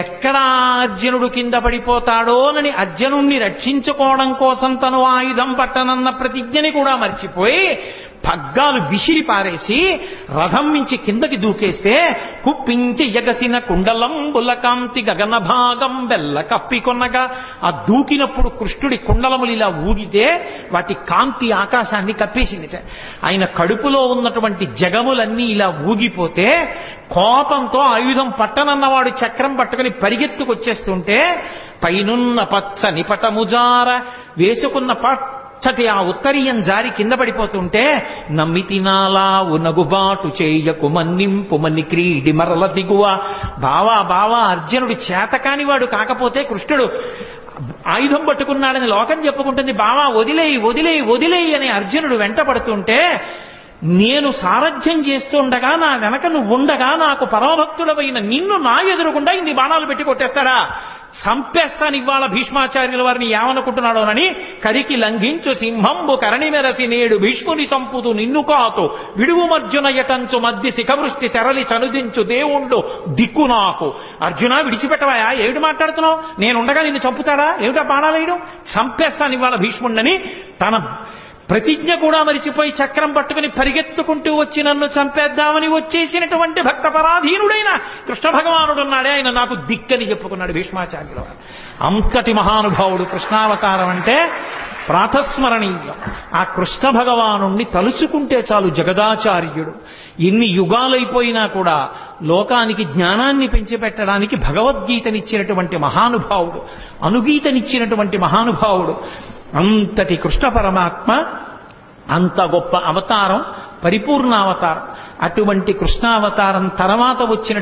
ఎక్కడ అర్జునుడు కింద పడిపోతాడోనని అర్జునుణ్ణి రక్షించుకోవడం కోసం తను ఆయుధం పట్టనన్న ప్రతిజ్ఞని కూడా మర్చిపోయి పగ్గాలు విసిరి పారేసి రథం నుంచి కిందకి దూకేస్తే కుప్పించి ఎగసిన కుండలం బులకాంతి గగన భాగం బెల్ల కప్పికొనగా ఆ దూకినప్పుడు కృష్ణుడి కుండలములు ఇలా ఊగితే వాటి కాంతి ఆకాశాన్ని కప్పేసిందిట. ఆయన కడుపులో ఉన్నటువంటి జగములన్నీ ఇలా ఊగిపోతే కోపంతో ఆయుధం పట్టనన్నవాడు చక్రం పట్టుకుని పరిగెత్తుకొచ్చేస్తుంటే పైనున్న పచ్చని పటముజార వేసుకున్న పచ్చటి ఆ ఉత్తరీయం జారి కింద పడిపోతుంటే నమ్మితినాలా ఉనగుబాటు చేయకు మన్నింపు మన్ని క్రీడి మరల దిగువ. బావా బావా అర్జునుడు చేతకాని వాడు కాకపోతే కృష్ణుడు ఆయుధం పట్టుకున్నాడని లోకం చెప్పుకుంటుంది. బావా వదిలేయి వదిలేయి వదిలేయి అని అర్జునుడు వెంట పడుతుంటే నేను సారథ్యం చేస్తుండగా నా వెనక నువ్వు ఉండగా నాకు పరమభక్తుడమైన నిన్ను నా ఎదురుకుండా ఇన్ని బాణాలు పెట్టి కొట్టేస్తాడా? సంపేస్తాను ఇవాళ భీష్మాచార్యుల వారిని ఏమనుకుంటున్నాడోనని కరికి లంఘించు సింహంబు కరణి మెరసి నేడు భీష్ముని సంపుతు నిన్ను కాతు విడువు మర్జున యటంచు మధ్య శిఖవృష్టి తెరలి చనుదించు దేవుండు దిక్కు నాకు. అర్జున విడిచిపెట్టవాయా? ఏమిటి మాట్లాడుతున్నావు? నేనుండగా నిన్ను చంపుతాడా? ఏమిటా బాణాలేయడం? సంపేస్తాను ఇవాళ భీష్ముండని తన ప్రతిజ్ఞ కూడా మరిచిపోయి చక్రం పట్టుకుని పరిగెత్తుకుంటూ వచ్చి నన్ను చంపేద్దామని వచ్చేసినటువంటి భక్త పరాధీనుడైన కృష్ణ భగవానుడు ఉన్నాడే, ఆయన నాకు దిక్కని చెప్పుకున్నాడు భీష్మాచార్యుల వారు. అంతటి మహానుభావుడు. కృష్ణావతారం అంటే ప్రాతస్మరణీయం. ఆ కృష్ణ భగవానుణ్ణి తలుచుకుంటే చాలు జగదాచార్యుడు. ఎన్ని యుగాలైపోయినా కూడా లోకానికి జ్ఞానాన్ని పెంచిపెట్టడానికి భగవద్గీతనిచ్చినటువంటి మహానుభావుడు, అనుగీతనిచ్చినటువంటి మహానుభావుడు. అంతటి కృష్ణ పరమాత్మ, అంత గొప్ప అవతారం, పరిపూర్ణావతారం. అటువంటి కృష్ణావతారం తర్వాత వచ్చిన